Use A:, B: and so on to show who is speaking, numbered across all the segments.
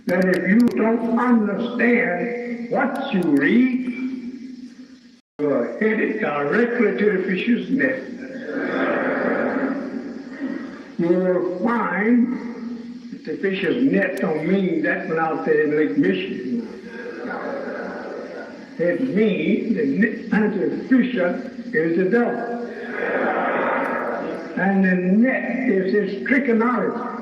A: that if you don't understand what you read, you are headed directly to the fish's net. You will find that the fish's net don't mean that one out there in Lake Michigan. It means the fisher is the devil. And the net is his trichology.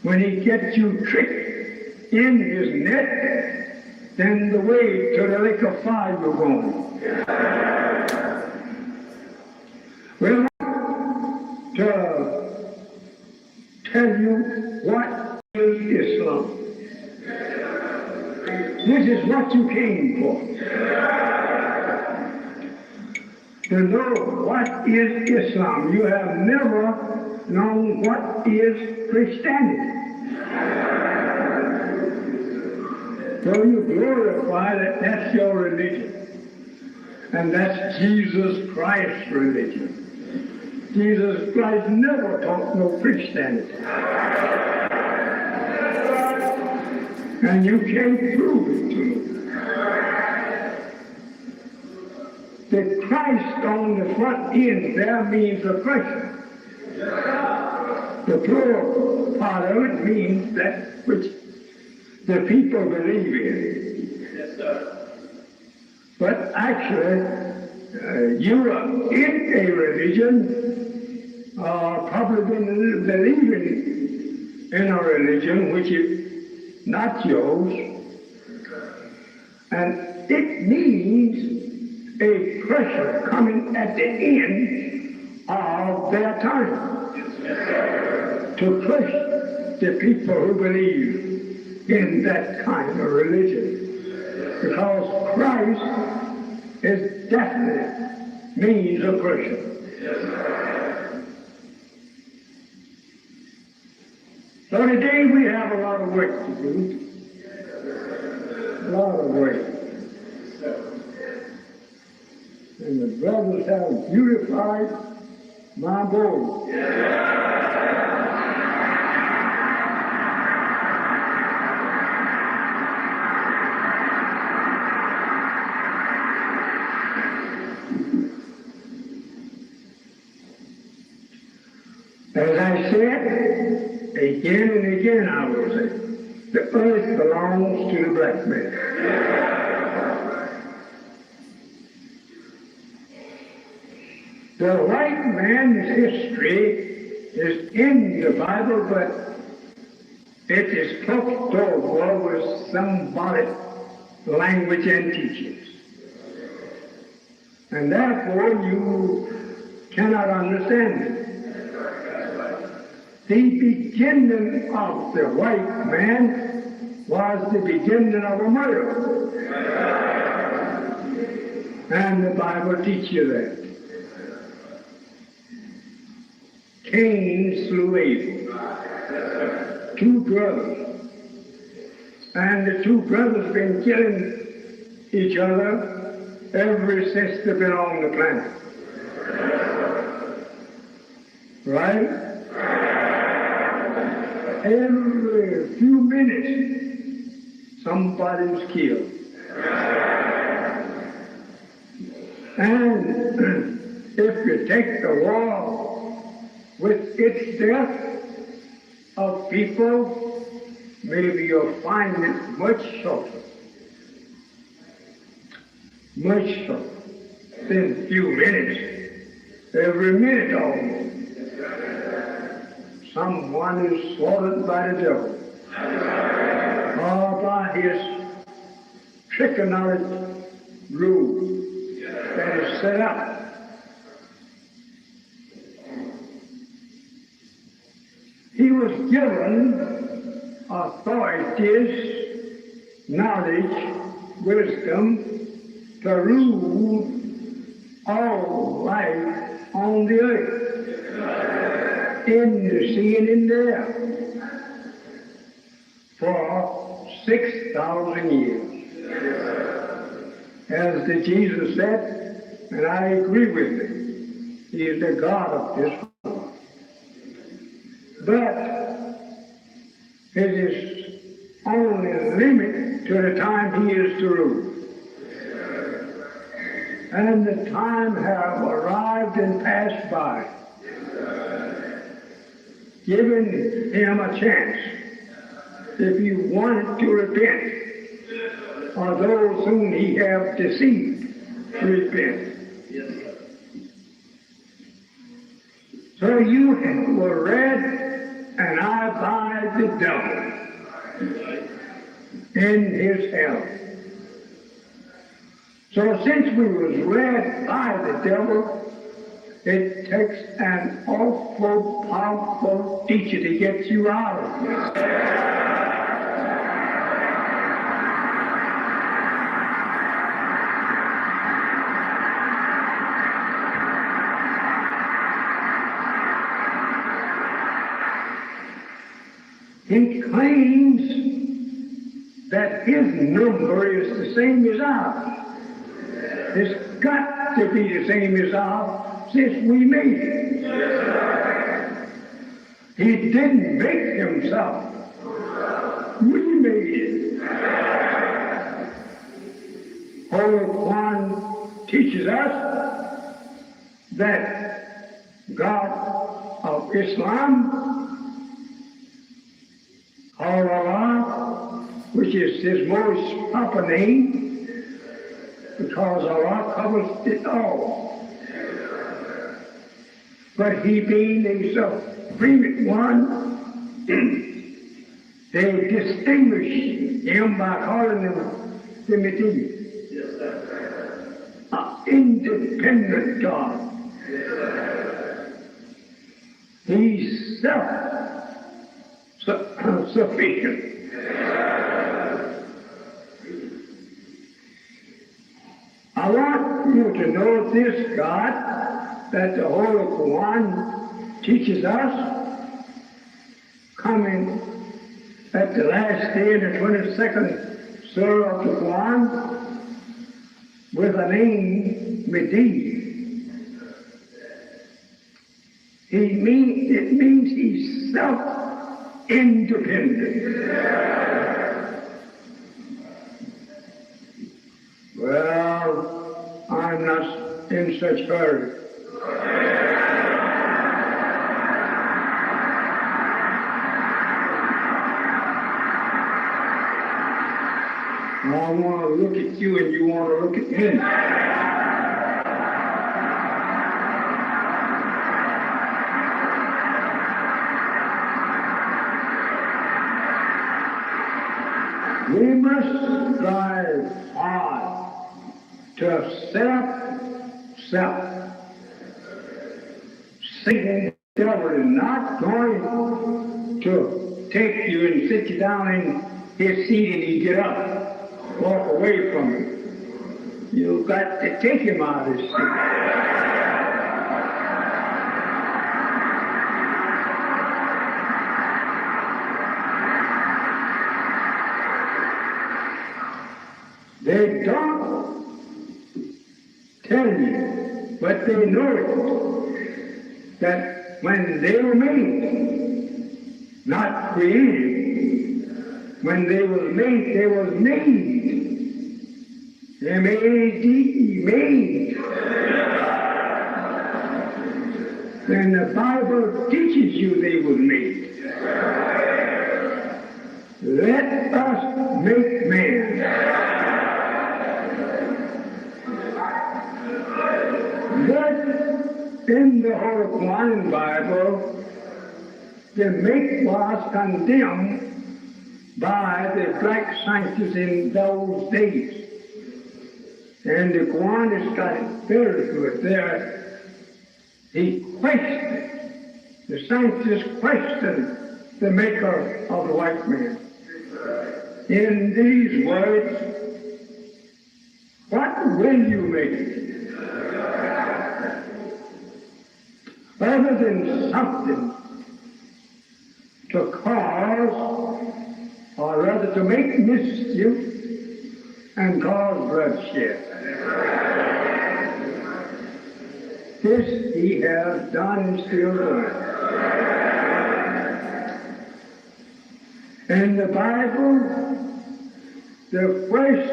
A: When he gets you tricked in his net, then the way to the lake of fire you're going. Well, to tell you what is Islam. This is what you came for. To know what is Islam. You have never known what is Christianity. So you glorify that that's your religion. And that's Jesus Christ's religion. Jesus Christ never taught no Christianity. And you can't prove it to me. The Christ on the front end there means oppression. The plural part of it means that which the people believe in. Yes, sir. But actually, you are in a religion, probably been believing in a religion which is not yours, and it means a pressure coming at the end of their time to push the people who believe in that kind of religion. Because Christ is definitely means oppression. So today we have a lot of work to do. A lot of work. And the brothers have beautified my board. As I said, again and again I will say, the earth belongs to the black man. The white man's history is in the Bible, but it is cloaked over with symbolic language and teachings. And therefore you cannot understand it. The beginning of the white man was the beginning of a murder. And the Bible teaches you that. Cain slew Abel, two brothers, and the two brothers been killing each other ever since they've been on the planet. Right? Every few minutes, somebody's killed. And if you take the war with its death of people, maybe you'll find it much shorter. Much shorter than a few minutes. Every minute almost. Someone is slaughtered by the devil. Or by his trichology rule that is set up. He was given authorities, knowledge, wisdom to rule all life on the earth, in the sea and in the air, for 6,000 years. As the Jesus said, and I agree with him, he is the God of this world. But It is only limit to the time he is to rule. And the time have arrived and passed by, giving him a chance, if he wanted to repent, or those whom he have deceived to repent. So you were read, and I by the devil in his hell. So since we was read by the devil, it takes an awful powerful teacher to get you out of this. He claims that his number is the same as ours. It's got to be the same as ours since we made it. He didn't make himself. We made it. Holy Quran teaches us that God of Islam, Allah, which is his most proper name, because Allah covers it all. But he being a supreme one, they distinguish him by calling him the Medina, an independent God. He's self-sufficient. I want you to know this, God, that the Holy Quran teaches us, coming at the last day in the 22nd surah of the Quran, with a name, Medina. It means he's self-independent. Well, I'm not in such hurry. I want to look at you and you want to look at me. We must strive hard to self. Satan, the devil, is not going to take you and sit you down in his seat and you get up, walk away from him. You've got to take him out of his seat. They don't tell you, but they know it, that when they were made, not created, when they were made, they were made. M-A-D-E, made. And the Bible teaches you they were made. Let us make man. But in the Holy Quran Bible, the make was condemned by the black scientists in those days. And the Quran has got it very good there. He questioned, the scientists questioned the maker of the white man. In these words, what will you make? Other than something to cause, or rather to make mischief and cause bloodshed. This he has done and still doing. In the Bible, the first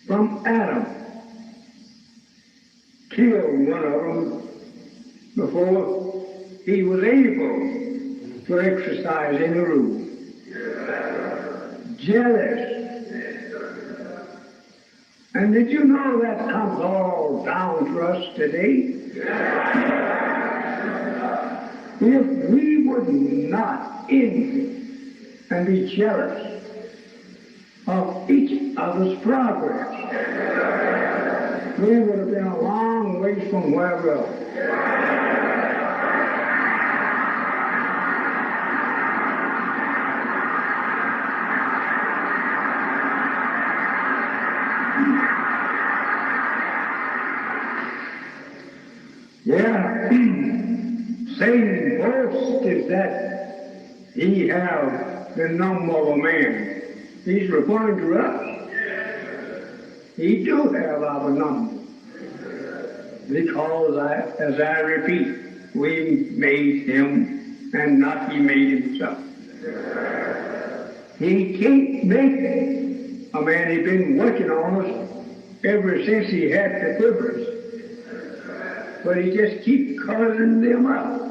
A: from Adam killed one of them before he was able to exercise any rule. Jealous. And did you know that comes all down to us today? If we would not envy and be jealous of each other's progress, we would have been a long way from where we are. Yeah, Satan boasts that he have the number of a man. He's referring to us. He do have our number. Because, as I repeat, we made him and not he made himself. He can't make a man. He's been working on us ever since he had the quivers. But he just keeps coloring them up.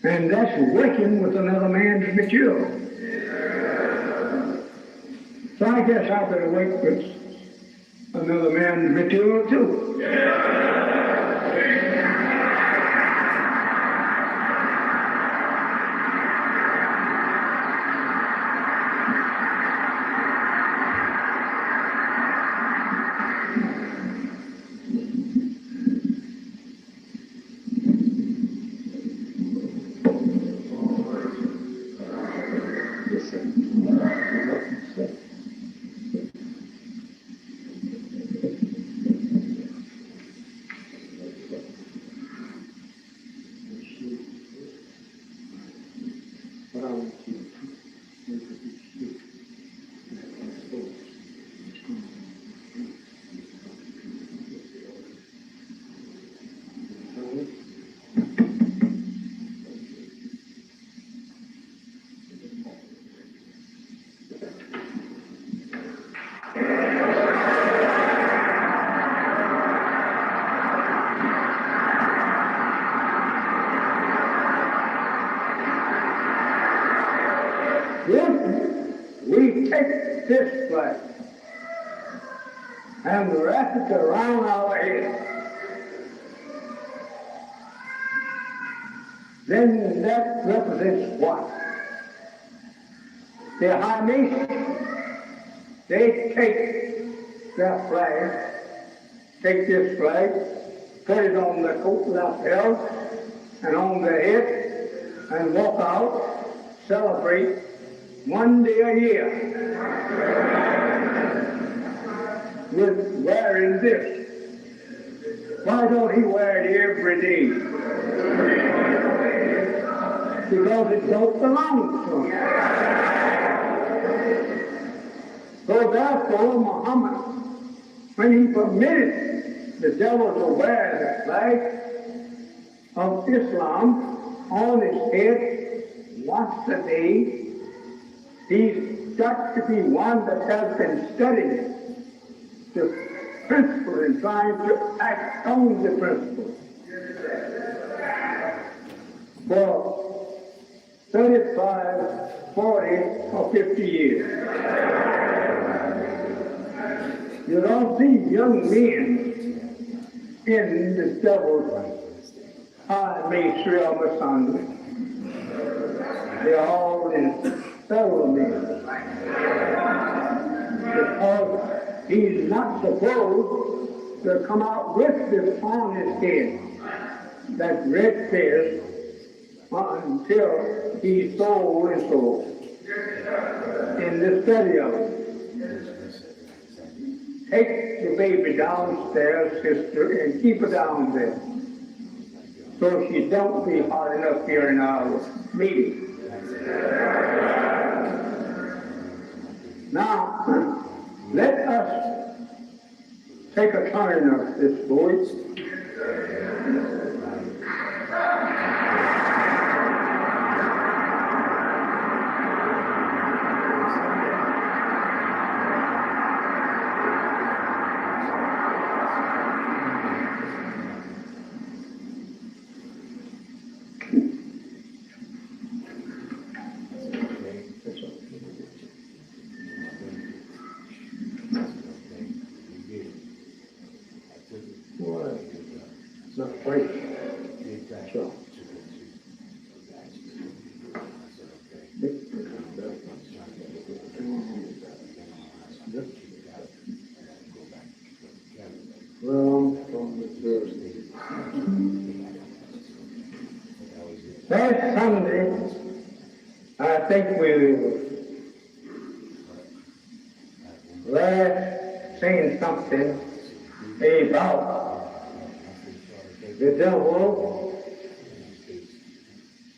A: And that's working with another man's material. So I guess I better work with another man's material too. If we take this flag and wrap it around our head, then that represents what? The high nation. They take their flag, take this flag, put it on the coat of themselves and on their head, and walk out, celebrate one day a year with wearing this. Why don't he wear it every day? Because it don't belong to him. So therefore, Muhammad, when he permitted the devil to wear the flag of Islam on his head once a day, he's got to be one that has been studying the principle and trying to act on the principle for 35, 40, or 50 years. You don't see young men in the devil's high Sri Masanda. They're all in fellow men. Because he's not supposed to come out with this on his head, that red fist, until he's sold and sold in the study of it. Take the baby downstairs, sister, and keep her down there, so she don't be hard enough here in our meeting. Now, let us take a turn of this voice. Last Sunday, I think we last saying something about the devil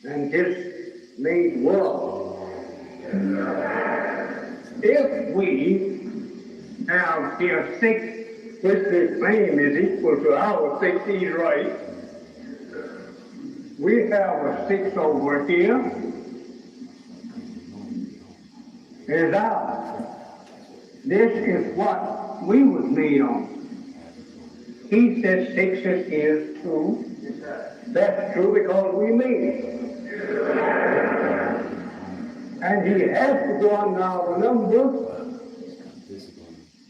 A: and his made world. If we have here 6, which they claim is equal to our 6, he's right. We have a 6 over here. Is ours. This is what we was made on. He said 6 is his too. That's true because we made it. And he has to go on our number.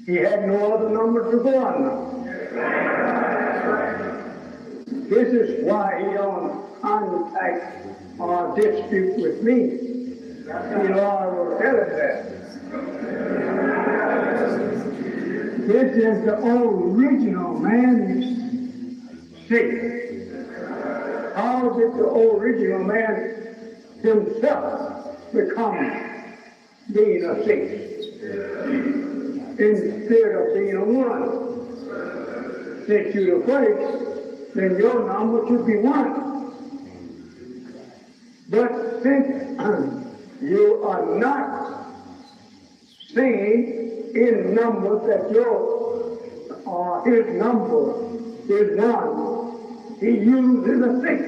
A: He had no other number to go on now. This is why he don't contact or dispute with me. You know, I will tell him that. This is the original man's 6. How did the original man himself become being a 6 instead of being a 1? Since you're the first, then your number should be 1. But since you are not saying in numbers that his number is 1, he uses a 6.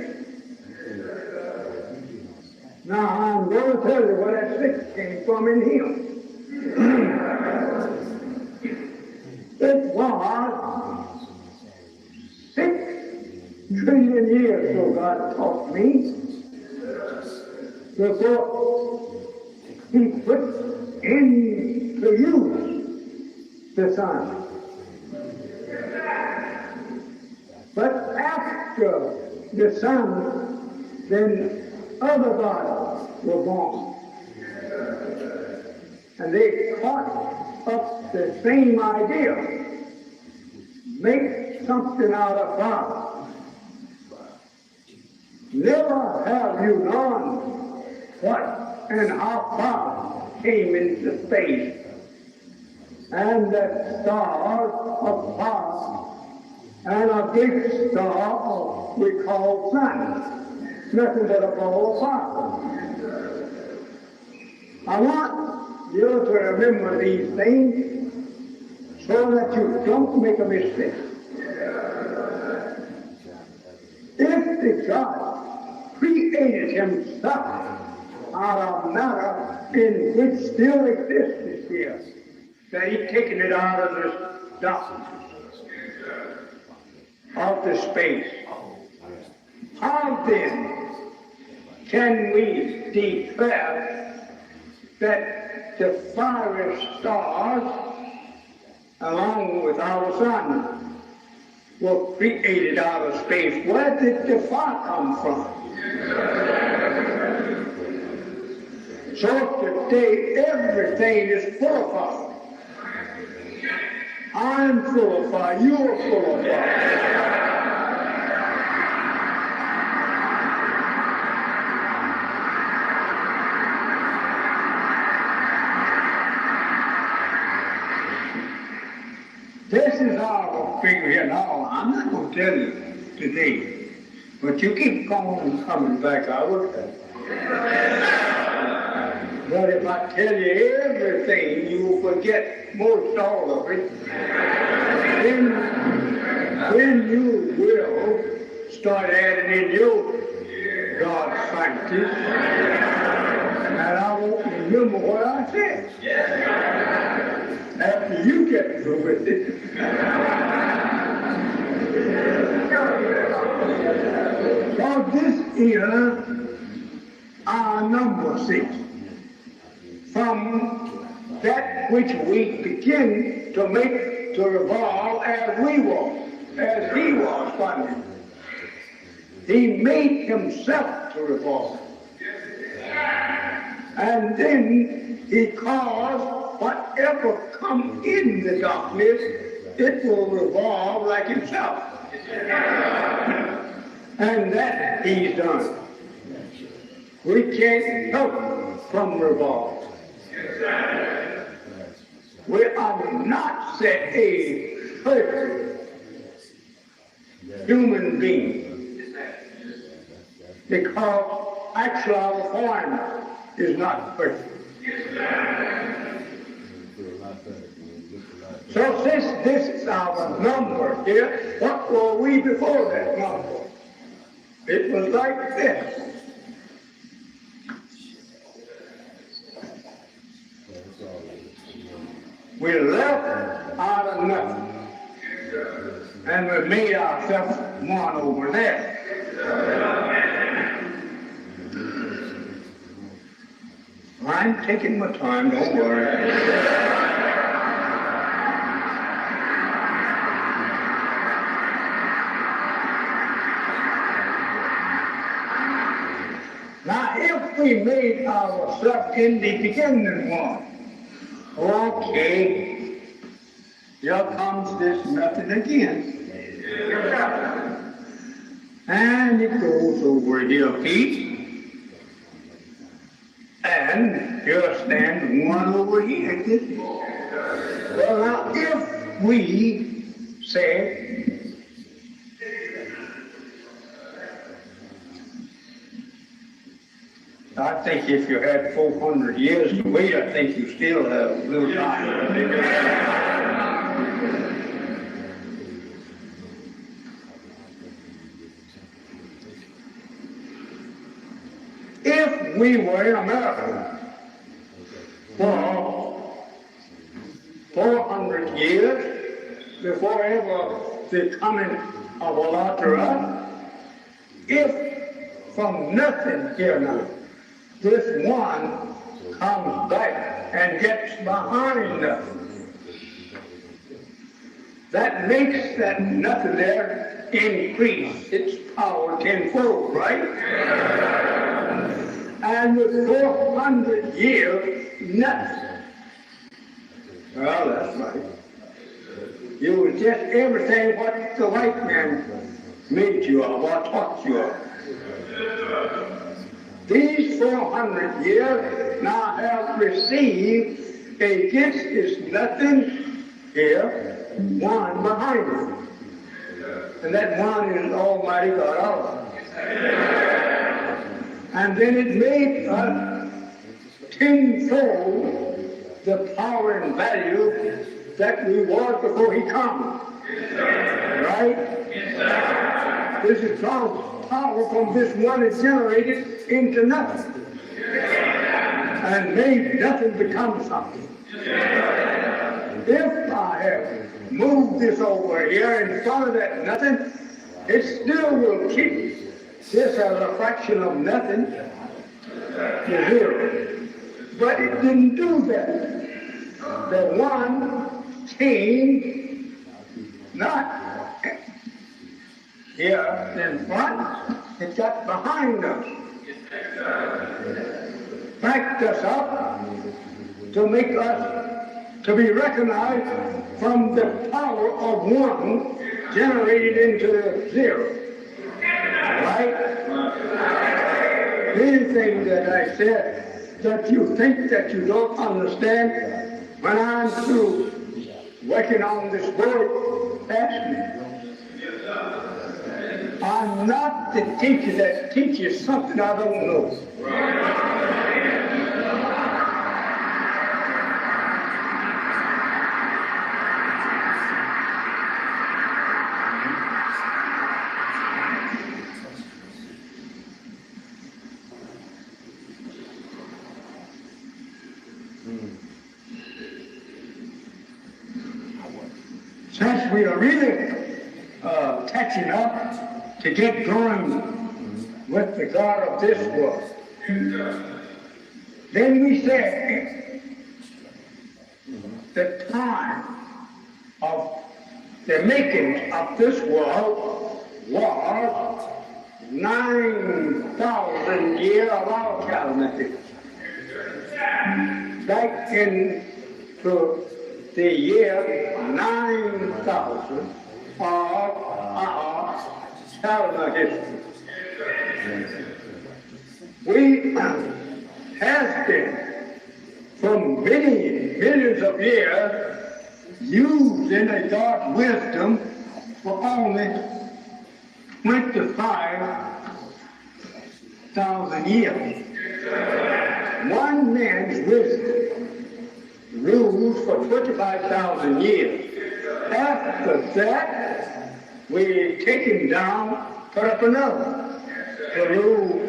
A: Now I'm going to tell you where that 6 came from in him. It was 6 trillion years, so God taught me, before he put into use the sun. But after the sun, then other gods were born. And they caught up the same idea. Make something out of God. Never have you known what and how far came into space. And that star of far and a big star we call sun. Nothing but a ball of fire. I want you to remember these things so that you don't make a mistake. If the God created himself out of matter in which still exists here, that he'd taken it out of the darkness, of the space, how then can we declare that the fiery stars, along with our sun, were created out of space? Where did the fire come from? So today, everything is full of fire. I'm full of fire. You're full of fire. This is our figure here now. I'm not going to tell you today, but you keep going and coming back. I will tell you. But if I tell you everything, you will forget most all of it. Then you will start adding in your God's sanctity, and I won't remember what I said. After you get through with it. So this is our number 6. From that which we begin to make to revolve as we was, as he was funded. He made himself to revolve. And then he caused whatever come in the darkness, it will revolve like himself. And that he's done. We can't help from revolve. We are not set a perfect human being because actually our form is not perfect. So since this is our number here, what were we before that number? It was like this. We left out of nothing, and we made ourselves one over there. I'm taking my time, don't worry. Now, if we made ourselves in the beginning one, okay, here comes this method again. And it goes over here, Pete. And here stands one over here. Well, now, if we say, I think if you had 400 years to wait, I think you still have a little time. If we were in America for 400 years before ever the coming of Allah, if from nothing here now, this one comes back and gets behind us, that makes that nothing there increase its power tenfold, right? And with 400 years, nothing. Well, that's right. You was just everything what the white man made you of, or taught you of. These 400 years now have received against is nothing here, one behind them. And that one is Almighty God Allah. And then it made us tenfold the power and value that we was before he come. Right? This is power from this one is generated into nothing. And made nothing become something. If I have moved this over here in front of that nothing, it still will keep this as a fraction of nothing to zero. But it didn't do that. The one came not here in front, it got behind us. Backed us up to make us to be recognized from the power of one generated into the zero. Right? Anything that I said that you think that you don't understand, when I'm through working on this board, ask me. I'm not the teacher that teaches something I don't know. Since we are really catching up to get going with the God of this world, then we say the time of the making of this world was 9,000 years of our calendar. Back into the year 9,000 of our calendar history. we have been for millions of years using a God's wisdom for only 25,000 years. One man's wisdom rules for 25,000 years. After that, we take him down, put up another to rule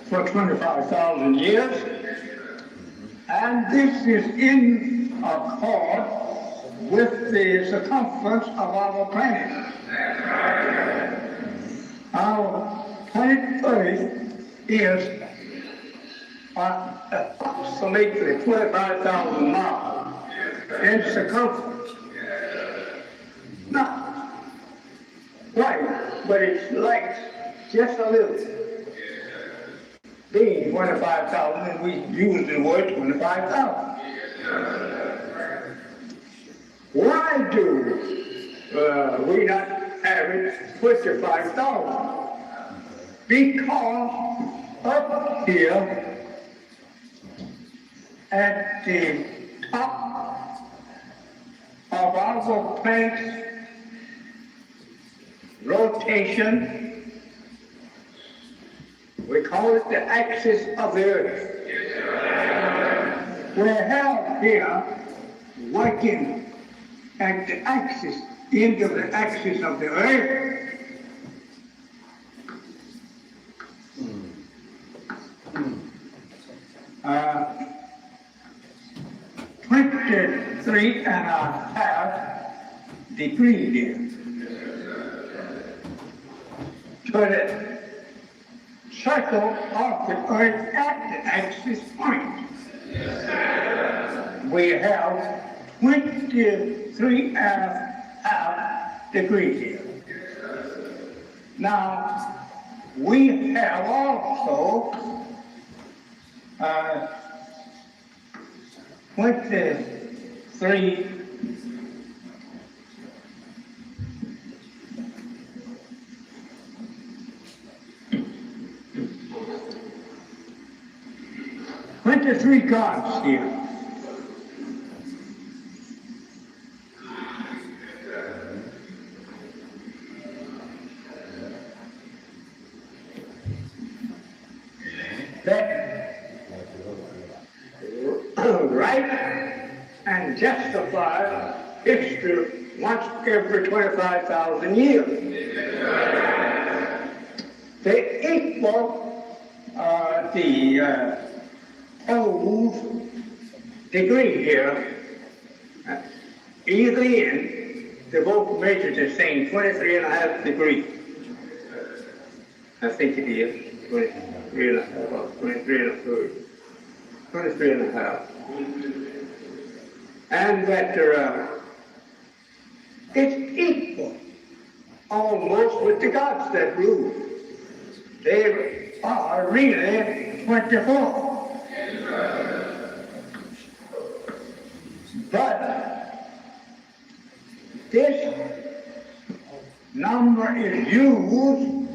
A: for 25,000 years. And this is in accord with the circumference of our planet. Our planet Earth is approximately 25,000 miles in circumference. Not quite, but it's like just a little. Being 25,000, and we use the word 25,000. Why do we not have it 25,000? Because up here at the top of our planet's rotation, we call it the axis of the earth. We have here working at the axis, end of the axis of the earth. 23 and a half degrees here. So the circle of the earth at the axis point, we have 23 and a half degrees here. Now, we have also 23 gods here. That right and justify history once every 25,000 years. They equal the old degree here. Either end, they both measure the same 23 and a half degrees. I think it is 23 and a half, 23 and a third, 23 and a half. And that it's equal almost with the gods that rule. They are really 24. But this number is used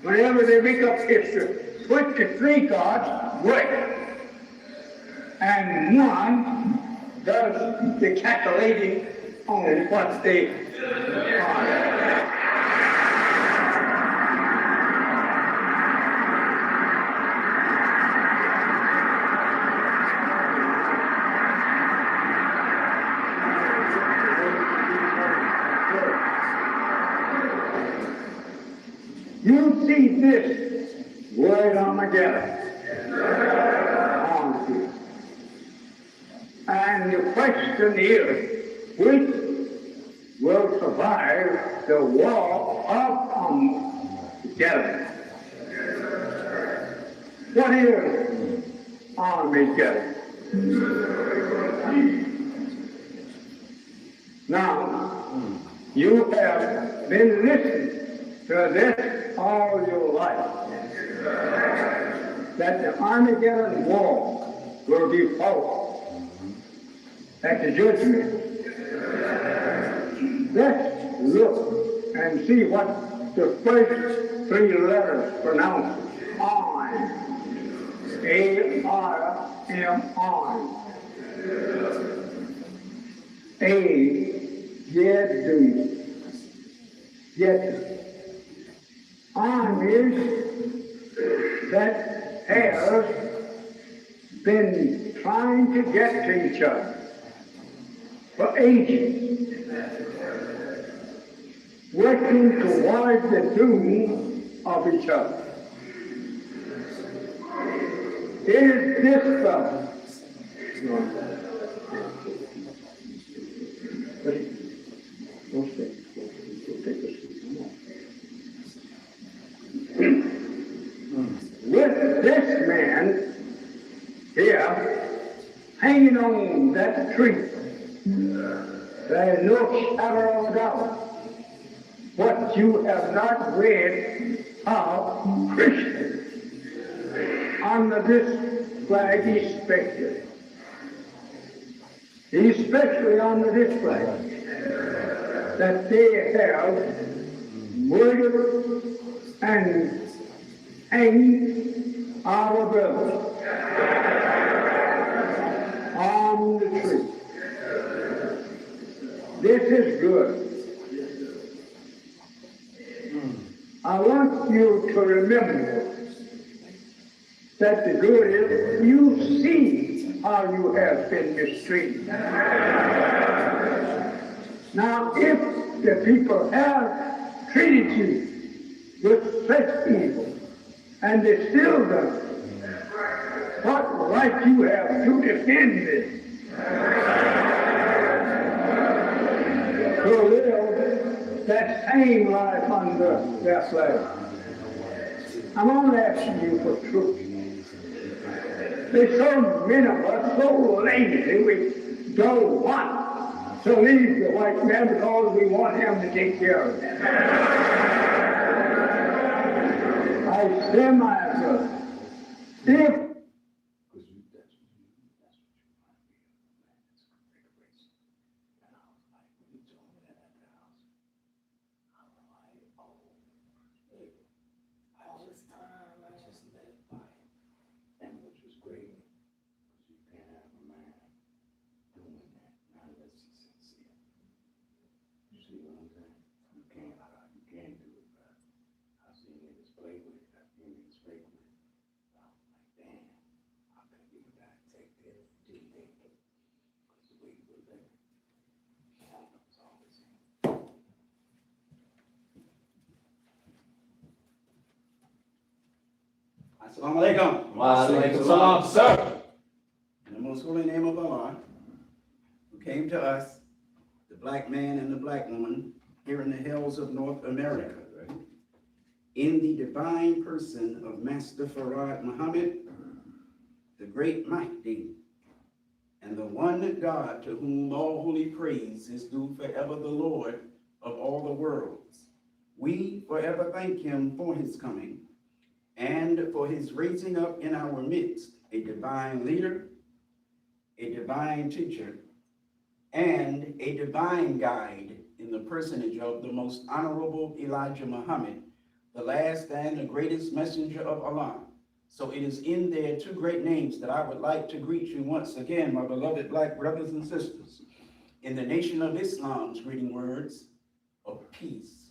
A: whenever they make up history. 23 gods work, and one does the calculating on what they are. You see this word Armageddon on you. And the question is, which will survive the war of Armageddon? What is Armageddon? Now, you have been listening to this all your life, that the Armageddon war will be fought at the judgment. Let's look and see what the first three letters pronounce. On. A-R-M-I. Get armies that have been trying to get to each other for ages, working toward the doom of each other. It is this brother. With this man here hanging on that tree, there is no shadow of doubt what you have not read of Christians under this flag especially under this flag, that they have murdered and hanged our brothers on the tree. This is good. I want you to remember that the good is you see how you have been mistreated. Now, if the people have treated you with such evil, and they still don't, what right you have to defend this? To live that same life under their flag. I'm only asking you for truth. There's so many of us so lazy we don't want to leave the white man because we want him to take care of it. I say, my brother, if
B: Assalamu alaikum.
C: Wa alaikum salam, sir.
B: In the most holy name of Allah, who came to us, the black man and the black woman, here in the hills of North America, in the divine person of Master Farad Muhammad, the great Mahdi, and the one God to whom all holy praise is due forever, the Lord of all the worlds. We forever thank him for his coming and for his raising up in our midst a divine leader, a divine teacher, and a divine guide in the personage of the most honorable Elijah Muhammad, the last and the greatest messenger of Allah. So it is in their two great names that I would like to greet you once again, my beloved black brothers and sisters, in the Nation of Islam's greeting words of peace,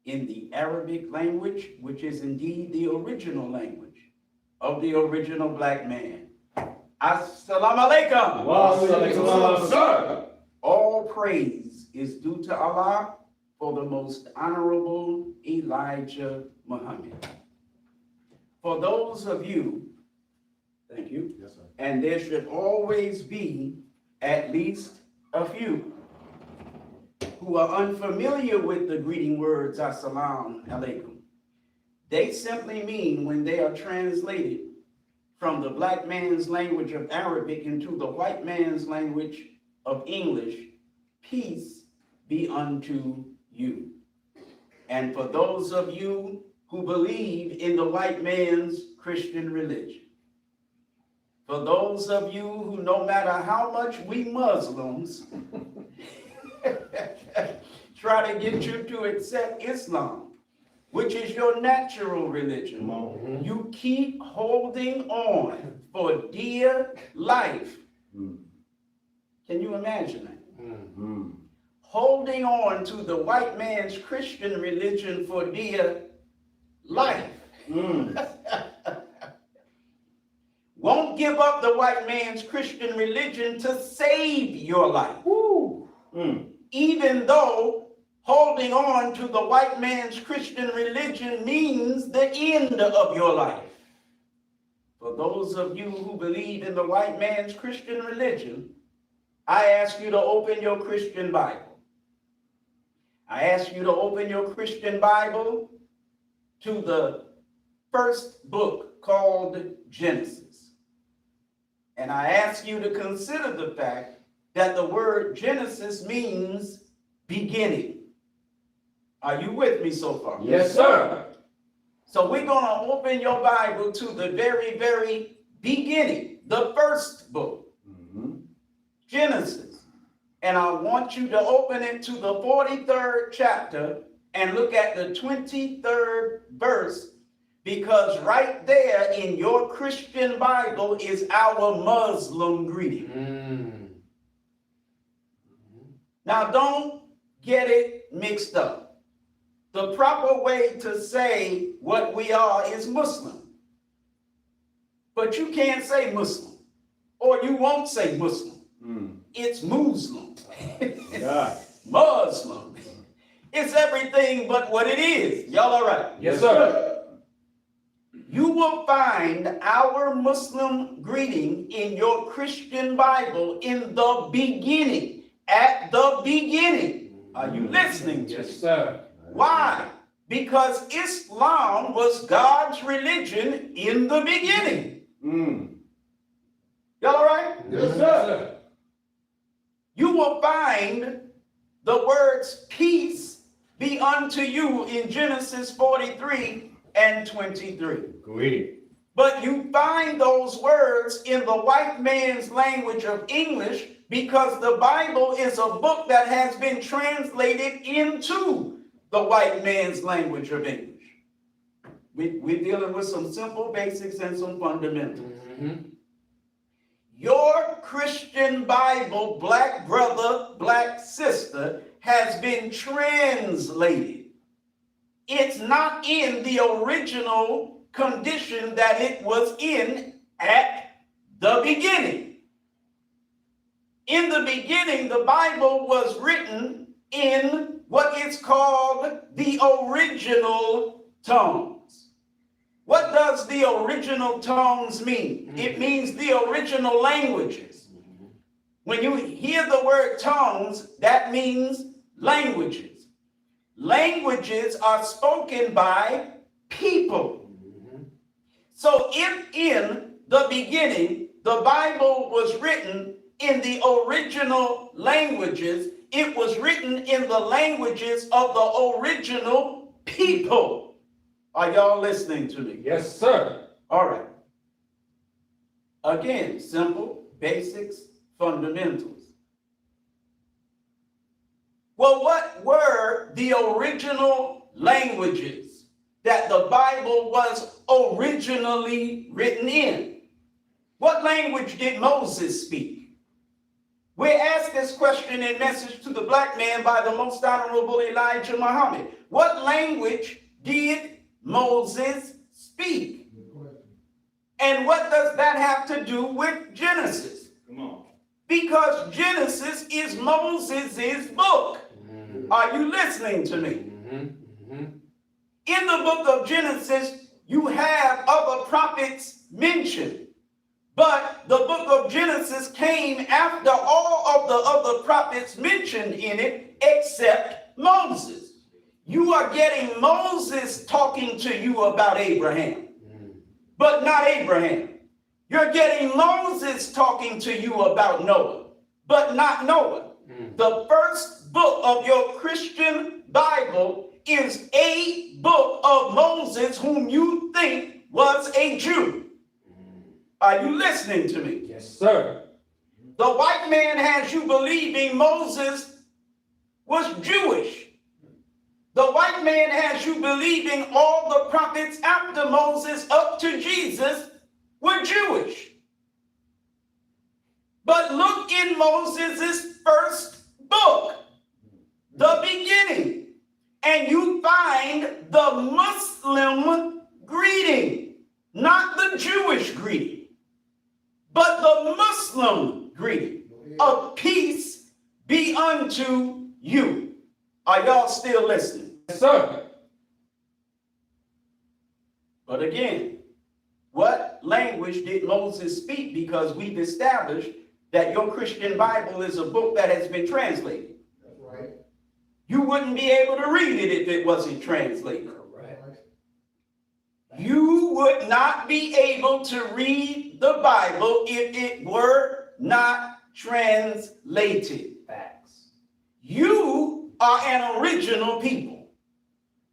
B: in the Arabic language, which is indeed the original language of the original black man. Assalamu alaikum.
C: Wa alaikum salam, sir.
B: All praise is due to Allah for the most honorable Elijah Muhammad. For those of you, thank you,
C: Yes, sir.
B: and there should always be at least a few who are unfamiliar with the greeting words Assalamu alaikum. They simply mean, when they are translated from the black man's language of Arabic into the white man's language of English, peace be unto you. And for those of you who believe in the white man's Christian religion, for those of you who, no matter how much we Muslims try to get you to accept Islam, which is your natural religion, you keep holding on for dear life. Can you imagine that? Holding on to the white man's Christian religion for dear life. Won't give up the white man's Christian religion to save your life. Even though holding on to the white man's Christian religion means the end of your life. For those of you who believe in the white man's Christian religion, I ask you to open your Christian Bible. I ask you to open your Christian Bible to the first book called Genesis. And I ask you to consider the fact that the word Genesis means beginning. Are you with me so far?
C: Yes, sir.
B: So we're going to open your Bible to the very, very beginning, the first book, Genesis. And I want you to open it to the 43rd chapter and look at the 23rd verse, because right there in your Christian Bible is our Muslim greeting. Now, don't get it mixed up. The proper way to say what we are is Muslim. But you can't say Muslim, or you won't say Muslim. It's Muslim. Muslim. It's everything but what it is. Y'all all right?
C: Yes, sir.
B: You will find our Muslim greeting in your Christian Bible in the beginning. At the beginning. Are you listening to me?
C: Yes, sir.
B: Why? Because Islam was God's religion in the beginning. Y'all all right?
C: Yes, sir.
B: You will find the words peace be unto you in Genesis 43 and 23.
C: Greeting.
B: But you find those words in the white man's language of English because the Bible is a book that has been translated into the white man's language of English. We're dealing with some simple basics and some fundamentals. Your Christian Bible, black brother, black sister, has been translated. It's not in the original condition that it was in at the beginning. In the beginning, the Bible was written in what is called the original tongues. What does the original tongues mean? It means the original languages. When you hear the word tongues, that means languages. Languages are spoken by people. So if in the beginning the Bible was written in the original languages, it was written in the languages of the original people. Are y'all listening to me?
C: Yes, sir.
B: All right. Again, simple, basics, fundamentals. Well, what were the original languages that the Bible was originally written in? What language did Moses speak? We're asked this question in Message to the Black Man by the Most Honorable Elijah Muhammad. What language did Moses speak? And what does that have to do with Genesis?
C: Come on.
B: Because Genesis is Moses' book. Are you listening to me? In the book of Genesis, you have other prophets mentioned. But the book of Genesis came after all of the other prophets mentioned in it, except Moses. You are getting Moses talking to you about Abraham, but not Abraham. You're getting Moses talking to you about Noah, but not Noah. The first book of your Christian Bible is a book of Moses, whom you think was a Jew. Are you listening to me?
C: Yes, sir.
B: The white man has you believing Moses was Jewish. The white man has you believing all the prophets after Moses up to Jesus were Jewish. But look in Moses' first book, the beginning, and you find the Muslim greeting, not the Jewish greeting, but the Muslim greeting of peace be unto you. Are y'all still listening?
C: Yes, sir.
B: But again, what language did Moses speak? Because we've established that your Christian Bible is a book that has been translated.
D: That's right.
B: You wouldn't be able to read it if it wasn't translated.
D: Correct.
B: You would not be able to read the Bible if it were not translated.
D: Facts.
B: You are an original people.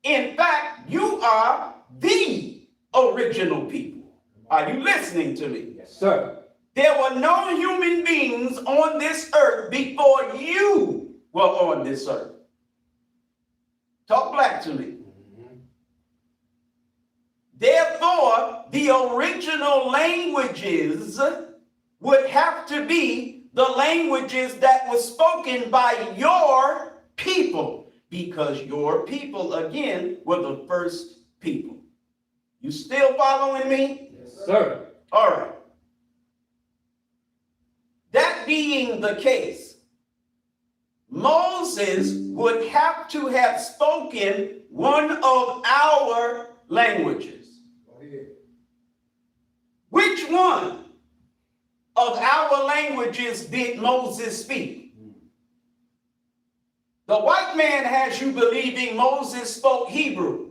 B: In fact, you are the original people. Are you listening to me?
C: Yes, sir.
B: There were no human beings on this earth before you were on this earth. Talk black to me. Therefore, the original languages would have to be the languages that were spoken by your people, because your people, again, were the first people. You still following me?
C: Yes, sir.
B: All right. That being the case, Moses would have to have spoken one of our languages.
D: Go ahead.
B: Which one of our languages did Moses speak? The white man has you believing Moses spoke Hebrew.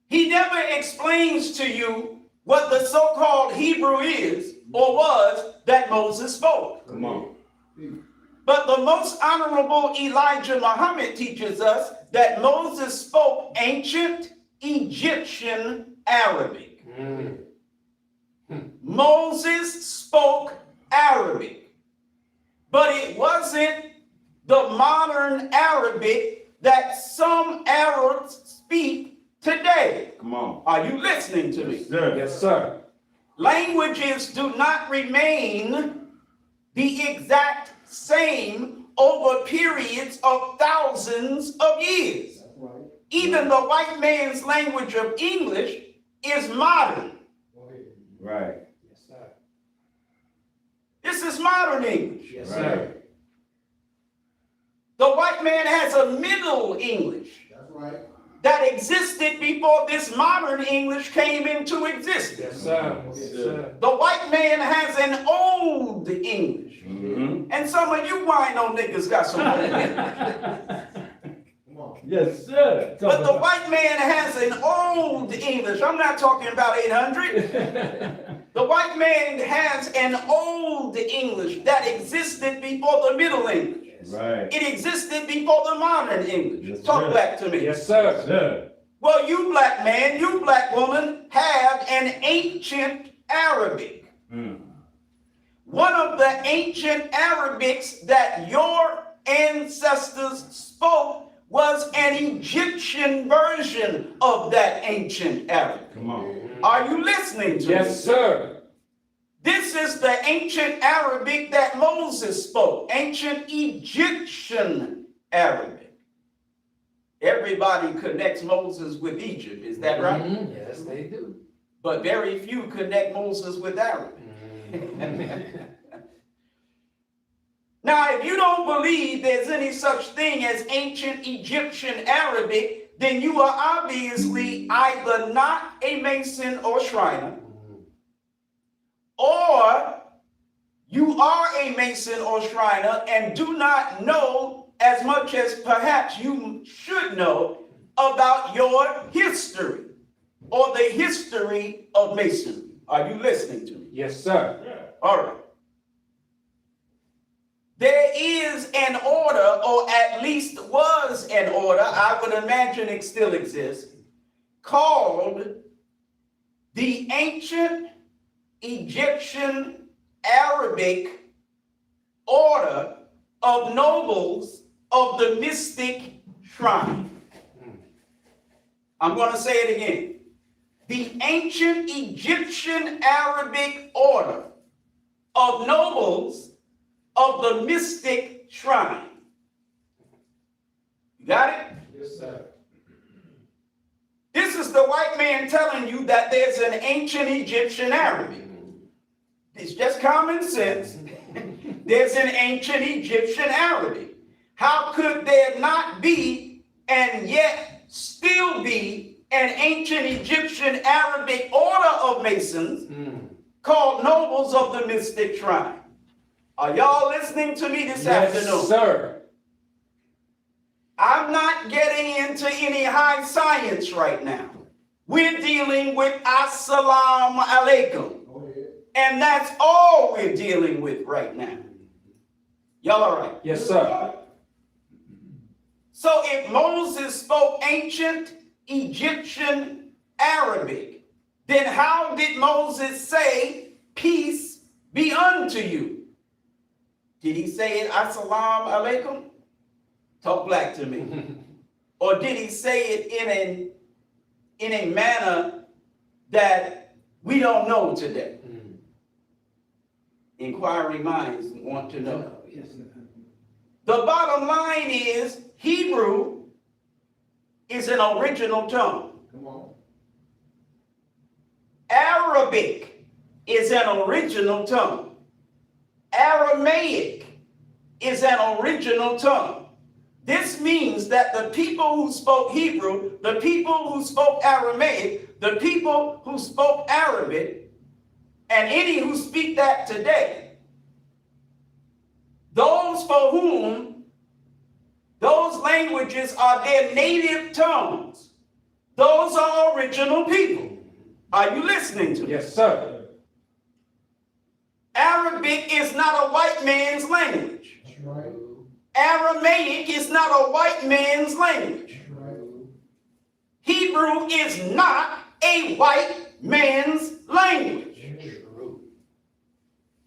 B: He never explains to you what the so-called Hebrew is or was that Moses spoke.
C: Come on.
B: But the most honorable Elijah Muhammad teaches us that Moses spoke ancient Egyptian Arabic. Moses spoke Arabic, but it wasn't the modern Arabic that some Arabs speak today.
C: Come on.
B: Are you listening to me?
C: Yes, sir.
B: Languages do not remain the exact same over periods of thousands of years.
D: That's right.
B: Even the white man's language of English is modern.
D: Go ahead.
C: Right.
D: Yes, sir.
B: This is modern English.
D: Yes,
C: Right.
D: sir.
B: The white man has a Middle English
D: That's right.
B: that existed before this modern English came into existence.
C: Yes, sir.
D: Yes,
C: sir.
B: The white man has an Old English.
C: Mm-hmm.
B: And some of you wino niggas got some Old English.
D: Come on.
C: Yes, sir.
B: But the white man has an Old English. I'm not talking about 800. The white man has an Old English that existed before the Middle English.
C: Right.
B: It existed before the modern English.
C: Yes,
B: Talk
C: sir.
B: back to me.
C: Yes, sir. Sir.
B: Well, you black man, you black woman have an ancient Arabic. One of the ancient Arabics that your ancestors spoke was an Egyptian version of that ancient Arabic.
C: Come on.
B: Are you listening to me?
C: Yes, sir.
B: This is the ancient Arabic that Moses spoke, ancient Egyptian Arabic. Everybody connects Moses with Egypt, is that right?
D: Yes, they do.
B: But very few connect Moses with Arabic. Now, if you don't believe there's any such thing as ancient Egyptian Arabic, then you are obviously either not a Mason or Shriner, or you are a Mason or Shriner and do not know as much as perhaps you should know about your history or the history of Masonry. Are you listening to me?
C: Yes, sir.
B: All right. There is an order, or at least was an order, I would imagine it still exists, called the Ancient Egyptian Arabic Order of Nobles of the mystic shrine. I'm going to say it again. The ancient Egyptian Arabic order of nobles of the mystic shrine. You got it?
D: Yes, sir.
B: This is the white man telling you that there's an ancient Egyptian Arabic. It's just common sense. There's an ancient Egyptian Arabic. How could there not be and yet still be an ancient Egyptian Arabic order of Masons called nobles of the mystic shrine? Are y'all listening to me this afternoon?
C: Yes, sir.
B: I'm not getting into any high science right now. We're dealing with Assalamu alaikum.
D: Go ahead.
B: And that's all we're dealing with right now. Y'all all right?
C: Yes, sir.
B: So if Moses spoke ancient Egyptian Arabic, then how did Moses say, peace be unto you? Did he say it, Assalamu alaikum? Talk black to me. Or did he say it in a manner that we don't know today? Inquiring minds want to know.
D: Yes, sir.
B: The bottom line is Hebrew is an original tongue.
D: Come on.
B: Arabic is an original tongue. Aramaic is an original tongue. This means that the people who spoke Hebrew, the people who spoke Aramaic, the people who spoke Arabic, and any who speak that today, those for whom those languages are their native tongues, those are original people. Are you listening to me?
C: Yes, sir.
B: Arabic is not a white man's language.
D: That's right.
B: Aramaic is not a white man's language.
D: That's right.
B: Hebrew is not a white man's language.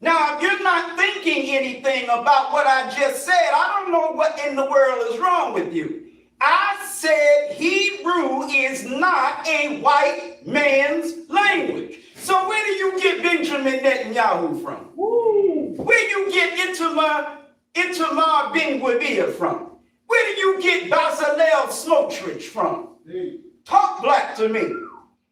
B: Now, if you're not thinking anything about what I just said, I don't know what in the world is wrong with you. I said Hebrew is not a white man's language. So where do you get Benjamin Netanyahu from? Where do you get Itamar Ben-Gvir from? Where do you get Bezalel Smotrich from? Talk black to me.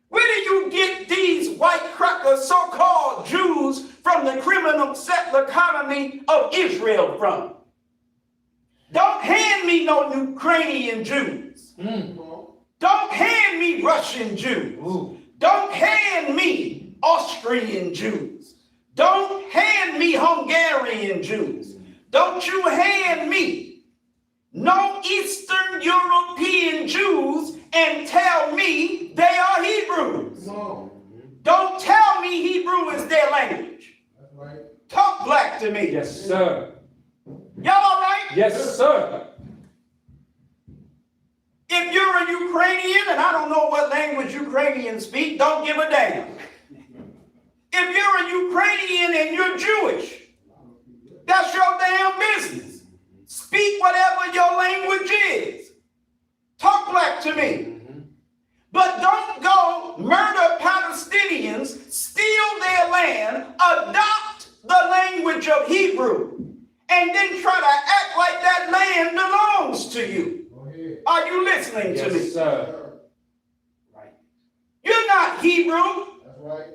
B: Where do you get these white cracker so-called Jews from the criminal settler colony of Israel from? Don't hand me no Ukrainian Jews. Don't hand me Russian Jews. Don't hand me Austrian Jews. Don't hand me Hungarian Jews. Don't you hand me no Eastern European Jews and tell me they are Hebrews. Don't tell me Hebrew is their language.
D: That's right.
B: Talk black to me.
C: Yes, sir.
B: Y'all all right?
C: Yes, sir.
B: If you're a Ukrainian, and I don't know what language Ukrainians speak, don't give a damn. If you're a Ukrainian and you're Jewish, that's your damn business. Speak whatever your language is. Talk black to me. But don't go murder Palestinians, steal their land, adopt the language of Hebrew, and then try to act like that land belongs to you.
D: Go ahead.
B: Are you listening to me?
C: Yes, sir.
D: Right.
B: You're not Hebrew.
D: That's right.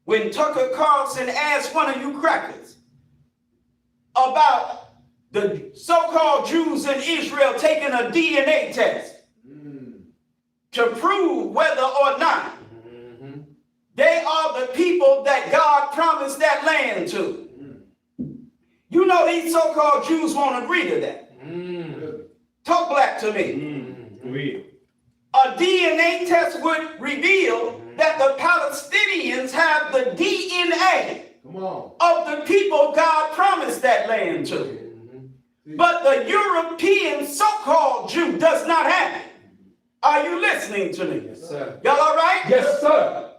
B: When Tucker Carlson asked one of you crackers about the so-called Jews in Israel taking a DNA test to prove whether or not they are the people that God promised that land to. You know these so-called Jews won't agree to that. Talk black to me. A DNA test would reveal that the Palestinians have the DNA
D: Come on.
B: of the people God promised that land to. But the European so-called Jew does not have it. Are you listening to me?
C: Yes, sir.
B: Y'all all right?
C: Yes, sir.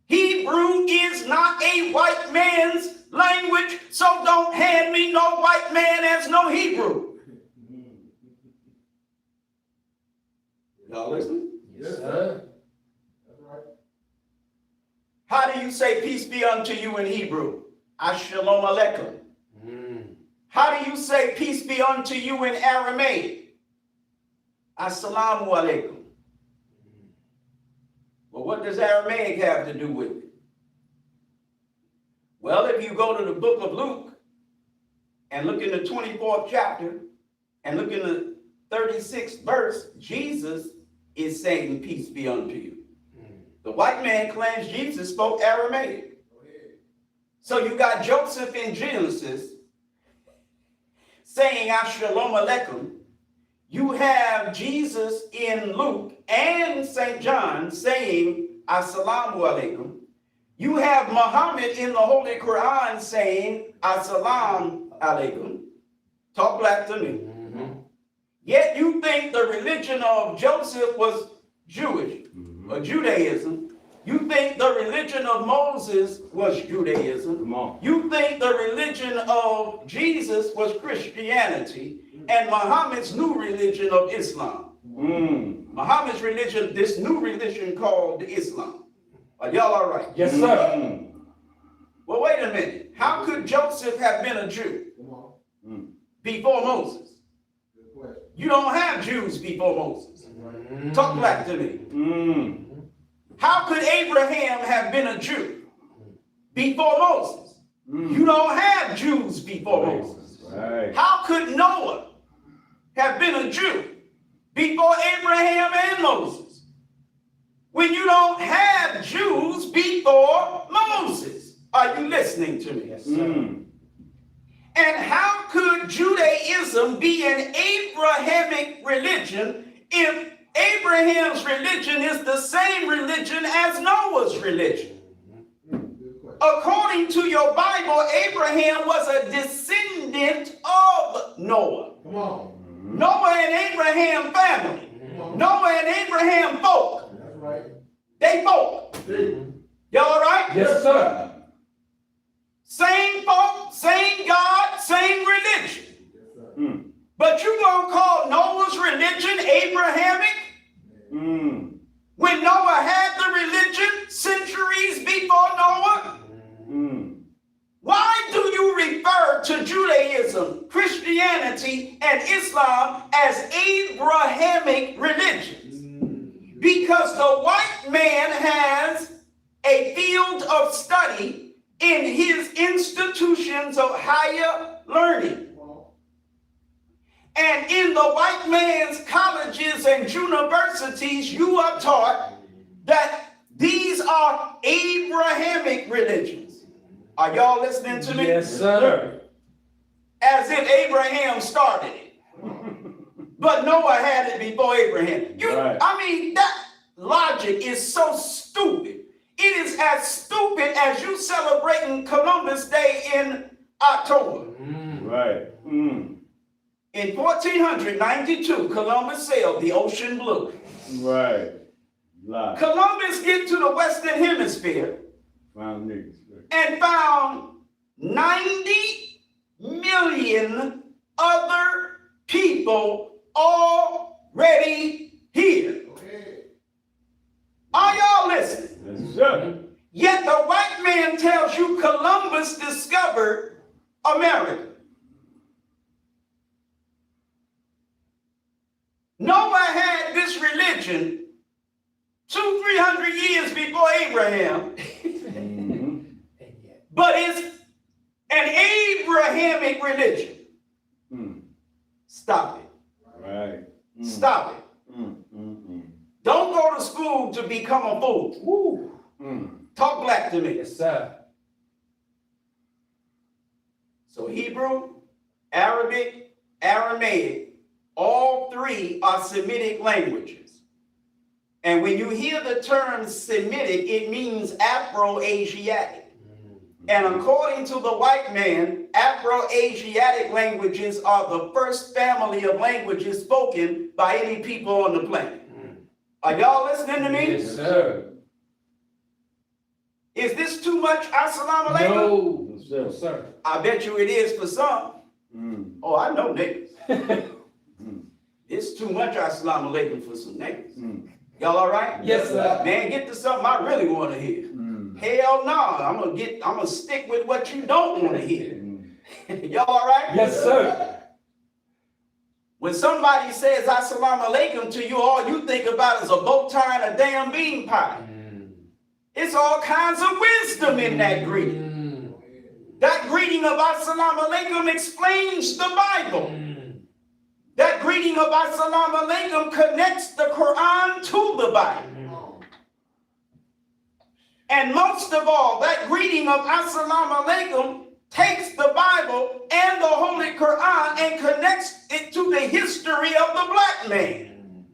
B: Hebrew is not a white man's language, so don't hand me no white man as no Hebrew. Y'all listening?
D: Yes, sir. That's right.
B: How do you say peace be unto you in Hebrew? Shalom Aleichem. How do you say peace be unto you in Aramaic? Assalamu alaikum. Well, what does Aramaic have to do with it? Well, if you go to the book of Luke and look in the 24th chapter and look in the 36th verse, Jesus is saying peace be unto you. The white man claims Jesus spoke Aramaic. So you got Joseph in Genesis saying Shalom Aleichem. You have Jesus in Luke and St. John saying Assalamu Alaikum. You have Muhammad in the Holy Quran saying Assalam Alaikum. Talk black to me. Yet you think the religion of Joseph was Jewish or Judaism. You think the religion of Moses was Judaism.
C: Come on.
B: You think the religion of Jesus was Christianity and Muhammad's new religion of Islam. Muhammad's religion, this new religion called Islam. Are y'all all right?
C: Yes, sir.
B: Well, wait a minute. How could Joseph have been a Jew
D: Come on.
B: before Moses?
D: Good question.
B: You don't have Jews before Moses. Talk black to me. How could Abraham have been a Jew before Moses? You don't have Jews before Moses.
C: Right.
B: How could Noah have been a Jew before Abraham and Moses when you don't have Jews before Moses? Are you listening to me?
D: Yes, sir.
B: And how could Judaism be an Abrahamic religion if Abraham's religion is the same religion as Noah's religion?
D: Good question.
B: According to your Bible, Abraham was a descendant of Noah.
D: Come on.
B: Noah and Abraham family.
D: Come on.
B: Noah and Abraham folk.
D: That's right.
B: They folk. Y'all all right?
C: Yes, sir.
B: Same folk, same God, same religion.
D: Yes, sir.
B: But you gonna call Noah's religion Abrahamic? When Noah had the religion centuries before Noah? Why do you refer to Judaism, Christianity, and Islam as Abrahamic religions? Because the white man has a field of study in his institutions of higher learning.
D: Come on.
B: And in the white man's colleges and universities, you are taught that these are Abrahamic religions. Are y'all listening to me?
C: Yes, sir.
B: As if Abraham started it. But Noah had it before Abraham.
C: Right.
B: I mean, that logic is so stupid. It is as stupid as you celebrating Columbus Day in October.
C: Right.
B: In 1492, Columbus sailed the ocean blue.
C: Right. Lie.
B: Columbus get to the Western Hemisphere
C: Found niggas.
B: and found 90 million other people already here.
D: Okay.
B: Are y'all listening?
C: Yes, sir.
B: Yet the white man tells you Columbus discovered America. Noah had this religion 200-300 years before Abraham, but it's an Abrahamic religion. Stop it.
C: Right.
B: Stop it. Don't go to school to become a fool. Talk black to me.
D: Yes, sir.
B: So Hebrew, Arabic, Aramaic, all three are Semitic languages. And when you hear the term Semitic, it means Afro-Asiatic. And according to the white man, Afro-Asiatic languages are the first family of languages spoken by any people on the planet. Are y'all listening to me?
C: Yes, sir.
B: Is this too much? Assalamu alaikum?
E: No,
C: Yes, sir.
E: no, sir.
B: I bet you it is for some.
C: Mm.
B: Oh, I know niggas.
C: Mm.
B: It's too much assalamu alaikum for some niggas.
C: Mm.
B: Y'all all right?
E: Yes, sir.
B: Man, get to something I really want to hear.
C: Mm.
B: Hell no, I'm gonna stick with what you don't want to hear.
C: Mm.
B: Y'all all right?
E: Yes, sir.
B: When somebody says assalamu alaikum to you, all you think about is a bow tie and a damn bean pie. It's all kinds of wisdom in that greeting. That greeting of assalamu alaikum explains the Bible. That greeting of assalamu alaikum connects the Quran to the Bible. And most of all, that greeting of assalamu alaikum takes the Bible and the Holy Quran and connects it to the history of the black man.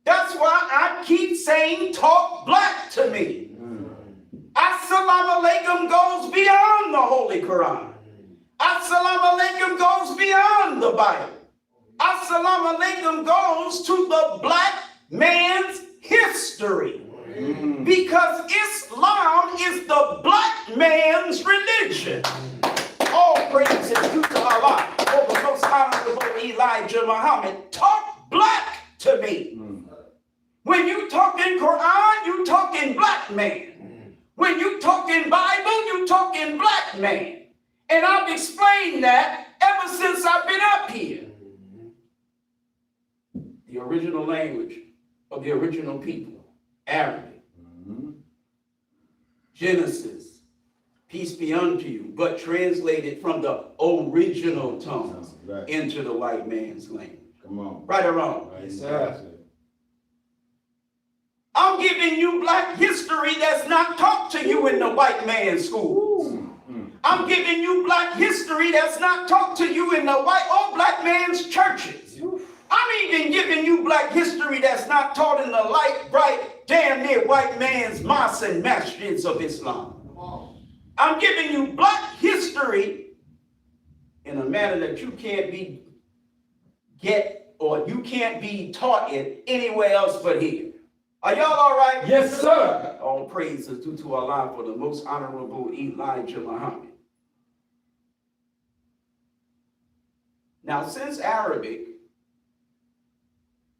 B: That's why I keep saying, talk black to me. Assalamu alaikum goes beyond the Holy Quran. Assalamu alaikum goes beyond the Bible. Assalamu alaikum goes to the black man's history. Because Islam is the black man's religion. All praises due to Allah. Oh, the most honorable Elijah Muhammad, talk black to me. When you talking Quran, you talking black man. When you talking Bible, you talking black man. And I've explained that ever since I've been up here. The original language of the original people, Arabic. Genesis, peace be unto you, but translated from the original tongues
C: Right.
B: into the white man's language.
C: Come on.
B: Right or wrong?
C: Right.
E: Yes, sir.
B: I'm giving you black history that's not taught to you in the white man's schools. I'm giving you black history that's not taught to you in the white or black man's churches. I'm even giving you black history that's not taught in the light, bright, damn near white man's mosques and masjids of Islam. I'm giving you black history in a manner that you can't be taught it anywhere else but here. Are y'all all right?
E: Yes, sir.
B: All praise is due to Allah for the most honorable Elijah Muhammad. Now, since Arabic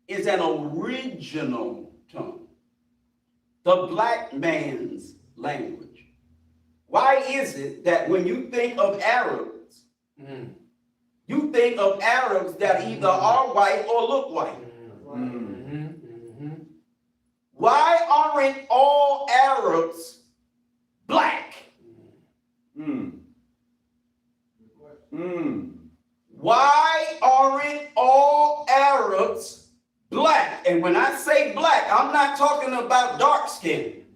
B: is an original tongue, the black man's language, why is it that when you think of Arabs, you think of Arabs that either are white or look white? Why aren't all Arabs black? Why aren't all Arabs black? And when I say black, I'm not talking about dark skin.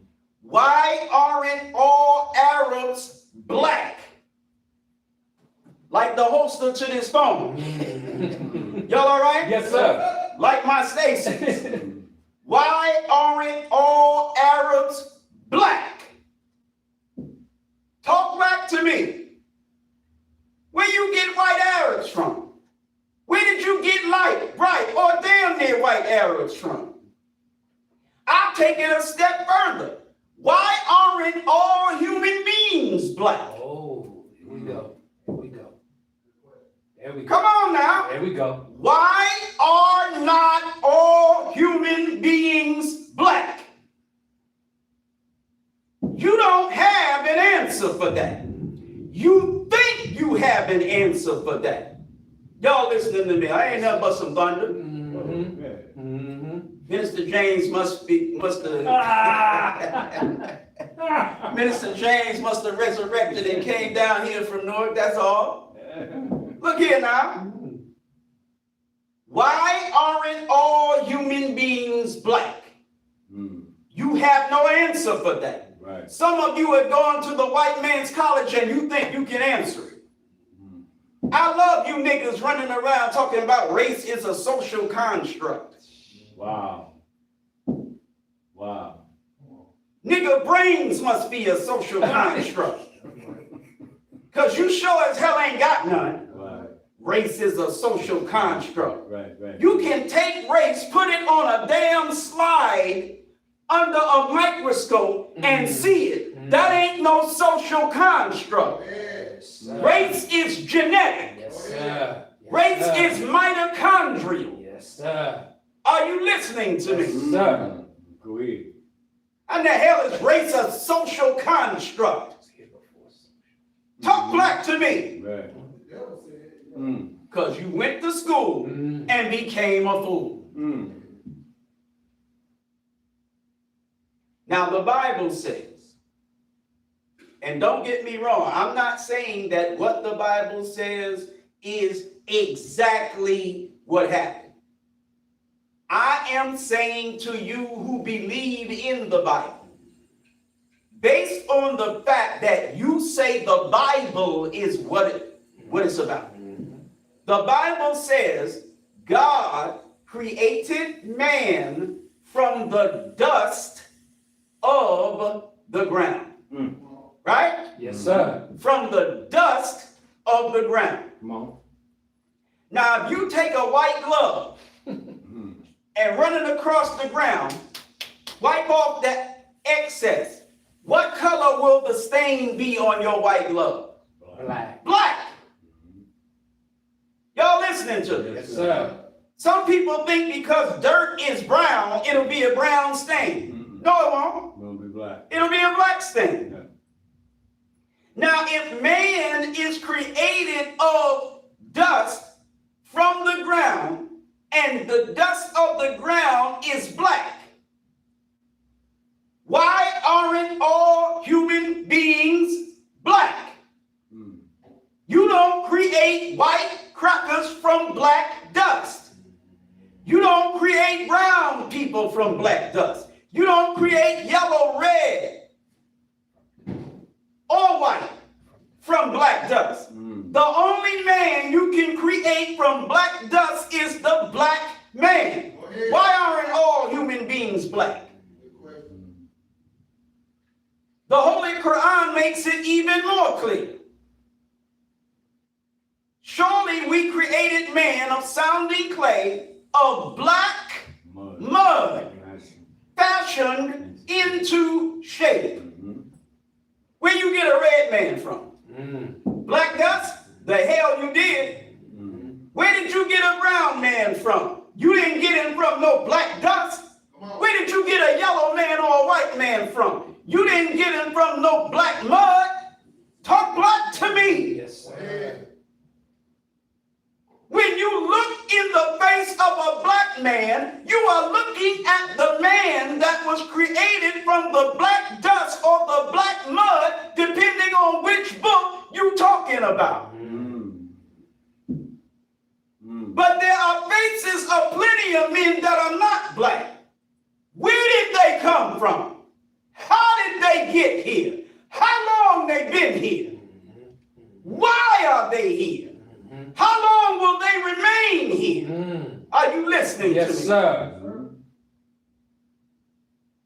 B: Why aren't all Arabs black? Like the holster to this phone. Y'all all right?
E: Yes, sir.
B: Like my Stacy. Why aren't all Arabs black? Talk back to me. Where you get white Arabs from? Where did you get light, bright, or damn near white Arabs from? I'll take it a step further. Why aren't all human beings black?
E: Oh, here we go. Here we go. There we go.
B: Come on now.
E: There we go.
B: Why are not all human beings black? You don't have an answer for that. You think you have an answer for that. Y'all listening to me? I ain't nothing but some thunder. Minister James Minister James must have resurrected and came down here from Newark, that's all. Look here now. Why aren't all human beings black? You have no answer for that.
C: Right.
B: Some of you have gone to the white man's college and you think you can answer it. I love you niggas running around talking about race is a social construct.
C: Wow. Wow.
B: Nigga, brains must be a social construct. Because you sure as hell ain't got none.
C: Right.
B: Race is a social construct.
C: Right. Right.
B: You can take race, put it on a damn slide, under a microscope and see it. That ain't no social construct. Race is genetic.
E: Yes, sir.
B: Race
E: Yes,
B: is
E: sir.
B: mitochondrial.
E: Yes, sir.
B: Are you listening to me?
E: Sir.
C: Go ahead.
B: And the hell is race a social construct? Talk black to me.
C: Right.
D: The devil said,
B: Because you went to school and became a fool. Now the Bible says, and don't get me wrong, I'm not saying that what the Bible says is exactly what happened. I am saying to you who believe in the Bible, based on the fact that you say the Bible is what it's about. The Bible says God created man from the dust of the ground. Right?
E: Yes, sir.
B: From the dust of the ground.
C: Come on.
B: Now, if you take a white glove and run it across the ground, wipe off that excess, what color will the stain be on your white glove?
E: Black.
B: Black. Y'all listening to me?
E: Yes, sir.
B: Some people think because dirt is brown, it'll be a brown stain. No, it won't.
C: Gonna be black.
B: It'll be a black stain.
C: Yeah.
B: Now, if man is created of dust from the ground, and the dust of the ground is black, why aren't all human beings black? You don't create white crackers from black dust. You don't create brown people from black dust. You don't create yellow, red, or white from black dust. The only man you can create from black dust is the black man. Why aren't all human beings black? The Holy Quran makes it even more clear. Surely we created man of sounding clay, of black mud, fashioned into shape. Where you get a red man from? Black dust? The hell you did. Where did you get a brown man from? You didn't get him from no black dust. Where did you get a yellow man or a white man from? You didn't get him from no black mud. Talk black to me.
E: Yes, sir.
B: When you look in the face of a black man, you are looking at the man that was created from the black dust or the black mud, depending on which book you're talking about. But there are faces of plenty of men that are not black. Where did they come from? How did they get here? How long they been here? Why are they here? How long will they remain here? Are you listening to me?
E: Yes, sir.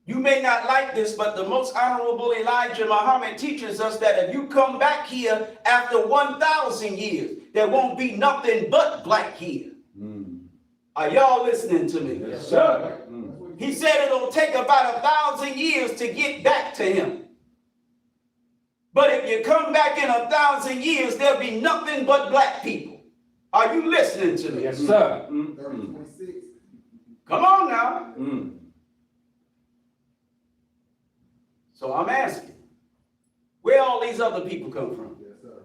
B: You may not like this, but the most honorable Elijah Muhammad teaches us that if you come back here after 1,000 years, there won't be nothing but black here. Are y'all listening to me?
E: Yes, sir.
B: He said it'll take about 1,000 years to get back to him. But if you come back in 1,000 years, there'll be nothing but black people. Are you listening to me?
E: Yes, sir.
D: 30:26.
B: Come on now. So I'm asking, where all these other people come from?
D: Yes, sir.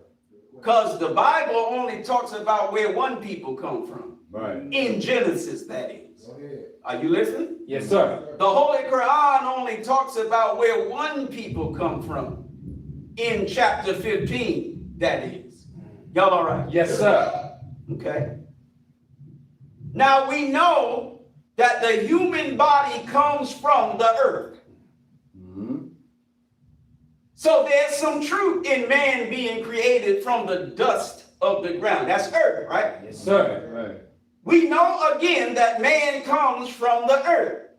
B: Because the Bible only talks about where one people come from.
C: Right.
B: In Genesis, that is.
D: Go ahead.
B: Are you listening?
E: Yes, sir.
B: The Holy Quran only talks about where one people come from. In chapter 15, that is. Y'all all right?
E: Yes, sir.
B: Okay. Now we know that the human body comes from the earth. So there's some truth in man being created from the dust of the ground. That's earth, right?
E: Yes, sir.
C: Right.
B: We know again that man comes from the earth.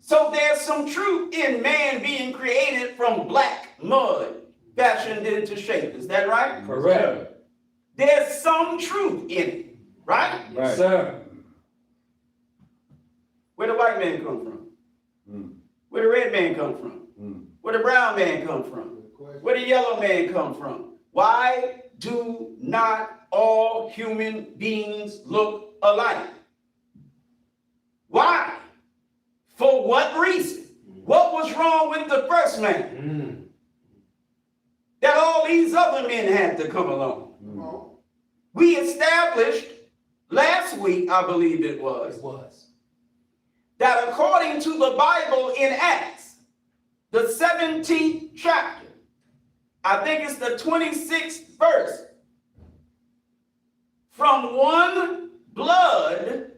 B: So there's some truth in man being created from black mud, fashioned into shape. Is that right?
E: Correct.
B: There's some truth in it, right?
E: Yes, sir.
B: Where the white man come from? Where the red man come from?
C: Mm.
B: Where the brown man come from?
D: Good question.
B: Where the yellow man come from? Why do not all human beings look alike? Why? For what reason? What was wrong with the first man? That all these other men had to come along.
D: Come on.
B: We established last week, I believe it was, that according to the Bible in Acts, the 17th chapter, I think it's the 26th verse, from one blood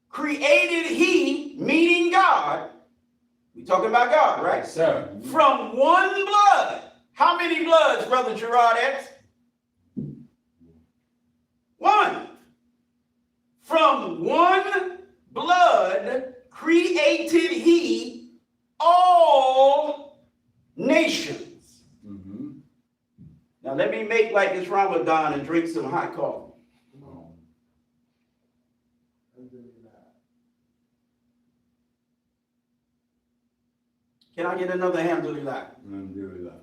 B: created he, meaning God. We talking about God, right?
C: Yes, sir.
B: From one blood. How many bloods, Brother Gerard X? One. From one blood created he all nations.
C: Mm-hmm.
B: Now let me make like it's Ramadan and drink some hot coffee.
D: Come on. Alhamdulillah.
B: Can I get another alhamdulillah?
C: Alhamdulillah.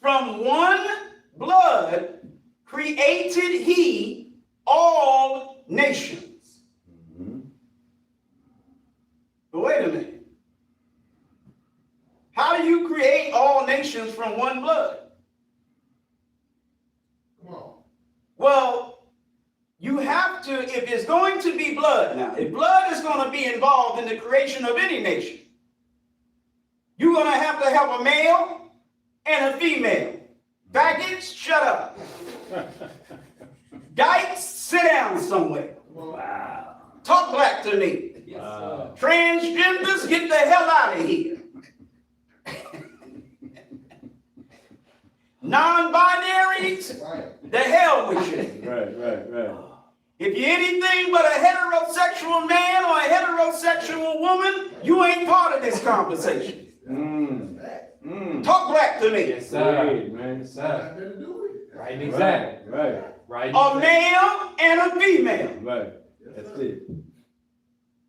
B: From one blood created he all nations.
C: Mm-hmm.
B: But wait a minute. How do you create all nations from one blood?
D: Come on.
B: Well, you have to, if it's going to be blood now, if blood is going to be involved in the creation of any nation, you're going to have a male and a female. Faggots, shut up. Dykes, sit down somewhere.
D: Come on.
C: Wow.
B: Talk black to me.
C: Wow.
B: Transgenders, get the hell out of here. Non-binaries,
D: Right.
B: the hell with you.
C: Right.
B: If you're anything but a heterosexual man or a heterosexual woman, you ain't part of this conversation. Talk black to me.
E: Yes, sir.
C: Hey, man.
E: Yes,
D: Got
E: sir.
D: nothing to do with it.
E: Right, exactly.
C: Right.
E: Right.
B: A male and a female.
C: Right.
D: Yes,
C: That's
D: sir.
C: it.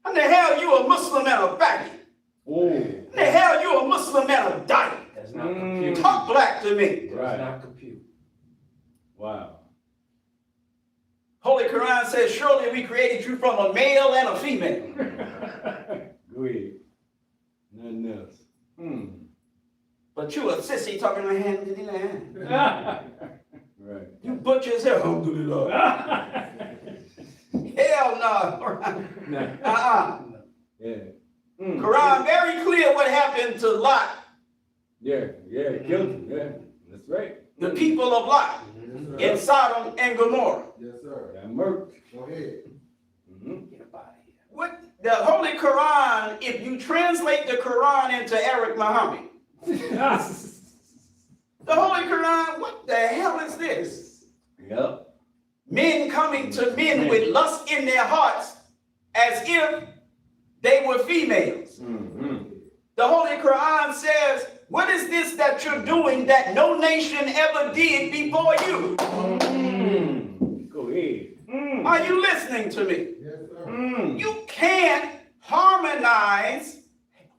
B: How the hell you a Muslim and a faggot?
C: Oh.
B: How the hell you a Muslim and a dyke?
E: Does not compute.
B: Talk black to me.
E: Does
C: Right.
E: not compute.
C: Wow.
B: Holy Quran says, surely we created you from a male and a female.
C: Go ahead. Nothing else.
B: But you a sissy talking my hand in the land.
C: Right.
B: You butchers here. Alhamdulillah. Hell no.
C: Nah. Yeah.
B: Quran very clear what happened to Lot,
C: Yeah. Killed him. Yeah. That's right.
B: the people of Lot, in Sodom and Gomorrah.
D: Yes, sir.
C: Got murked.
D: Go ahead.
E: Get up out of here.
B: What the Holy Quran, if you translate the Quran into Eric Muhammad, the Holy Quran, what the hell is this?
C: Yep.
B: Men coming to men with lust in their hearts as if they were females. The Holy Quran says, what is this that you're doing that no nation ever did before you?
C: Go ahead.
B: Are you listening to me?
D: Yes, sir.
B: You can't harmonize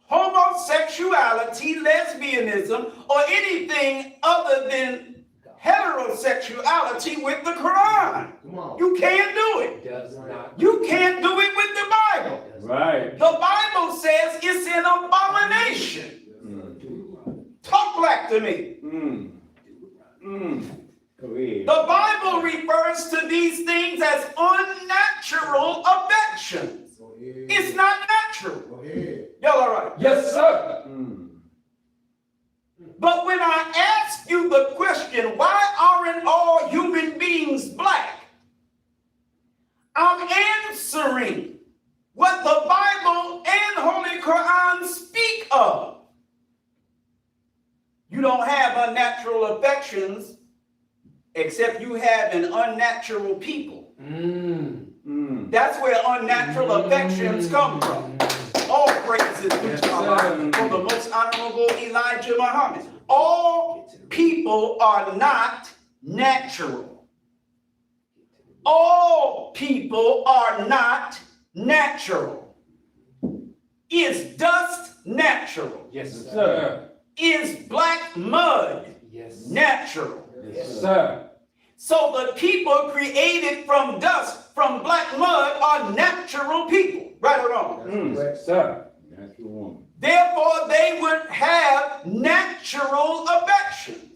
B: homosexuality, lesbianism, or anything other than heterosexuality with the Quran.
D: Come on.
B: You can't do it.
E: Does not.
B: You can't do it with the Bible.
C: Right.
B: The Bible says it's an abomination. Talk black to me.
C: Go ahead.
B: The Bible refers to these things as unnatural affections.
D: Go ahead.
B: It's not natural.
D: Go ahead.
B: Y'all all right?
E: Yes, sir.
B: But when I ask you the question, why aren't all human beings black? I'm answering what the Bible and Holy Quran speak of. You don't have unnatural affections except you have an unnatural people. That's where unnatural affections come from. All praises
E: Yes,
B: to Allah
E: sir.
B: for the most honorable Elijah Muhammad. All people are not natural. All people are not natural. Is dust natural?
E: Yes,
C: Yes,
E: sir.
C: sir.
B: Is black mud
E: Yes.
B: natural?
C: Yes, sir.
B: So the people created from dust, from black mud, are natural people. Right or wrong?
C: Yes, sir. Natural woman.
B: Therefore, they would have natural affections.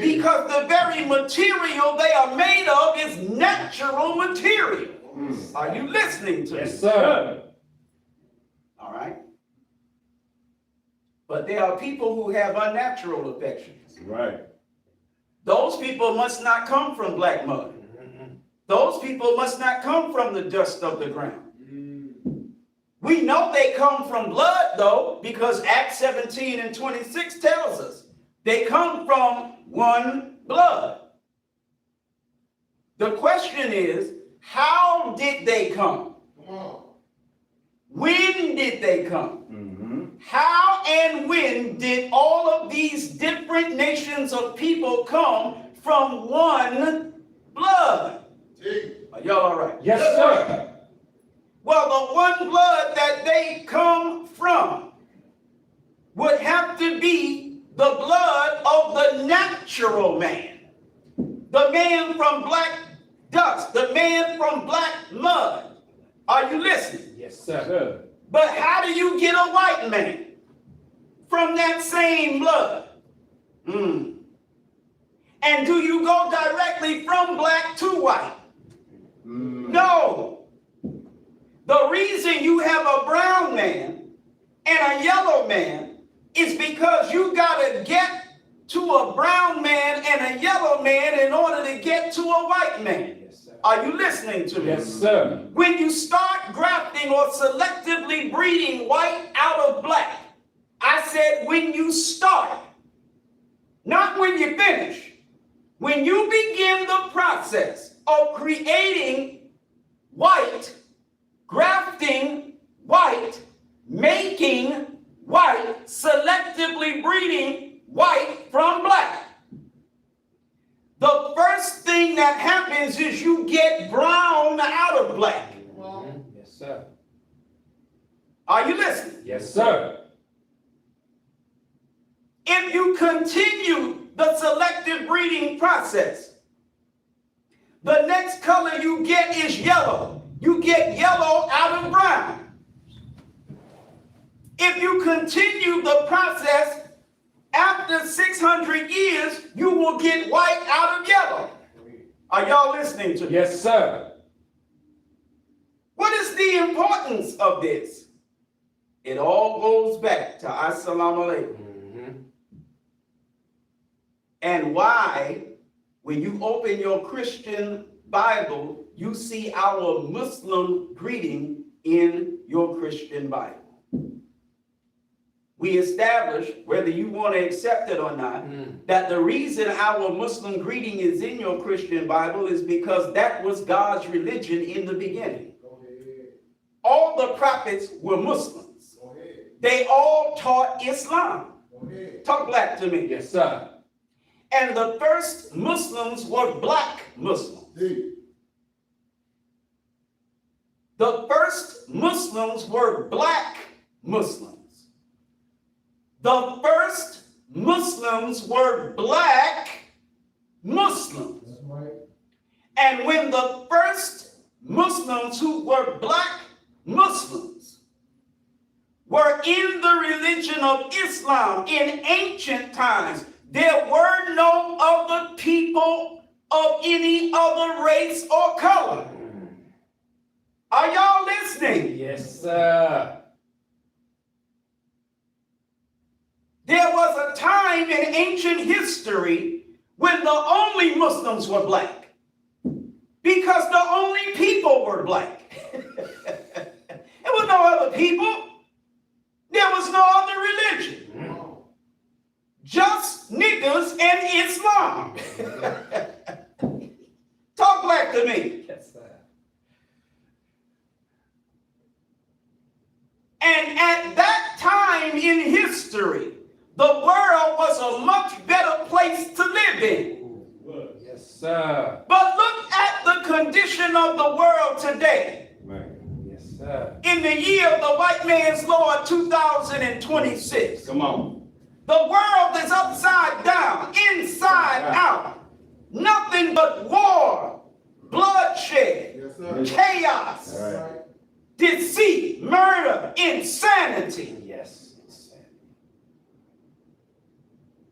B: Because the very material they are made of is natural material. Are you listening to me?
C: Yes, sir.
B: All right. But there are people who have unnatural affections.
C: Right.
B: Those people must not come from black mud. Those people must not come from the dust of the ground. We know they come from blood, though, because Acts 17 and 26 tells us they come from one blood. The question is, how did they come? When did they come? How and when did all of these different nations of people come from one blood? Are y'all all right?
C: Yes, sir.
B: Well, the one blood that they come from would have to be the blood of the natural man. The man from black dust, the man from black mud. Are you listening?
E: Yes, sir.
C: Sir.
B: But how do you get a white man from that same blood? And do you go directly from black to white? No. The reason you have a brown man and a yellow man is because you got to get to a brown man and a yellow man in order to get to a white man.
E: Yes, sir.
B: Are you listening to me?
C: Yes, sir.
B: When you start grafting or selectively breeding white out of black, I said when you start, not when you finish. When you begin the process of creating white, grafting white, making white, selectively breeding white from black, the first thing that happens is you get brown out of black.
E: Yes, sir.
B: Are you listening?
C: Yes, sir.
B: If you continue the selective breeding process, the next color you get is yellow. You get yellow out of brown. If you continue the process, after 600 years, you will get white out of yellow. Are y'all listening to me?
C: Yes, sir.
B: What is the importance of this? It all goes back to Assalamu alaikum. And why, when you open your Christian Bible, you see our Muslim greeting in your Christian Bible. We established, whether you want to accept it or not, that the reason our Muslim greeting is in your Christian Bible is because that was God's religion in the beginning. All the prophets were Muslims. They all taught Islam. Talk black to me.
C: Yes, sir.
B: And the first Muslims were black Muslims. The first Muslims were black Muslims. The first Muslims were black Muslims. And when the first Muslims who were black Muslims were in the religion of Islam in ancient times, there were no other people of any other race or color. Are y'all listening?
C: Yes, sir.
B: There was a time in ancient history when the only Muslims were black, because the only people were black. There was no other people. There was no other religion. Just niggas and Islam. Talk black to me.
E: Yes, sir.
B: And at that time in history, the world was a much better place to live in.
E: Yes, sir.
B: But look at the condition of the world today.
C: Right.
E: Yes, sir.
B: In the year of the white man's Lord 2026.
C: Come on.
B: The world is upside down, inside out. Nothing but war, bloodshed,
D: Yes, sir.
B: chaos,
C: All right.
B: deceit, murder, insanity.
E: Yes. Yes.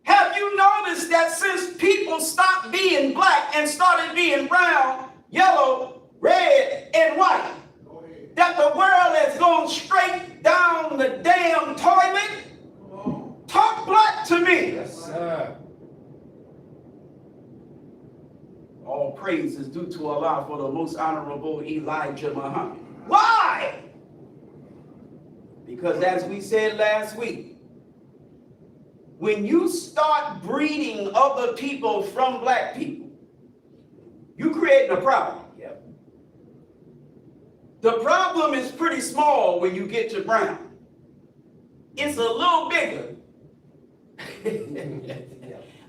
B: Have you noticed that since people stopped being black and started being brown, yellow, red, and white,
D: Go ahead.
B: that the world has gone straight down the damn toilet?
D: Come on.
B: Talk black to me.
E: Yes, sir.
B: All praise is due to Allah for the most honorable Elijah Muhammad. Why? Because as we said last week, when you start breeding other people from black people, you create a problem.
E: Yep.
B: The problem is pretty small when you get to brown. It's a little bigger.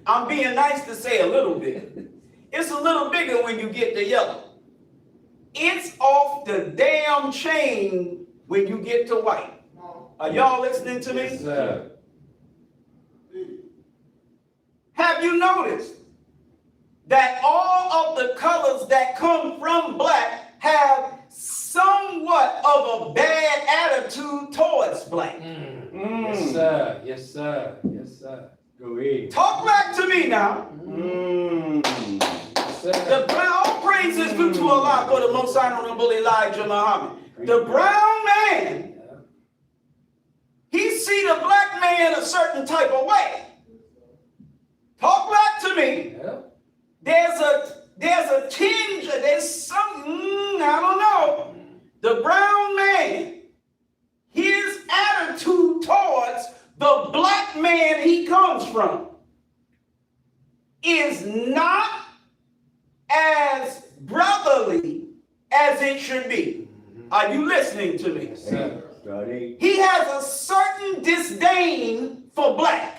B: I'm being nice to say a little bit. It's a little bigger when you get to yellow. It's off the damn chain when you get to white. Are y'all listening to me?
E: Yes, sir.
B: Have you noticed that all of the colors that come from black have somewhat of a bad attitude towards black?
E: Yes, sir. Yes, sir. Yes, sir.
C: Go ahead.
B: Talk back to me now.
E: Yes, sir.
B: The brown praises due to Allah for the most honorable Elijah Muhammad. The brown man, he see the black man a certain type of way. Talk back to me.
E: Yep.
B: There's a tinge, there's some, I don't know. The brown man, his attitude towards the black man he comes from is not as brotherly as it should be. Are you listening to me?
E: Yes, sir.
C: Study.
B: He has a certain disdain for black.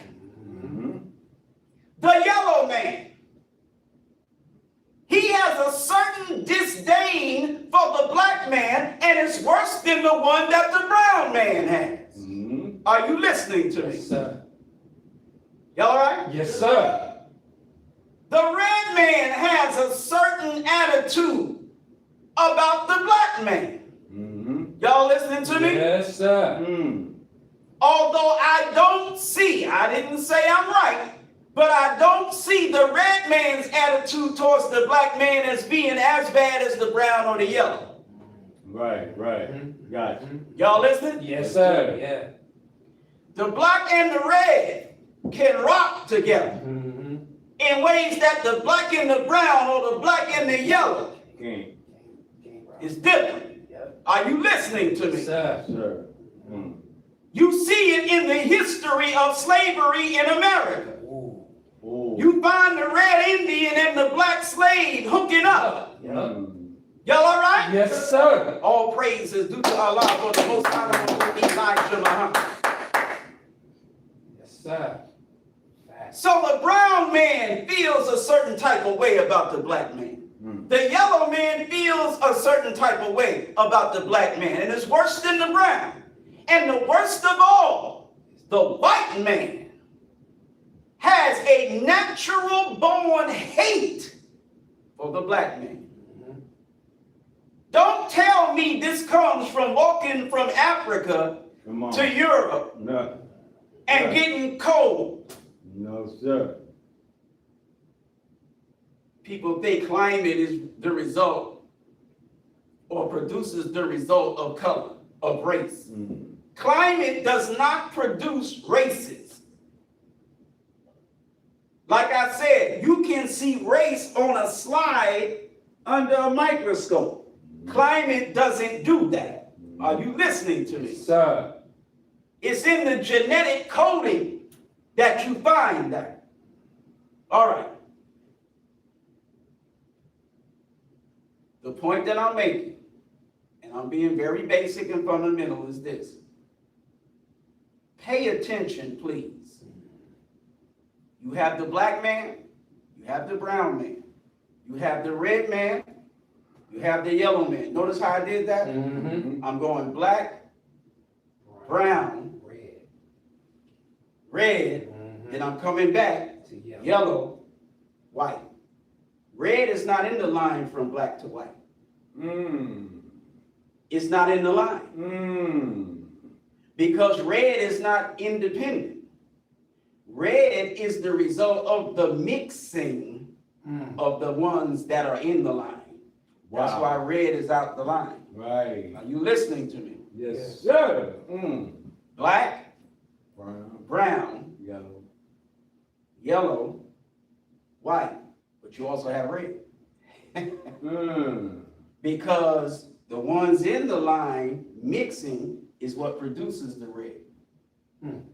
B: The yellow man, he has a certain disdain for the black man, and it's worse than the one that the brown man has. Are you listening to me?
E: Yes, sir.
B: Y'all all right?
E: Yes, sir.
B: The red man has a certain attitude about the black man. Y'all listening to me?
E: Yes, sir.
B: Although I don't see, I didn't say I'm right, but I don't see the red man's attitude towards the black man as being as bad as the brown or the yellow.
C: Right, right. Got you.
B: Y'all listening?
E: Yes, sir. Yeah.
B: The black and the red can rock together in ways that the black and the brown or the black and the yellow
C: Can't.
B: is different. Are you listening to me?
E: Yes, sir.
C: Sir.
B: You see it in the history of slavery in America.
E: Ooh.
C: Oh.
B: You find the red Indian and the black slave hooking up.
E: Yep.
B: Y'all all right?
E: Yes, sir.
B: All praise is due to Allah for the most honorable Elijah Muhammad.
E: Yes, sir.
B: So the brown man feels a certain type of way about the black man. The yellow man feels a certain type of way about the black man. And it's worse than the brown. And the worst of all, the white man has a natural born hate for the black man. Don't tell me this comes from walking from Africa
C: Come on.
B: to Europe
C: No.
B: and getting cold.
C: No, sir.
B: People think climate is the result or produces the result of color, of race. Climate does not produce races. Like I said, you can see race on a slide under a microscope. Climate doesn't do that. Are you listening to me?
E: Yes, sir.
B: It's in the genetic coding that you find that. All right. The point that I'm making, and I'm being very basic and fundamental, is this. Pay attention, please. You have the black man, you have the brown man. You have the red man, you have the yellow man. Notice how I did that?
E: Mm-hmm.
B: I'm going black, brown,
E: Red.
B: red,
E: Mm-hmm.
B: then I'm coming back,
E: To yellow.
B: yellow, white. Red is not in the line from black to white.
C: Mm.
B: It's not in the line
C: Mm.
B: because red is not independent. Red is the result of the mixing
E: Mm.
B: of the ones that are in the line. That's
C: Wow.
B: why red is out the line.
C: Right.
B: Are you listening to me?
C: Yes,
E: Yes.
C: sir. Mm.
B: Black,
C: Brown,
B: brown,
C: yellow.
B: yellow, white, but you also have red.
C: Mm.
B: Because the ones in the line mixing is what produces the red.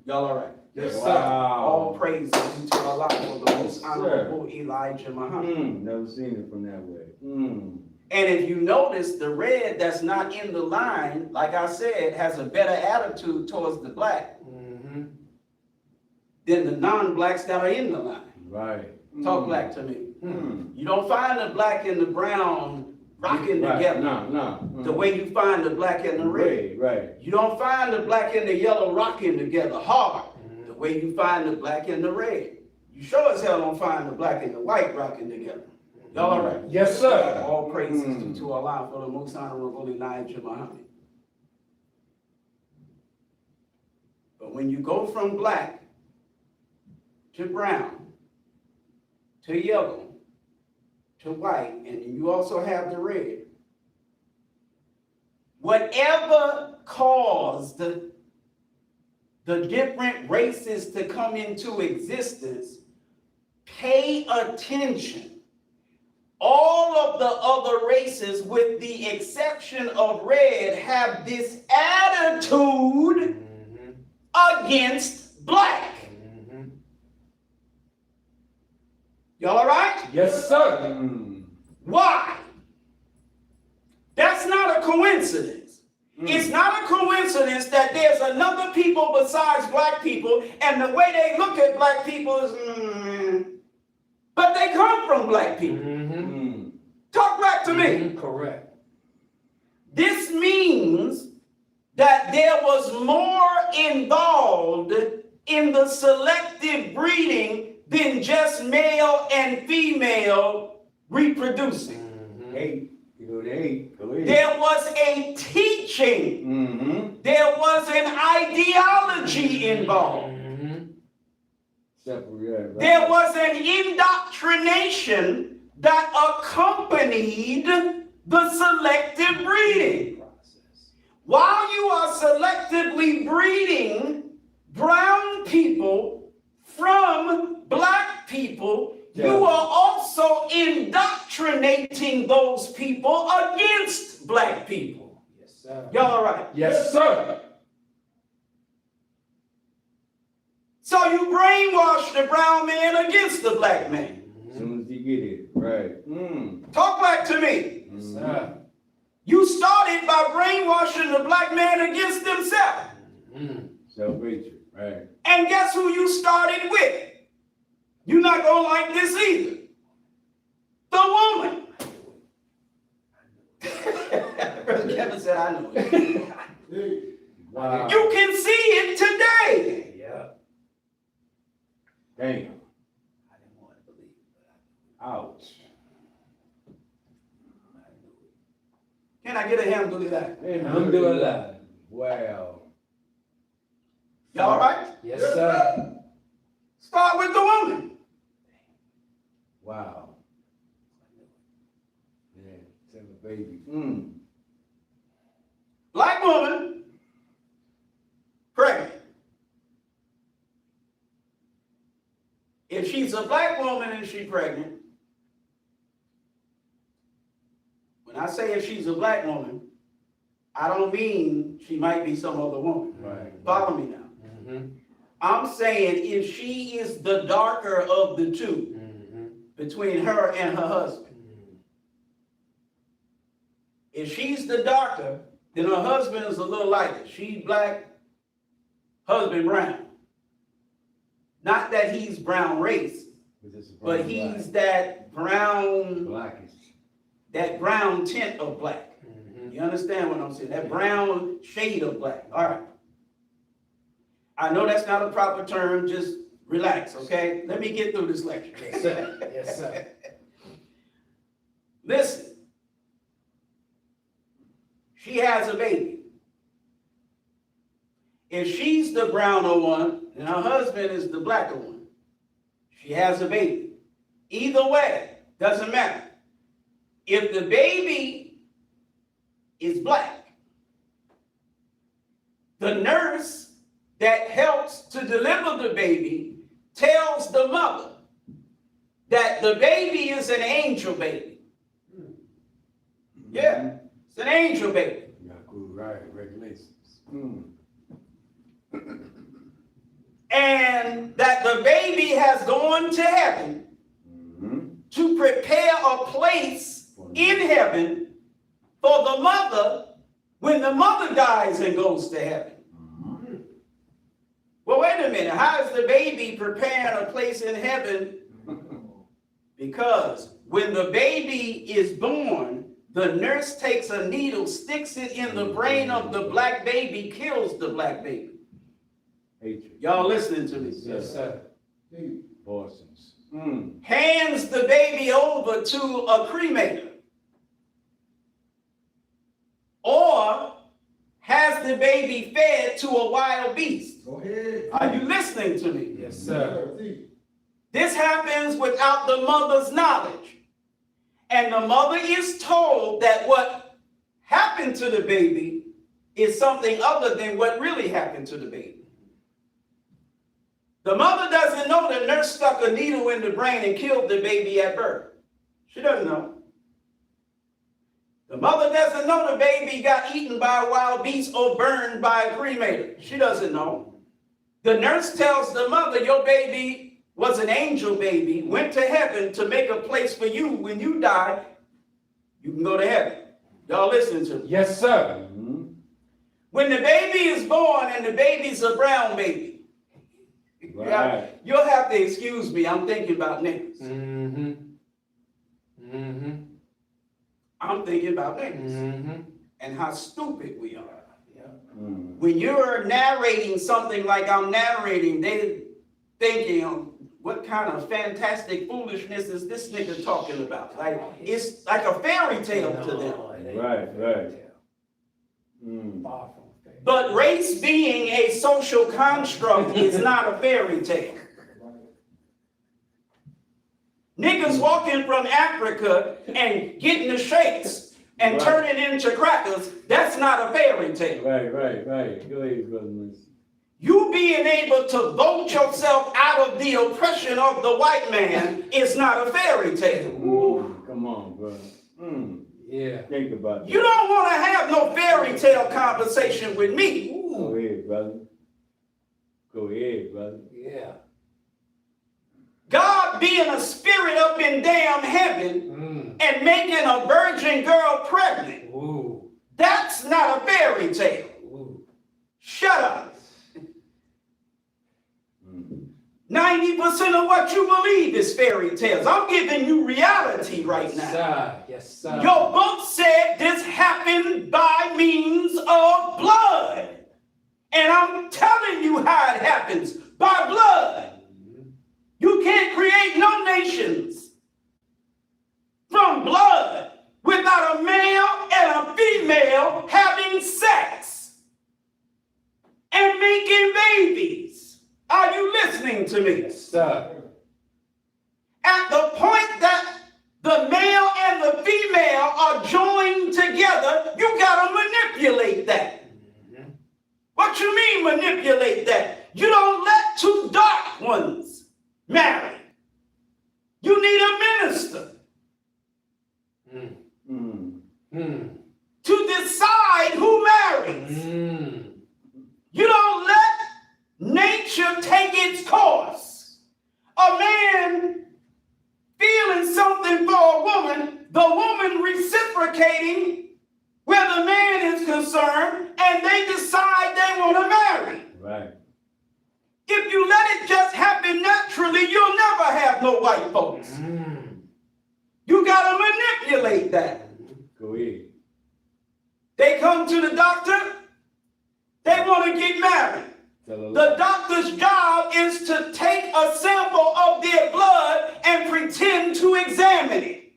B: Y'all all right?
E: Yes,
C: Wow.
E: sir.
B: All praises to Allah for the most honorable Elijah Muhammad.
C: Never seen it from that way. Mm.
B: And if you notice, the red that's not in the line, like I said, has a better attitude towards the black
E: Mm-hmm.
B: than the non-blacks that are in the line.
C: Right.
B: Talk black to me.
C: Mm.
B: You don't find the black and the brown rocking
C: Right.
B: together
C: No.
B: the way you find the black and the red.
C: Right.
B: You don't find the black and the yellow rocking together hard the way you find the black and the red. You sure as hell don't find the black and the white rocking together. Y'all all right?
E: Yes, sir.
B: All praises due to Allah for the most honorable Elijah Muhammad. But when you go from black to brown to yellow to white, and you also have the red, whatever caused the different races to come into existence, pay attention. All of the other races, with the exception of red, have this attitude against black. Y'all all right?
E: Yes, sir.
C: Mm.
B: Why? That's not a coincidence. It's not a coincidence that there's another people besides black people, and the way they look at black people is, but they come from black people.
C: Mm.
B: Talk back to me.
E: Mhm. Correct.
B: This means that there was more involved in the selective breeding than just male and female reproducing.
C: Eight. You go to eight. Go ahead.
B: There was a teaching.
C: Mm-hmm.
B: There was an ideology involved.
C: Separate. Right.
B: There was an indoctrination that accompanied the selective breeding. While you are selectively breeding brown people from black people, you are also indoctrinating those people against black people.
E: Yes, sir.
B: Y'all all right?
E: Yes, sir.
B: So you brainwash the brown man against the black man.
C: As soon as you get it. Right. Mm.
B: Talk back to me.
E: Yes, sir.
B: You started by brainwashing the black man against himself.
C: Self-hatred. Right.
B: And guess who you started with? You're not going to like this either. The woman. Brother Kevin said, I know it.
C: Wow.
B: You can see it today.
E: Yeah.
C: Damn.
E: I didn't want to believe it, but
C: Ouch.
E: I knew it.
B: Can I get a alhamdulillah?
E: Alhamdulillah.
C: Wow.
B: Y'all all right?
E: Yes, sir.
B: Start with the woman.
C: Wow. Yeah. Tell the baby. Mm.
B: Black woman, pregnant. If she's a black woman and she's pregnant, when I say if she's a black woman, I don't mean she might be some other woman.
C: Right.
B: Follow me now. I'm saying if she is the darker of the two between her and her husband. If she's the darker, then her husband is a little lighter. She's black, husband brown. Not that he's brown race, but he's that brown,
C: Blackish.
B: that brown tint of black. You understand what I'm saying? That brown shade of black. All right. I know that's not a proper term. Just relax, okay? Let me get through this lecture.
E: Yes, sir. Yes, sir.
B: Listen. She has a baby. If she's the browner one and her husband is the blacker one, she has a baby. Either way, doesn't matter. If the baby is black, the nurse that helps to deliver the baby tells the mother that the baby is an angel baby. Yeah, it's an angel baby.
C: You got good regulations.
B: And that the baby has gone to heaven to prepare a place in heaven for the mother when the mother dies and goes to heaven. Well, wait a minute. How is the baby preparing a place in heaven? Because when the baby is born, the nurse takes a needle, sticks it in the brain of the black baby, kills the black baby.
C: Hatred.
B: Y'all listening to me?
E: Yes, sir.
C: Abortions.
B: Hands the baby over to a cremator. Or has the baby fed to a wild beast.
D: Go ahead.
B: Are you listening to me?
E: Yes, sir.
B: This happens without the mother's knowledge. And the mother is told that what happened to the baby is something other than what really happened to the baby. The mother doesn't know the nurse stuck a needle in the brain and killed the baby at birth. She doesn't know. The mother doesn't know the baby got eaten by a wild beast or burned by a cremator. She doesn't know. The nurse tells the mother, your baby was an angel baby, went to heaven to make a place for you. When you die, you can go to heaven. Y'all listening to me?
E: Yes, sir.
B: When the baby is born and the baby's a brown baby,
C: Right.
B: you'll have to excuse me. I'm thinking about niggas. I'm thinking about niggas and how stupid we are. When you're narrating something like I'm narrating, they thinking, what kind of fantastic foolishness is this nigga talking about? Like, it's like a fairy tale to them.
C: Right.
B: But race being a social construct is not a fairy tale. Niggas walking from Africa and getting the shakes and turning into crackers, that's not a fairy tale.
C: Right. Go ahead, brother.
B: You being able to vote yourself out of the oppression of the white man is not a fairy tale.
C: Come on, bro.
E: Yeah.
C: Think about that.
B: You don't want to have no fairy tale conversation with me.
C: Go ahead, brother.
E: Yeah.
B: God being a spirit up in damn heaven and making a virgin girl pregnant. That's not a fairy tale. Shut up. 90% of what you believe is fairy tales. I'm giving you reality right now.
E: Yes, sir.
B: Your book said this happened by means of blood. And I'm telling you how it happens, by blood. You can't create no nations from blood without a male and a female having sex and making babies. Are you listening to me?
E: Yes, sir.
B: At the point that the male and the female are joined together, you gotta manipulate that. What you mean manipulate that? You don't let two dark ones marry. You need a minister to decide who marries. You don't let nature take its course. A man feeling something for a woman, the woman reciprocating where the man is concerned, and they decide they want to marry.
C: Right.
B: If if you let it just happen naturally, you'll never have no white folks. You got to manipulate that.
C: Go ahead.
B: They come to the doctor, they want to get married. The doctor's job is to take a sample of their blood and pretend to examine it.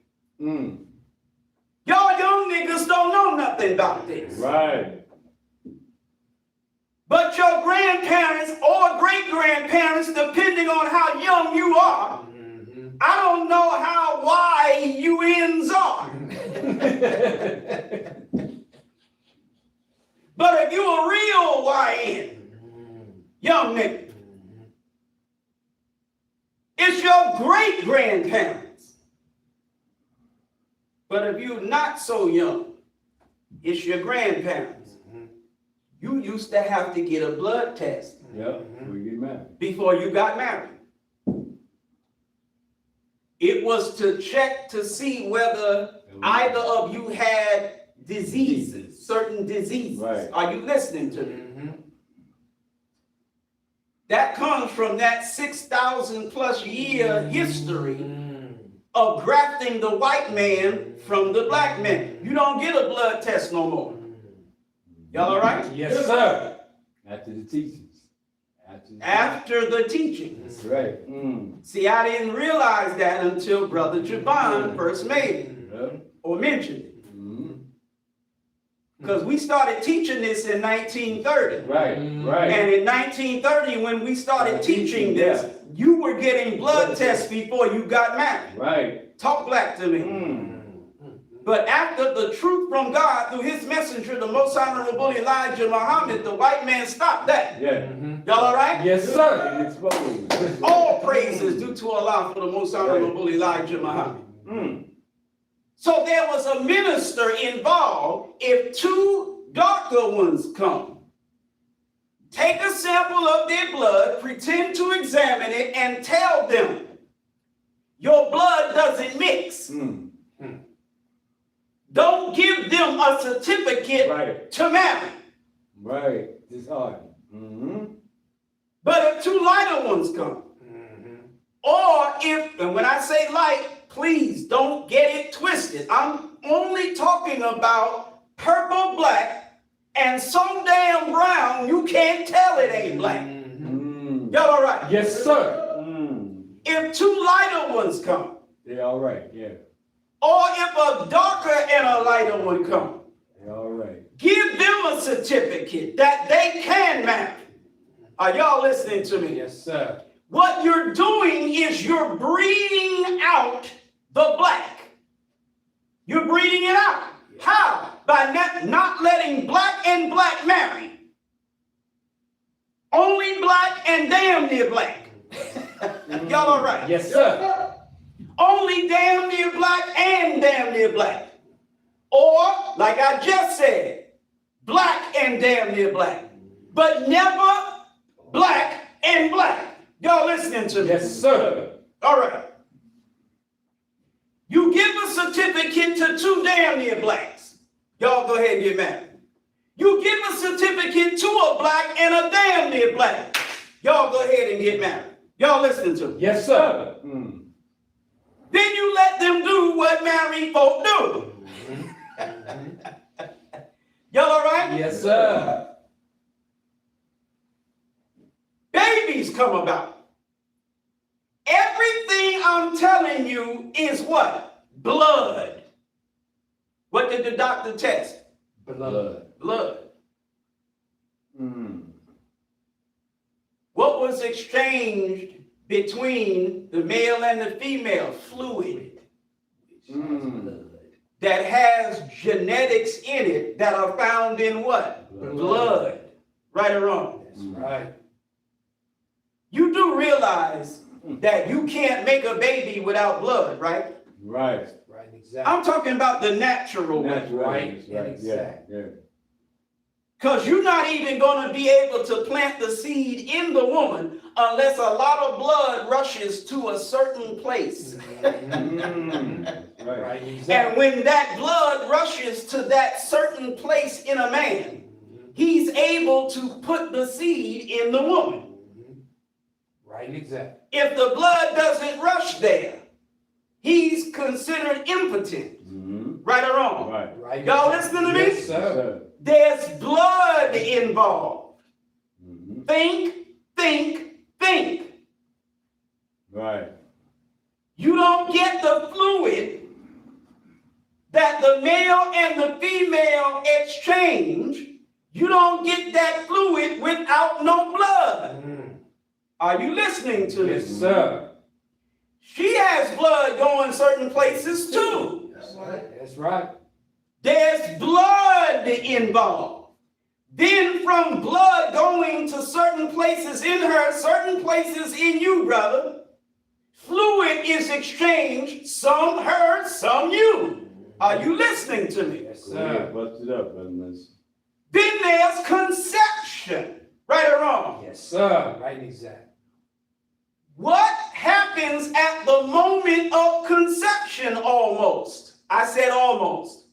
B: Y'all young niggas don't know nothing about this.
C: Right.
B: But your grandparents or great-grandparents, depending on how young you are, I don't know how YUNs are. But if you a real YN, young nigga, it's your great-grandparents. But if you're not so young, it's your grandparents. You used to have to get a blood test
C: We get married.
B: before you got married. It was to check to see whether either of you had diseases, certain diseases.
C: Right.
B: Are you listening to me? That comes from that 6,000 plus year history of grafting the white man from the black man. You don't get a blood test no more. Y'all all right?
E: Yes, sir.
C: After the teachings.
B: After the teachings.
C: That's right.
B: See, I didn't realize that until Brother Javon first made it or mentioned it. Because we started teaching this in 1930.
C: Right, right.
B: And in 1930, when we started teaching this, you were getting blood tests before you got married.
C: Right.
B: Talk black to me. But after the truth from God through his messenger, the most honorable Elijah Muhammad, the white man stopped that.
C: Yeah.
B: Y'all all right?
E: Yes, sir.
C: And exposed.
B: All praise is due to Allah for the most honorable Elijah Muhammad. So there was a minister involved. If two darker ones come, take a sample of their blood, pretend to examine it, and tell them, your blood doesn't mix. Don't give them a certificate to marry.
C: Right. It's hard.
B: But if two lighter ones come, or if, and when I say light, please don't get it twisted. I'm only talking about purple, black, and so damn brown you can't tell it ain't black. Y'all all right?
E: Yes, sir.
B: If two lighter ones come,
C: They're all right. Yeah.
B: or if a darker and a lighter one come,
C: They're all right.
B: give them a certificate that they can marry. Are y'all listening to me?
E: Yes, sir.
B: What you're doing is you're breeding out the black. You're breeding it out. How? By not letting black and black marry. Only black and damn near black. Y'all all right?
E: Yes, sir.
B: Only damn near black and damn near black. Or, like I just said, black and damn near black. But never black and black. Y'all listening to me?
E: Yes, sir.
B: All right. You give a certificate to two damn near blacks. Y'all go ahead and get married. You give a certificate to a black and a damn near black. Y'all go ahead and get married. Y'all listening to me?
E: Yes, sir.
B: Then you let them do what married folk do. Y'all all right?
E: Yes, sir.
B: Babies come about. Everything I'm telling you is what? Blood. What did the doctor test?
E: Blood.
B: Blood. What was exchanged between the male and the female? Fluid. That has genetics in it that are found in what? Blood. Right or wrong?
E: That's right.
B: You do realize that you can't make a baby without blood, right?
C: Right.
E: Right, exactly.
B: I'm talking about the natural way.
C: Natural.
E: Right.
C: That's right.
E: Exactly.
C: Yeah.
B: Because you're not even going to be able to plant the seed in the woman unless a lot of blood rushes to a certain place.
C: Right.
E: Exactly.
B: And when that blood rushes to that certain place in a man, he's able to put the seed in the woman.
E: Right, exactly.
B: If the blood doesn't rush there, he's considered impotent. Right or wrong?
C: Right.
E: Right.
B: Y'all listening to me?
E: Yes, sir.
B: There's blood involved.
C: Mhm.
B: Think, think, think.
C: Right.
B: You don't get the fluid that the male and the female exchange. You don't get that fluid without no blood. Are you listening to
E: Yes,
B: this?
E: sir.
B: She has blood going certain places too.
E: That's right. That's right.
B: There's blood involved. Then from blood going to certain places in her, certain places in you, brother, fluid is exchanged, some her, some you. Are you listening to me?
E: Yes,
C: Go ahead,
E: sir.
C: bust it up, brother Miss.
B: Then there's conception. Right or wrong?
E: Yes, sir. Right, exactly.
B: What happens at the moment of conception almost? I said almost.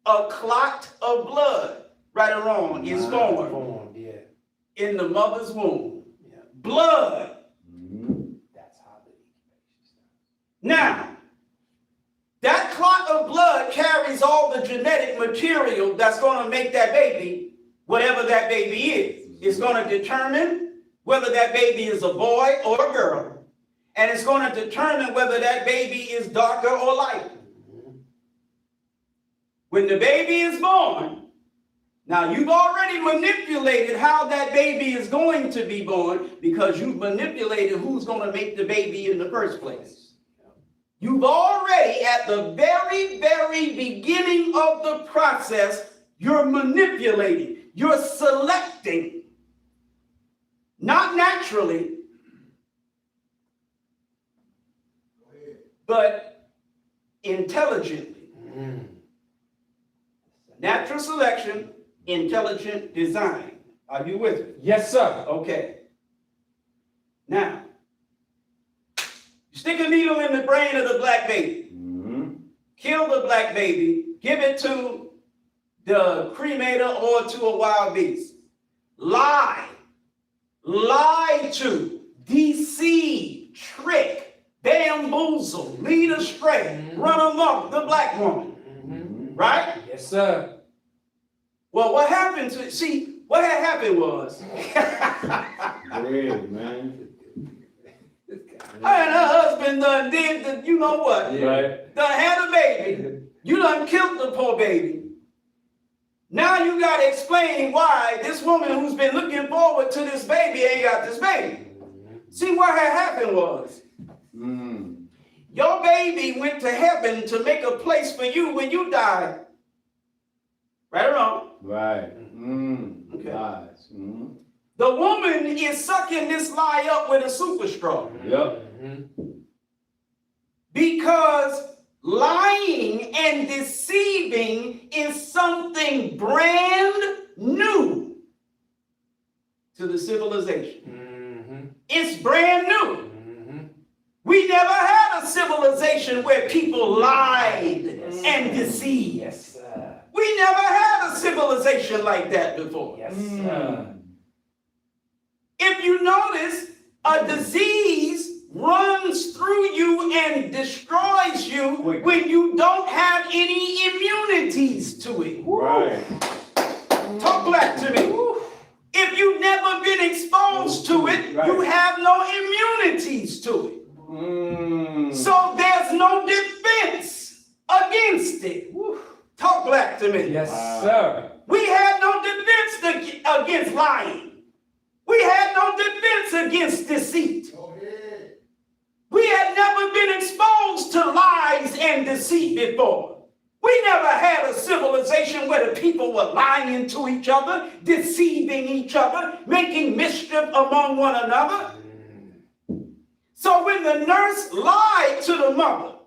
B: A clot of blood, right or wrong, is formed
E: Formed, yeah.
B: in the mother's womb.
E: Yeah.
B: Blood.
E: That's how the incubation starts.
B: Now, that clot of blood carries all the genetic material that's going to make that baby, whatever that baby is. It's going to determine whether that baby is a boy or a girl. And it's going to determine whether that baby is darker or lighter. When the baby is born, now you've already manipulated how that baby is going to be born because you've manipulated who's going to make the baby in the first place. You've already, at the very, very beginning of the process, you're manipulating, you're selecting, not naturally, but intelligently. Natural selection, intelligent design. Are you with me?
E: Yes, sir.
B: Okay. Now, you stick a needle in the brain of the black baby. Kill the black baby. Give it to the cremator or to a wild beast. Lie. Lie to. Deceive. Trick. Bamboozle. Lead astray. Run amok the black woman. Right?
E: Yes, sir.
B: Well, what happened to, see, what had happened was,
C: Go ahead, man.
B: her and her husband done did the, you know what?
C: Right.
B: Done had a baby. You done killed the poor baby. Now you gotta explain why this woman who's been looking forward to this baby ain't got this baby. See, what had happened was, your baby went to heaven to make a place for you when you die. Right or wrong?
C: Right.
B: Okay.
C: Lies.
B: The woman is sucking this lie up with a super straw.
C: Yep.
B: Because lying and deceiving is something brand new to the civilization. It's brand new. We never had a civilization where people lied and deceived.
E: Yes, sir.
B: We never had a civilization like that before.
E: Yes, sir.
B: If you notice, a disease runs through you and destroys you when you don't have any immunities to it.
C: Right.
B: Talk back to me. If you've never been exposed to it,
C: Right.
B: you have no immunities to it. So there's no defense against it. Talk back to me.
E: Yes, sir.
B: We had no defense against lying. We had no defense against deceit. We had never been exposed to lies and deceit before. We never had a civilization where the people were lying to each other, deceiving each other, making mischief among one another. So when the nurse lied to the mother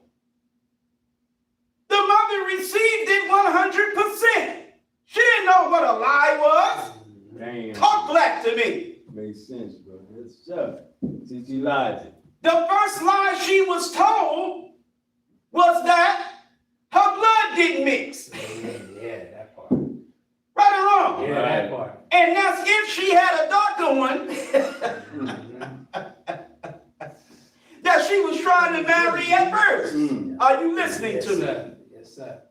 B: received it 100%. She didn't know what a lie was.
C: Damn.
B: Talk back to me.
C: Makes sense, bro. Yes, sir. Since you lied.
B: The first lie she was told was that her blood didn't mix.
E: Yeah, that part.
B: Right or on.
E: Yeah, that part.
B: And that's if she had a darker one that she was trying to marry at first. Are you listening
E: Yes,
B: to me?
E: sir. Yes, sir.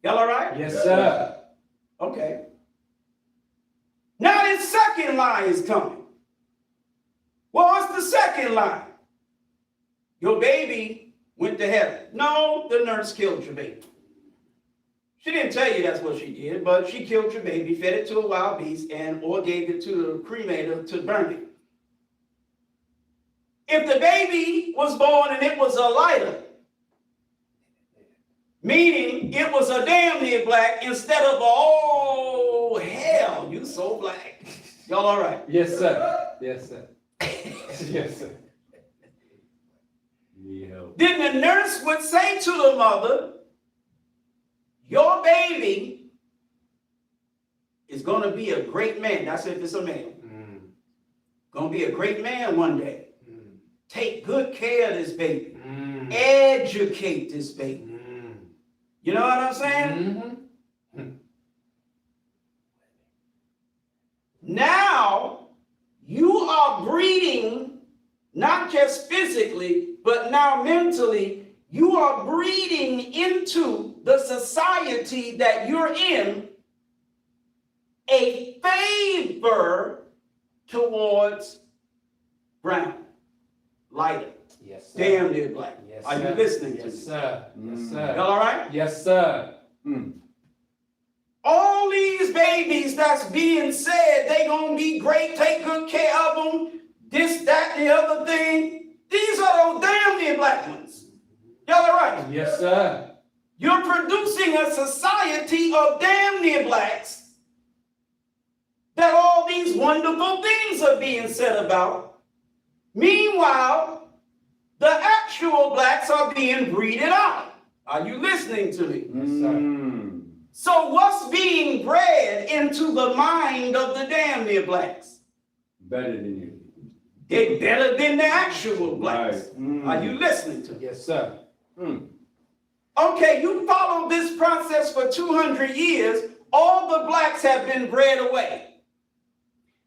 B: Y'all all right?
E: Yes, sir.
B: Okay. Now this second lie is coming. Well, what's the second lie? Your baby went to heaven. No, the nurse killed your baby. She didn't tell you that's what she did, but she killed your baby, fed it to a wild beast, or gave it to the cremator to burn it. If the baby was born and it was a lighter, meaning it was a damn near black instead of oh hell, you so black. Y'all all right?
E: Yes, sir. Yes, sir. Yes, sir.
C: Need help.
B: Then the nurse would say to the mother, your baby is going to be a great man. That's if it's a male. Going to be a great man one day. Take good care of this baby. Educate this baby. You know what I'm saying? Now, you are breeding, not just physically, but now mentally, you are breeding into the society that you're in a favor towards brown, lighter,
E: Yes, sir.
B: damn near black.
E: Yes,
B: Are you
E: sir.
B: listening to me?
E: Yes, sir. Yes, sir.
B: Y'all all right?
E: Yes, sir.
B: All these babies that's being said they gonna be great, take good care of them, this, that, and the other thing, these are those damn near black ones. Y'all all right?
E: Yes, sir.
B: You're producing a society of damn near blacks that all these wonderful things are being said about. Meanwhile, the actual blacks are being breeded out. Are you listening to me?
E: Yes, sir.
B: So what's being bred into the mind of the damn near blacks?
C: Better than you.
B: They're better than the actual blacks.
C: Right.
B: Are you listening to me?
E: Yes, sir.
B: Okay, you followed this process for 200 years. All the blacks have been bred away.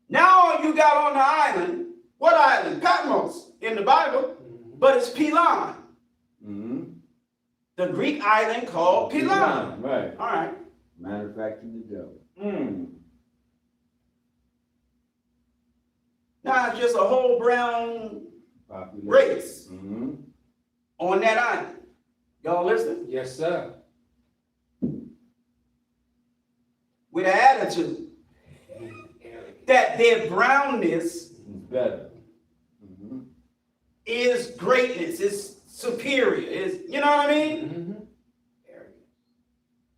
B: Now all you got on the island, what island? Patmos in the Bible, but it's Pilan. The Greek island called Pilan.
C: Right.
B: All right.
C: Manufacturing the devil.
B: Now it's just a whole brown
C: Population.
B: race on that island. Y'all listening?
E: Yes, sir.
B: With an attitude that their brownness
C: Better.
B: is greatness, is superior, is, you know what I mean?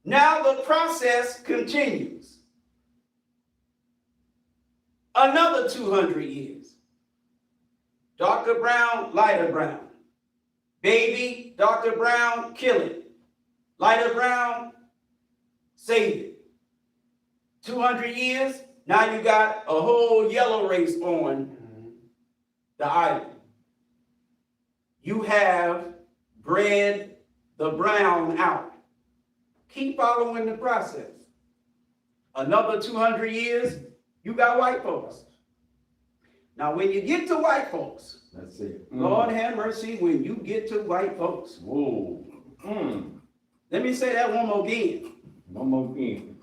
B: Now the process continues. Another 200 years. Darker brown, lighter brown. Baby, darker brown, kill it. Lighter brown, save it. 200 years, now you got a whole yellow race on the island. You have bred the brown out. Keep following the process. Another 200 years, you got white folks. Now, when you get to white folks,
C: That's it.
B: Lord have mercy, when you get to white folks.
C: Whoa.
B: Let me say that one more again.
C: One more thing.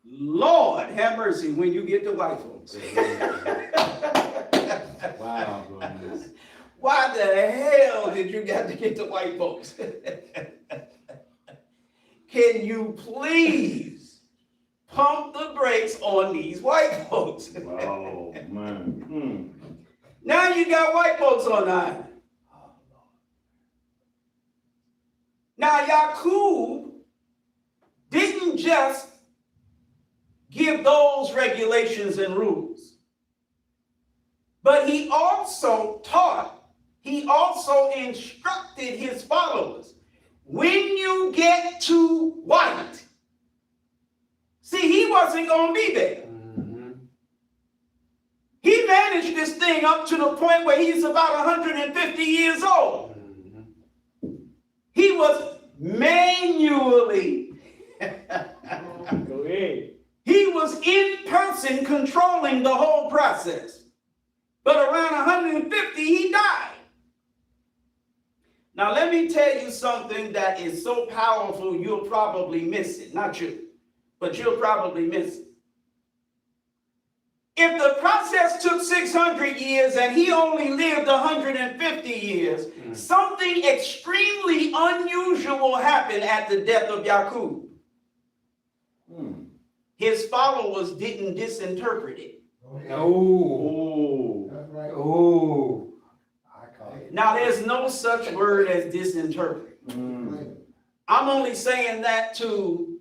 B: Lord have mercy when you get to white folks.
C: Wow, goodness.
B: Why the hell did you got to get to white folks? Can you please pump the brakes on these white folks?
C: Oh, man.
B: Now you got white folks on the island. Now Yaqub didn't just give those regulations and rules, but he also taught, he also instructed his followers, when you get to white, see, he wasn't going to be there. He managed this thing up to the point where he's about 150 years old. He was manually,
C: Go ahead.
B: he was in person controlling the whole process. But around 150, he died. Now, let me tell you something that is so powerful, you'll probably miss it. Not you, but you'll probably miss it. If the process took 600 years and he only lived 150 years, something extremely unusual happened at the death of Yaqub. His followers didn't disinterpret it.
E: No.
D: That's right.
E: Oh. I call it.
B: Now, there's no such word as disinterpret. I'm only saying that to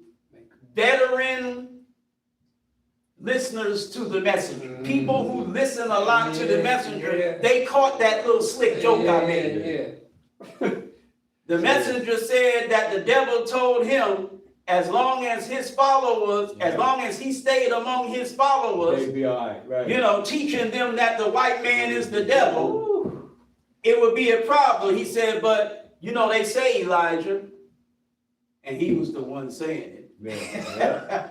B: veteran listeners to the messenger. People who listen a lot to the messenger, they caught that little slick joke I made. The messenger said that the devil told him, as long as his followers, as long as he stayed among his followers,
C: They'd be all right, right.
B: you know, teaching them that the white man is the devil, it would be a problem. He said, but, you know, they say Elijah, and he was the one saying it.
C: Yeah.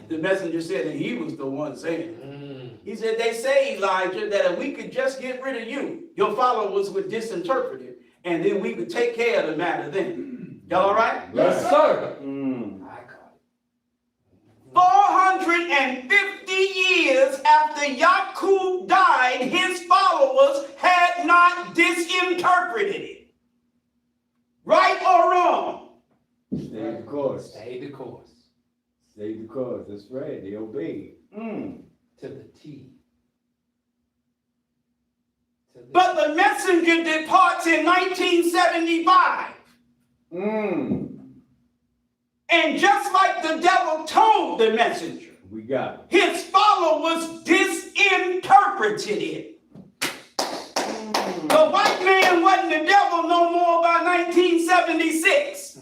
B: The messenger said that he was the one saying it. He said, they say, Elijah, that if we could just get rid of you, your followers would disinterpret it, and then we could take care of the matter then. Y'all all right?
E: Yes, sir.
D: I call it.
B: 450 years after Yaqub died, his followers had not disinterpreted it. Right or wrong?
C: Stay the course.
E: Stay the course.
C: Stay the course. That's right. They obeyed.
E: To the T. To the
B: But the messenger departs in 1975. And just like the devil told the messenger,
C: We got
B: his followers disinterpreted it. The white man wasn't the devil no more by 1976.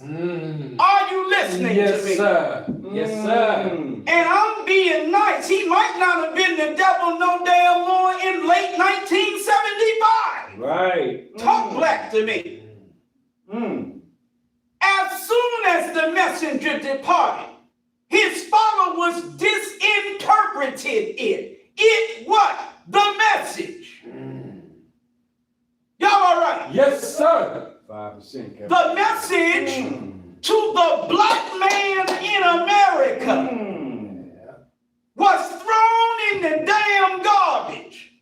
B: Are you listening
E: Yes,
B: to me?
E: sir. Yes, sir.
B: And I'm being nice. He might not have been the devil no damn more in late 1975.
C: Right.
B: Talk black to me. As soon as the messenger departed, his followers disinterpreted it. It what? The message. Y'all all right?
E: Yes, sir.
C: 5%. Captain.
B: The message to the black man in America was thrown in the damn garbage.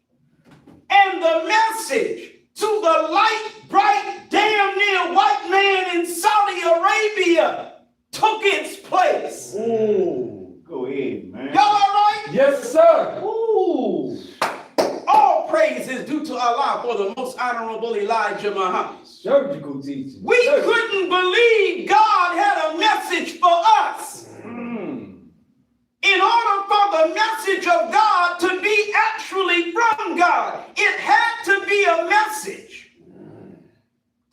B: And the message to the light, bright, damn near white man in Saudi Arabia took its place.
C: Ooh, go ahead, man.
B: Y'all all right?
E: Yes, sir.
C: Ooh.
B: All praise is due to Allah for the most honorable Elijah Muhammad.
C: Surgical teaching.
B: We couldn't believe God had a message for us. In order for the message of God to be actually from God, it had to be a message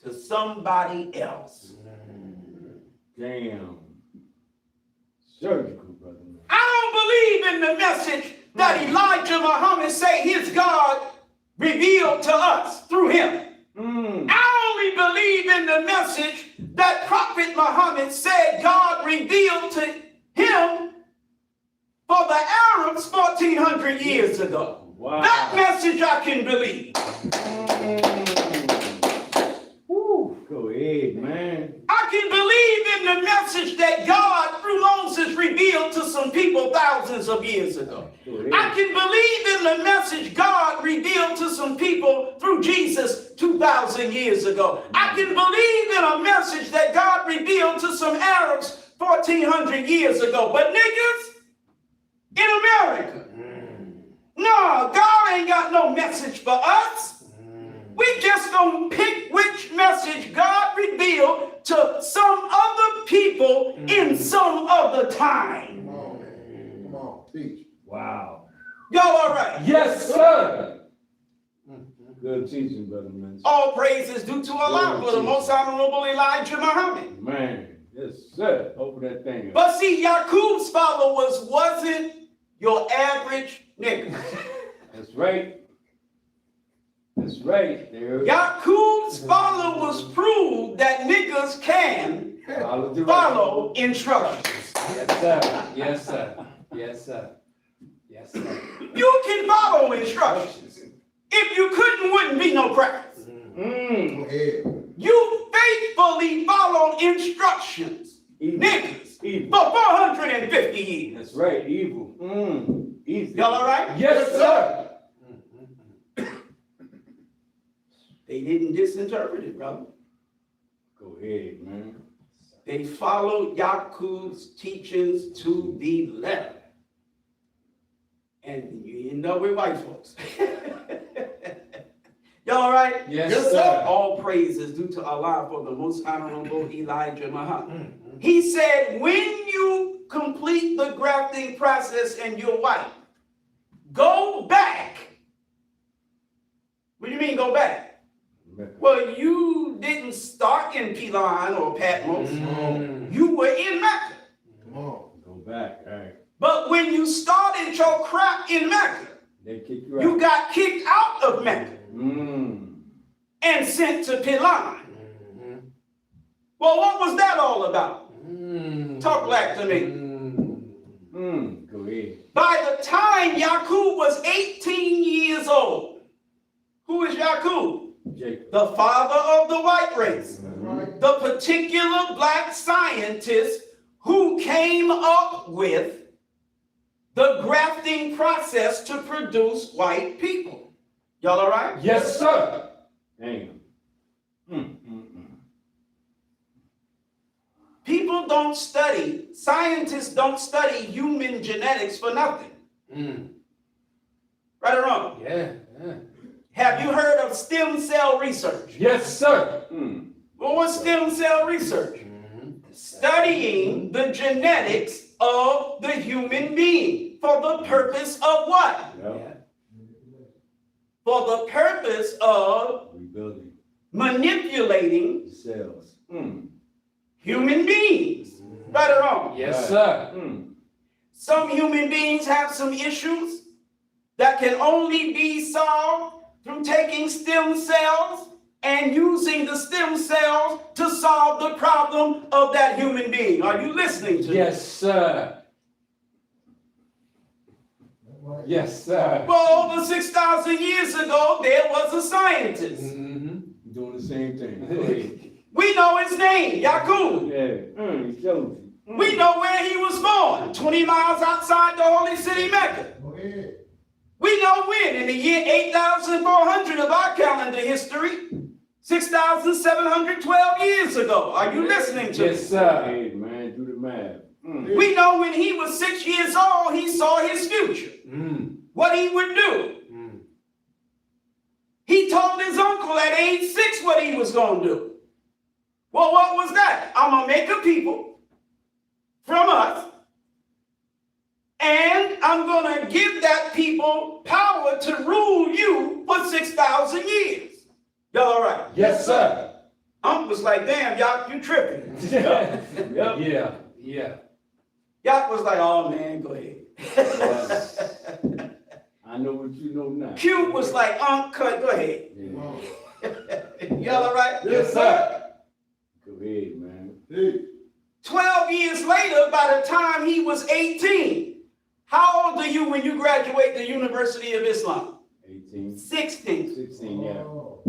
B: to somebody else.
C: Damn. Surgical, brother.
B: I don't believe in the message that Elijah Muhammad say his God revealed to us through him. I only believe in the message that Prophet Muhammad said God revealed to him for the Arabs 1,400 years ago.
C: Wow.
B: That message I can believe.
C: Woo. Go ahead, man.
B: I can believe in the message that God, through Moses, revealed to some people thousands of years ago.
C: Go ahead.
B: I can believe in the message God revealed to some people through Jesus 2,000 years ago. I can believe in a message that God revealed to some Arabs 1,400 years ago. But niggas, in America, no, God ain't got no message for us. We just gonna pick which message God revealed to some other people in some other time.
D: Come on, man. Come on, teach.
C: Wow.
B: Y'all all right?
E: Yes, sir.
C: Good teaching, brother, man.
B: All praise is due to Allah for the most honorable Elijah Muhammad.
C: Man. Yes, sir. Open that thing up.
B: But see, Yaqub's followers wasn't your average nigga.
C: That's right. That's right. There.
B: Yaqub's followers proved that niggas can
C: Follow the
B: follow instructions.
E: Yes, sir. Yes, sir. Yes, sir. Yes, sir.
B: You can follow instructions. If you couldn't, wouldn't be no practice.
D: Go ahead.
B: You faithfully followed instructions, niggas,
C: Evil.
B: for 450 years.
C: That's right, evil. Easy.
B: Y'all all right?
E: Yes, sir.
B: They didn't disinterpret it, brother.
C: Go ahead, man.
B: They followed Yakub's teachings to the letter. And you know we're white folks. Y'all all right?
E: Yes, sir.
B: All praise is due to Allah for the most honorable Elijah Muhammad. He said, when you complete the grafting process and you're white, go back. What do you mean go back? Well, you didn't start in Pilan or Patmos. You were in Mecca.
D: Come on.
C: Go back, all right.
B: But when you started your crap in Mecca,
C: They kick you out.
B: you got kicked out of Mecca and sent to Pilan. Well, what was that all about? Talk back to me.
C: Go ahead.
B: By the time Yaqub was 18 years old, who is Yaqub?
C: Jacob.
B: The father of the white race.
D: That's right.
B: The particular black scientist who came up with the grafting process to produce white people. Y'all all right?
E: Yes, sir.
C: Damn.
B: People don't study, scientists don't study human genetics for nothing. Right or wrong?
E: Yeah.
B: Have you heard of stem cell research?
E: Yes, sir.
B: Well, what's stem cell research? Studying the genetics of the human being for the purpose of what?
C: Yep.
B: For the purpose of
C: Rebuilding
B: manipulating
C: the cells.
B: human beings. Right or wrong?
E: Yes, sir.
B: Some human beings have some issues that can only be solved through taking stem cells and using the stem cells to solve the problem of that human being. Are you listening to me?
E: Yes, sir. Yes, sir.
B: Well, over 6,000 years ago, there was a scientist.
C: Doing the same thing. Go ahead.
B: We know his name, Yaqub.
C: Yeah. He shows you.
B: We know where he was born, 20 miles outside the holy city Mecca.
D: Go ahead.
B: We know when, in the year 8,400 of our calendar history, 6,712 years ago. Are you listening to me?
E: Yes, sir.
C: Hey, man, do the math.
B: We know when he was 6 years old, he saw his future, what he would do. He told his uncle at age 6 what he was going to do. Well, what was that? I'm going to make a people from us, and I'm going to give that people power to rule you for 6,000 years. Y'all all right?
E: Yes, sir.
B: Uncle was like, damn, y'all, you tripping.
C: Yep.
E: Yeah.
B: Y'all was like, oh, man, go ahead.
C: I know what you know now.
B: Q was like, cut, go ahead.
C: Yeah.
B: Y'all all right?
E: Yes, sir.
C: Go ahead, man.
D: Hey.
B: 12 years later, by the time he was 18, how old are you when you graduate the University of Islam?
C: 18.
B: 16.
C: 16, yeah.
D: Oh.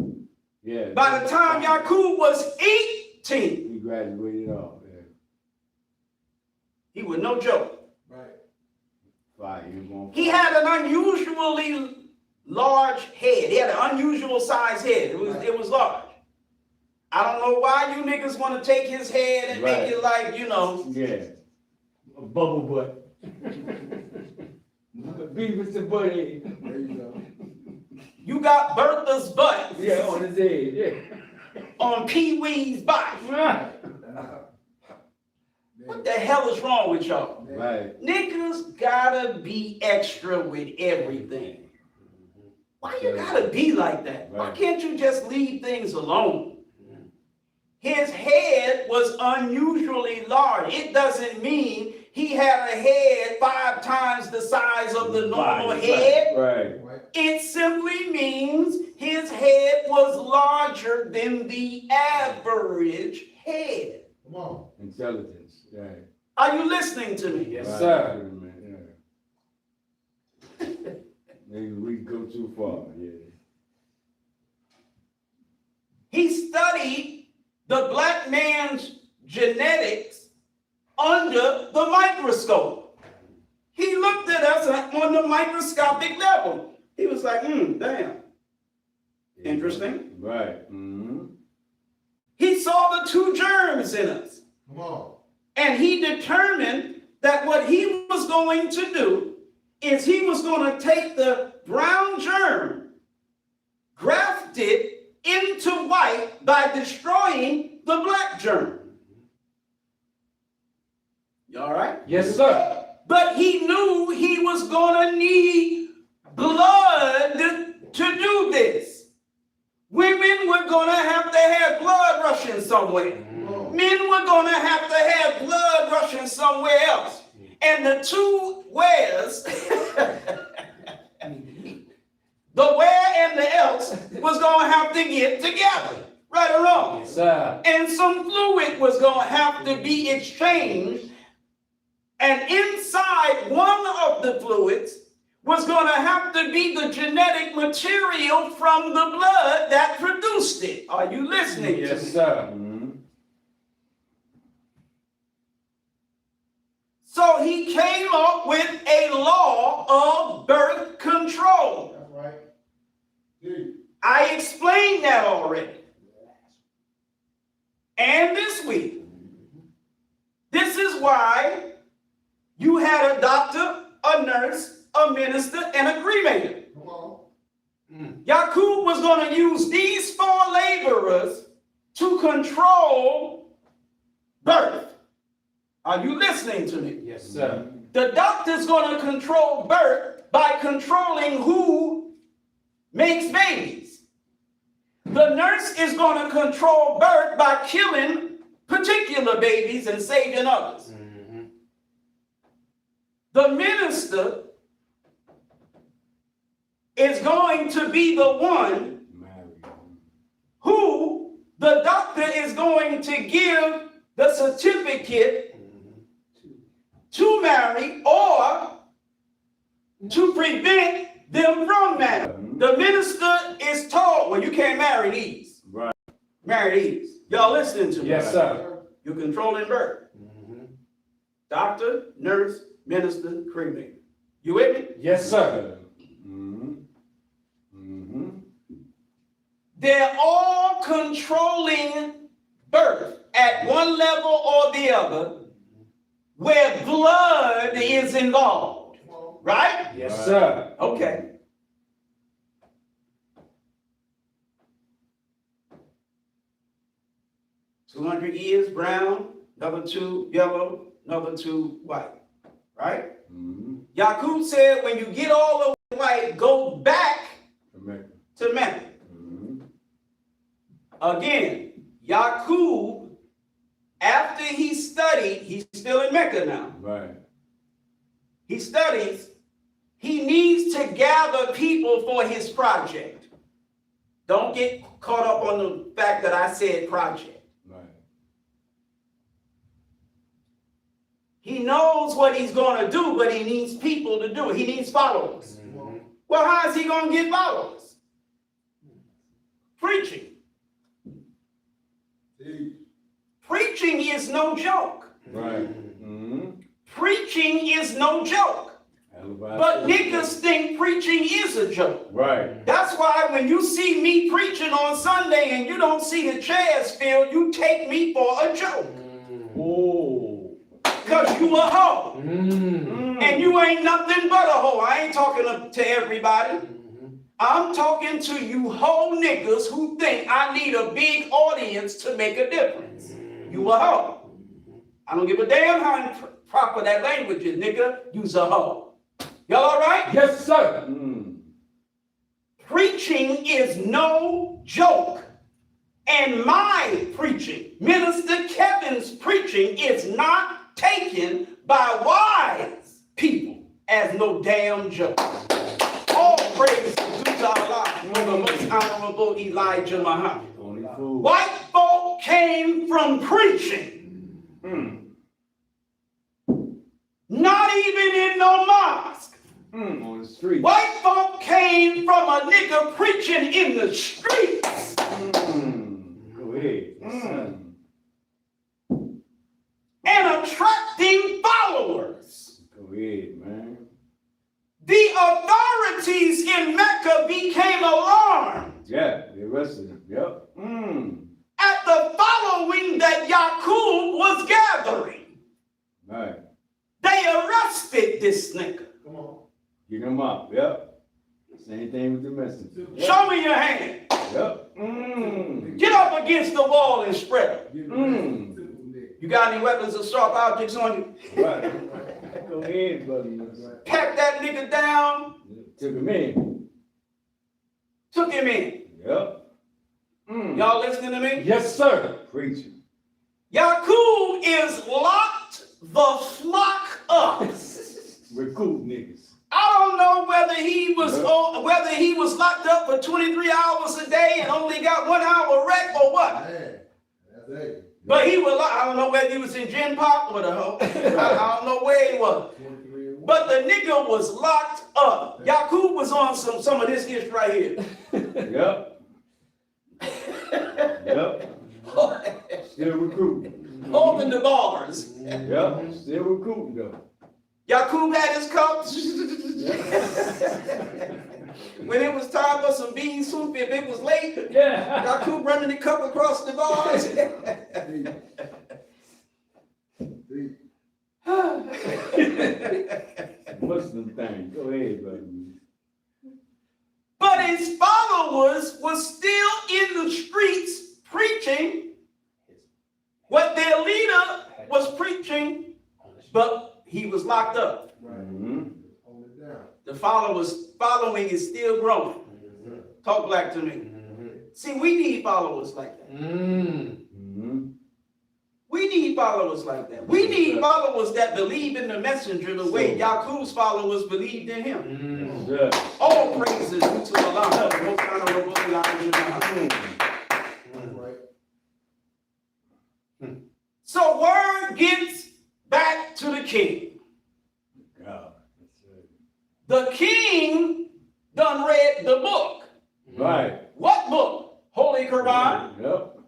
C: Yeah.
B: By the time Yaqub was 18,
C: He graduated off. Yeah.
B: he was no joke.
D: Right.
C: 5 years on.
B: He had an unusually large head. He had an unusual size head. It was large. I don't know why you niggas want to take his head and make it like, you know.
C: Yeah. A bubble butt. Beavis and Butthead.
D: There you go.
B: You got Bertha's butt
C: Yeah, on his head, yeah.
B: on Pee Wee's body. What the hell is wrong with y'all?
C: Right.
B: Niggas gotta be extra with everything. Why you gotta be like that? Why
C: Right.
B: can't you just leave things alone? His head was unusually large. It doesn't mean he had a head 5 times the size of the normal
C: Right,
B: head.
C: Right.
D: Right.
B: It simply means his head was larger than the average head.
D: Come on.
C: Intelligence. Right.
B: Are you listening to me?
E: Yes,
C: Right.
E: sir.
C: We go too far, yeah.
B: He studied the black man's genetics under the microscope. He looked at us on the microscopic level. He was like, damn. Interesting.
C: Right. Mm-hmm.
B: He saw the two germs in us.
D: Come on.
B: And he determined that what he was going to do is he was going to take the brown germ, graft it into white by destroying the black germ. You all right?
E: Yes, sir.
B: But he knew he was going to need blood to do this. Women were going to have blood rushing somewhere. Men were going to have blood rushing somewhere else. And the two wheres, the where and the else, was going to have to get together. Right or wrong?
E: Yes, sir.
B: And some fluid was going to have to be exchanged. And inside one of the fluids was going to have to be the genetic material from the blood that produced it. Are you listening to me?
E: Yes, sir.
C: Mm-hmm.
B: So he came up with a law of birth control.
D: That's right. Dude.
B: I explained that already. And this week. This is why you had a doctor, a nurse, a minister, and a cremator.
D: Come on.
B: Yaqub was going to use these four laborers to control birth. Are you listening to me?
E: Yes, sir.
B: The doctor's going to control birth by controlling who makes babies. The nurse is going to control birth by killing particular babies and saving others.
E: Mm-hmm.
B: The minister is going to be the one who the doctor is going to give the certificate to marry or to prevent them from marrying. The minister is told, well, you can't marry these.
C: Right.
B: Marry these. Y'all listening to me?
E: Yes, sir.
B: You're controlling birth.
E: Mm-hmm.
B: Doctor, nurse, minister, cremator. You with me?
E: Yes, sir.
C: Mm-hmm. Mm-hmm.
B: They're all controlling birth at one level or the other where blood is involved. Right?
E: Yes, sir.
B: Okay. $200 years brown, another two yellow, another two white. Right?
C: Mm-hmm.
B: Yaqub said, when you get all the white, go back
C: America.
B: to Mecca.
C: Mm-hmm.
B: Again, Yaqub, after he studied, he's still in Mecca now.
C: Right.
B: He studies, he needs to gather people for his project. Don't get caught up on the fact that I said project.
C: Right.
B: He knows what he's going to do, but he needs people to do it. He needs followers.
E: Mm-hmm.
B: Well, how is he going to get followers? Preaching.
D: Dude.
B: Preaching is no joke.
C: Right. Mm-hmm.
B: Preaching is no joke. But niggas think preaching is a joke.
C: Right.
B: That's why when you see me preaching on Sunday and you don't see the chairs filled, you take me for a joke.
C: Oh.
B: Because you a hoe.
E: Mm-hmm.
B: And you ain't nothing but a hoe. I ain't talking to everybody. I'm talking to you hoe niggas who think I need a big audience to make a difference. You a hoe. I don't give a damn how proper that language is, nigga. You's a hoe. Y'all all right?
E: Yes, sir.
C: Mm.
B: Preaching is no joke. And my preaching, Minister Kevin's preaching, is not taken by wise people as no damn joke. All praise to Allah for the most honorable Elijah Muhammad.
C: Only fool.
B: White folk came from preaching.
C: Mm.
B: Not even in no mosque.
C: On the street.
B: White folk came from a nigga preaching in the streets.
C: Go ahead.
B: And attracting followers.
C: Go ahead, man.
B: The authorities in Mecca became alarmed
C: Yeah, the rest of them. Yep.
B: at the following that Yaqub was gathering.
C: Right.
B: They arrested this nigga.
D: Come on.
C: Get them up. Yep. Same thing with the messenger. Yep.
B: Show me your hand.
C: Yep.
B: Get up against the wall and spread them.
C: Mm.
B: You got any weapons or sharp objects on you?
C: Right. Go ahead, buddy.
B: Pack that nigga down.
C: Took him in.
B: Took him in.
C: Yep.
B: Y'all listening to me?
C: Yes, sir. Preaching.
B: Yaqub is locked the flock up.
C: Recruit niggas.
B: I don't know whether he was locked up for 23 hours a day and only got 1 hour rest or what.
D: Man, that's it.
B: But he was I don't know whether he was in Gen Pop or the hoe. I don't know where he was.
D: 23 and 1.
B: But the nigga was locked up. Yaqub was on some of this ish right here.
C: Yep. Yep. Still recruiting.
B: Open the bars.
C: Yep. Still recruiting though.
B: Yaqub had his cup. When it was time for some bean soup, if it was late,
C: Yeah.
B: Yaqub running the cup across the bars.
D: See,
C: Muslim thing. Go ahead, buddy.
B: But his followers were still in the streets preaching what their leader was preaching, but he was locked up.
D: right.
C: Mm-hmm.
D: Hold it down.
B: The followers following is still growing. Talk black to me. See, we need followers like that.
C: Mm-hmm.
B: We need followers like that. We need followers that believe in the messenger the way Yaqub's followers believed in him.
C: Yes.
B: All praises due to Allah.
D: That's right.
B: So word gets back to the king.
C: God. That's
B: The king done read the book.
C: it. Right.
B: What book? Holy Quran.
C: Yep.
D: Go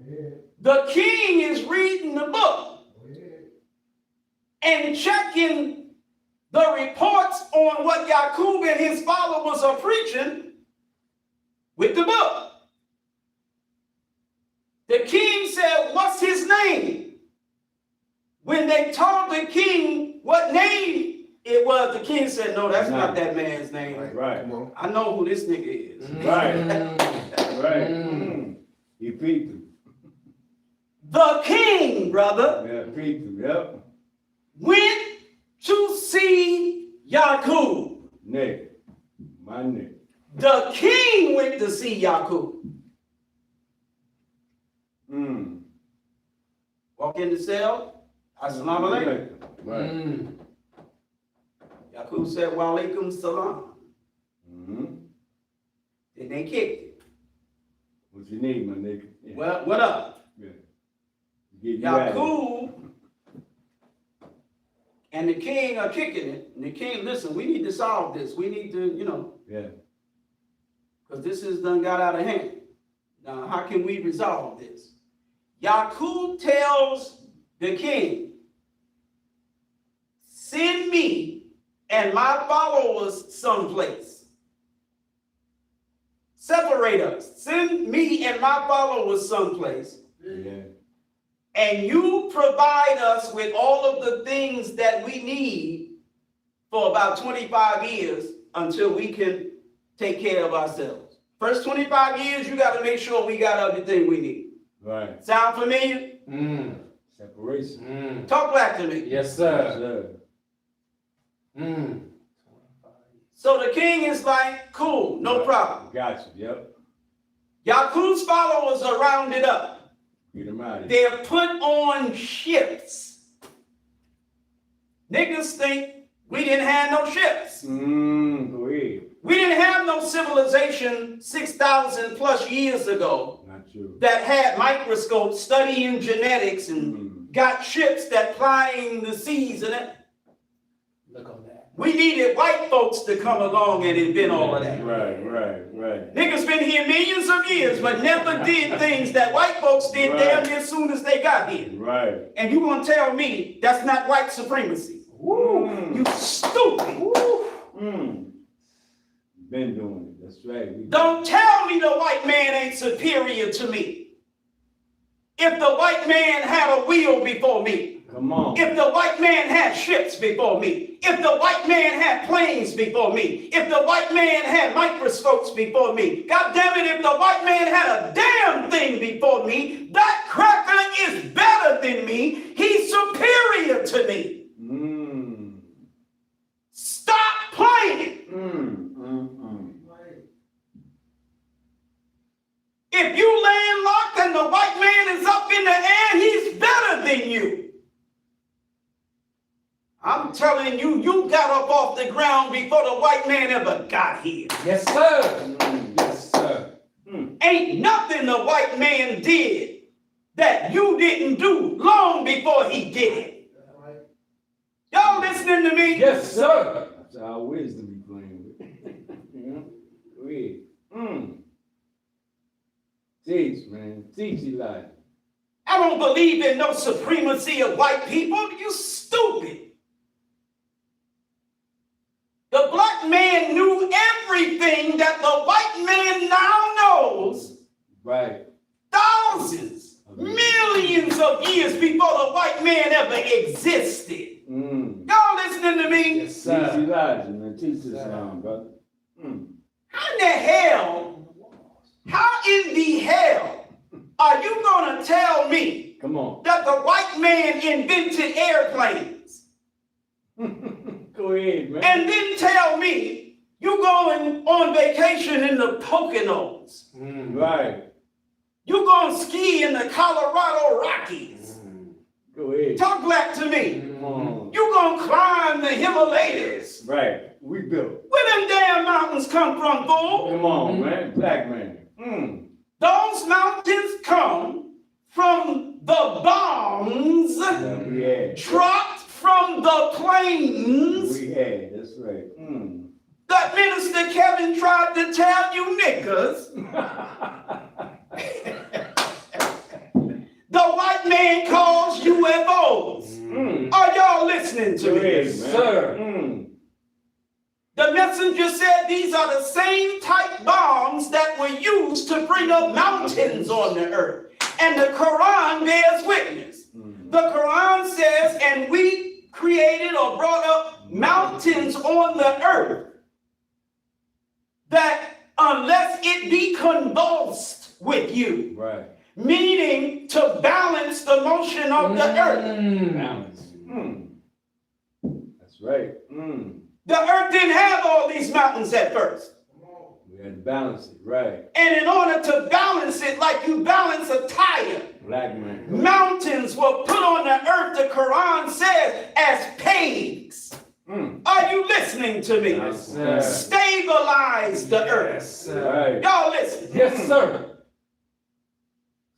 D: ahead.
B: The king is reading the book
D: Go ahead.
B: and checking the reports on what Yaqub and his followers are preaching with the book. The king said, "What's his name?" When they told the king what name it was, the king said, "No, that's not that man's name.
C: Right.
D: Come on.
B: I know who this nigga is."
C: Right. Right. He peeped him.
B: The king, brother,
C: Yeah, peeped him. Yep.
B: went to see Yaqub.
C: Nick. My Nick.
B: The king went to see Yaqub. Walk in the cell. Assalamu alaikum.
C: Right.
B: Yaqub said, "Wa alaikum salam."
C: Mm-hmm.
B: Then they kicked it.
C: What you need, my nigga? Yeah.
B: Well, what up?
C: Yeah. Get you out of here.
B: Yaqub and the king are kicking it. And the king, listen, we need to solve this. We need to,
C: Yeah.
B: because this has done got out of hand. Now, how can we resolve this? Yaqub tells the king, "Send me and my followers someplace. Separate us. Send me and my followers someplace.
C: Yeah.
B: And you provide us with all of the things that we need for about 25 years until we can take care of ourselves. First 25 years, you got to make sure we got everything we need."
C: Right.
B: Sound familiar?
C: Separation.
B: Talk back to me.
E: Yes,
C: Yes,
E: sir.
C: sir.
B: So the king is like, "Cool, no problem."
C: Got you. Yep.
B: Yaqub's followers are rounded up.
C: Get him out of here.
B: They're put on ships. Niggas think we didn't have no ships.
C: Go ahead.
B: We didn't have no civilization 6,000 plus years ago
C: Not you.
B: that had microscopes studying genetics and got ships that plying the seas and it.
E: Look on that.
B: We needed white folks to come along and invent all of that.
C: Right.
B: Niggas been here millions of years, but never did things that white folks did damn near as soon as they got here.
C: Right.
B: And you gonna tell me that's not white supremacy?
C: Woo.
B: You stupid.
C: Been doing it. That's right.
B: Don't tell me the white man ain't superior to me. If the white man had a wheel before me,
C: Come on.
B: if the white man had ships before me, if the white man had planes before me, if the white man had microscopes before me, God damn it, if the white man had a damn thing before me, that cracker is better than me. He's superior to me. Stop playing. If you landlocked and the white man is up in the air, he's better than you. I'm telling you, you got up off the ground before the white man ever got here.
E: Yes, sir. Yes, sir.
B: Ain't nothing the white man did that you didn't do long before he did it. Y'all listening to me?
E: Yes, sir.
C: That's our wisdom we playing with. Weird. Teach, man. Teach, Elijah.
B: I don't believe in no supremacy of white people. You stupid. The black man knew everything that the white man now knows.
C: Right.
B: Thousands, millions of years before the white man ever existed. Y'all listening to me?
E: Yes, sir.
C: Teach Elijah, man. Teach this down, brother.
B: How in the hell are you gonna tell me
C: Come on.
B: that the white man invented airplanes?
C: Go ahead, man.
B: And then tell me you going on vacation in the Poconos.
C: Right.
B: You going to ski in the Colorado Rockies.
C: Go ahead.
B: Talk black to me.
C: Come on.
B: You going to climb the Himalayas.
C: Right. We built.
B: Where them damn mountains come from, fool?
C: Come on, man. Black man.
B: Those mountains come from the bombs
C: Yeah, we had.
B: dropped from the planes
C: We had. That's right.
B: that Minister Kevin tried to tell you niggas. The white man calls UFOs. Are y'all listening to me?
C: Yes,
E: sir.
B: The messenger said these are the same type bombs that were used to bring up mountains on the earth. And the Quran bears witness. The Quran says, and we created or brought up mountains on the earth that unless it be convulsed with you,
C: Right.
B: meaning to balance the motion of the earth.
C: Balance. That's right.
B: The earth didn't have all these mountains at first.
C: We had to balance it. Right.
B: And in order to balance it like you balance a tire,
C: Black man.
B: mountains were put on the earth, the Quran says, as pegs. Are you listening to me?
E: Yes, sir.
B: Stabilize the earth.
E: Yes, sir.
C: Right.
B: Y'all listen.
E: Yes, sir.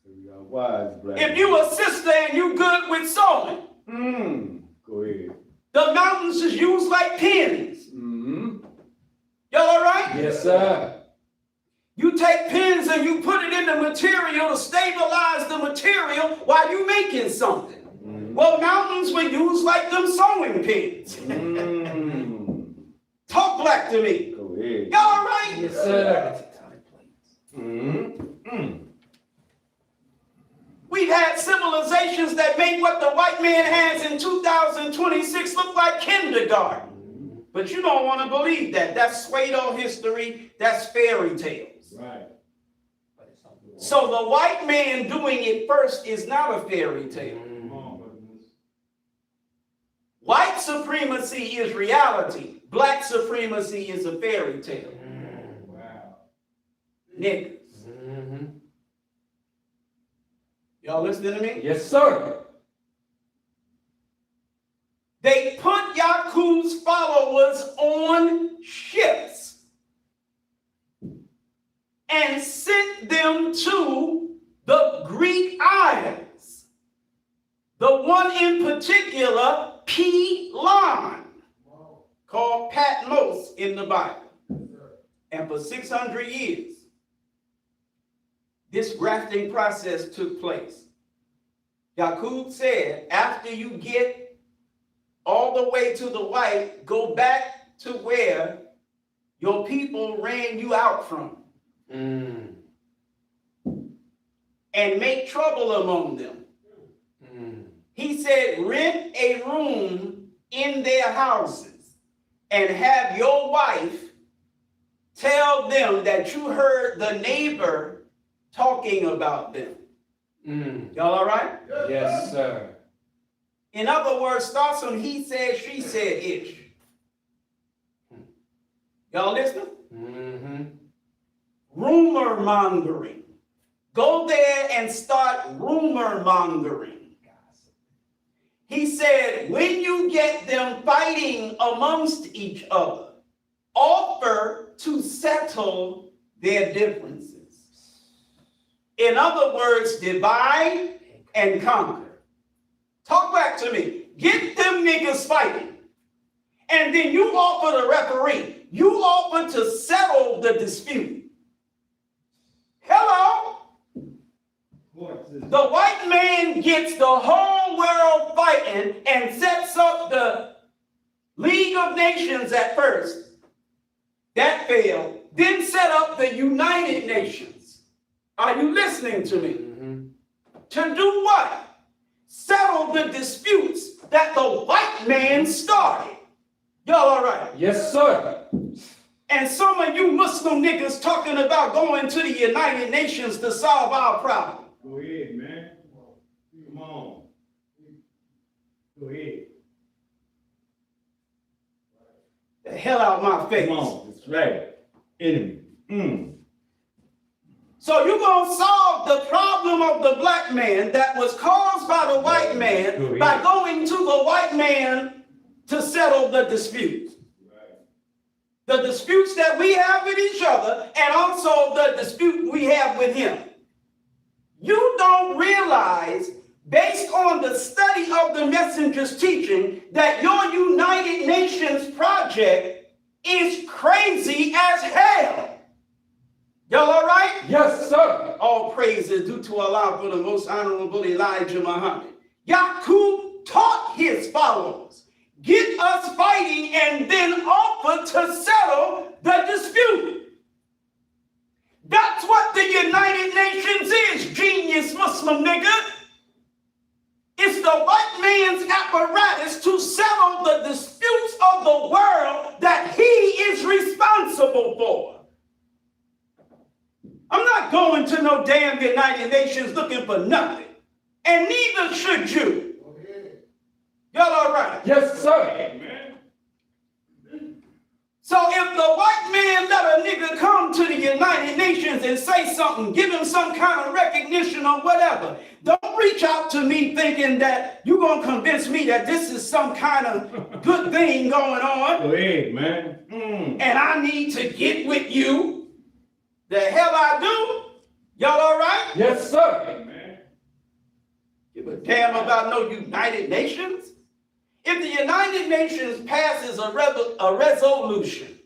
C: We got wise black.
B: If you a sister and you good with sewing,
C: Go ahead.
B: the mountains is used like pins. Y'all all right?
E: Yes, sir.
B: You take pins and you put it in the material to stabilize the material while you making something. Well, mountains were used like them sewing pins. Talk black to me.
C: Go ahead.
B: Y'all all right?
E: Yes, sir.
B: We've had civilizations that make what the white man has in 2026 look like kindergarten. But you don't want to believe that. That's pseudo history. That's fairy tales.
C: Right.
B: So the white man doing it first is not a fairy tale. White supremacy is reality. Black supremacy is a fairy tale.
C: Wow.
B: Niggas. Y'all listening to me?
E: Yes, sir.
B: They put Yaqub's followers on ships and sent them to the Greek islands. The one in particular, P-Line, called in the Bible. And for 600 years, this grafting process took place. Yaqub said, after you get all the way to the white, go back to where your people ran you out from. And make trouble among them. He said, rent a room in their houses and have your wife tell them that you heard the neighbor talking about them. Y'all all right?
C: Yes, sir.
B: In other words, start some he said, she said ish. Y'all listening? Rumor mongering. Go there and start rumor mongering. He said, when you get them fighting amongst each other, offer to settle their differences. In other words, divide and conquer. Talk back to me. Get them niggas fighting. And then you offer the referee. You offer to settle the dispute. Hello? The white man gets the whole world fighting and sets up the League of Nations at first. That failed. Then set up the United Nations. Are you listening to me? To do what? Settle the disputes that the white man started. Y'all all right?
C: Yes, sir.
B: And some of you Muslim niggas talking about going to the United Nations to solve our problem.
C: Go ahead, man. Come on. Go ahead.
B: The hell out my face.
C: Come on. That's right. Enemy.
B: So you're going to solve the problem of the black man that was caused by the white man by going to the white man to settle the disputes. The disputes that we have with each other and also the dispute we have with him. You don't realize, based on the study of the messenger's teaching, that your United Nations project is crazy as hell. Y'all all right?
C: Yes, sir.
B: All praise is due to Allah for the most honorable Elijah Muhammad. Yaqub taught his followers, get us fighting and then offer to settle the dispute. That's what the United Nations is, genius Muslim nigga. It's the white man's apparatus to settle the disputes of the world that he is responsible for. I'm not going to no damn United Nations looking for nothing. And neither should you. Y'all all right?
C: Yes, sir.
B: So if the white man let a nigga come to the United Nations and say something, give him some kind of recognition or whatever, don't reach out to me thinking that you're going to convince me that this is some kind of good thing going on.
C: Go ahead, man.
B: And I need to get with you. The hell I do? Y'all all right?
C: Yes, sir.
B: Give a damn about no United Nations? If the United Nations passes a resolution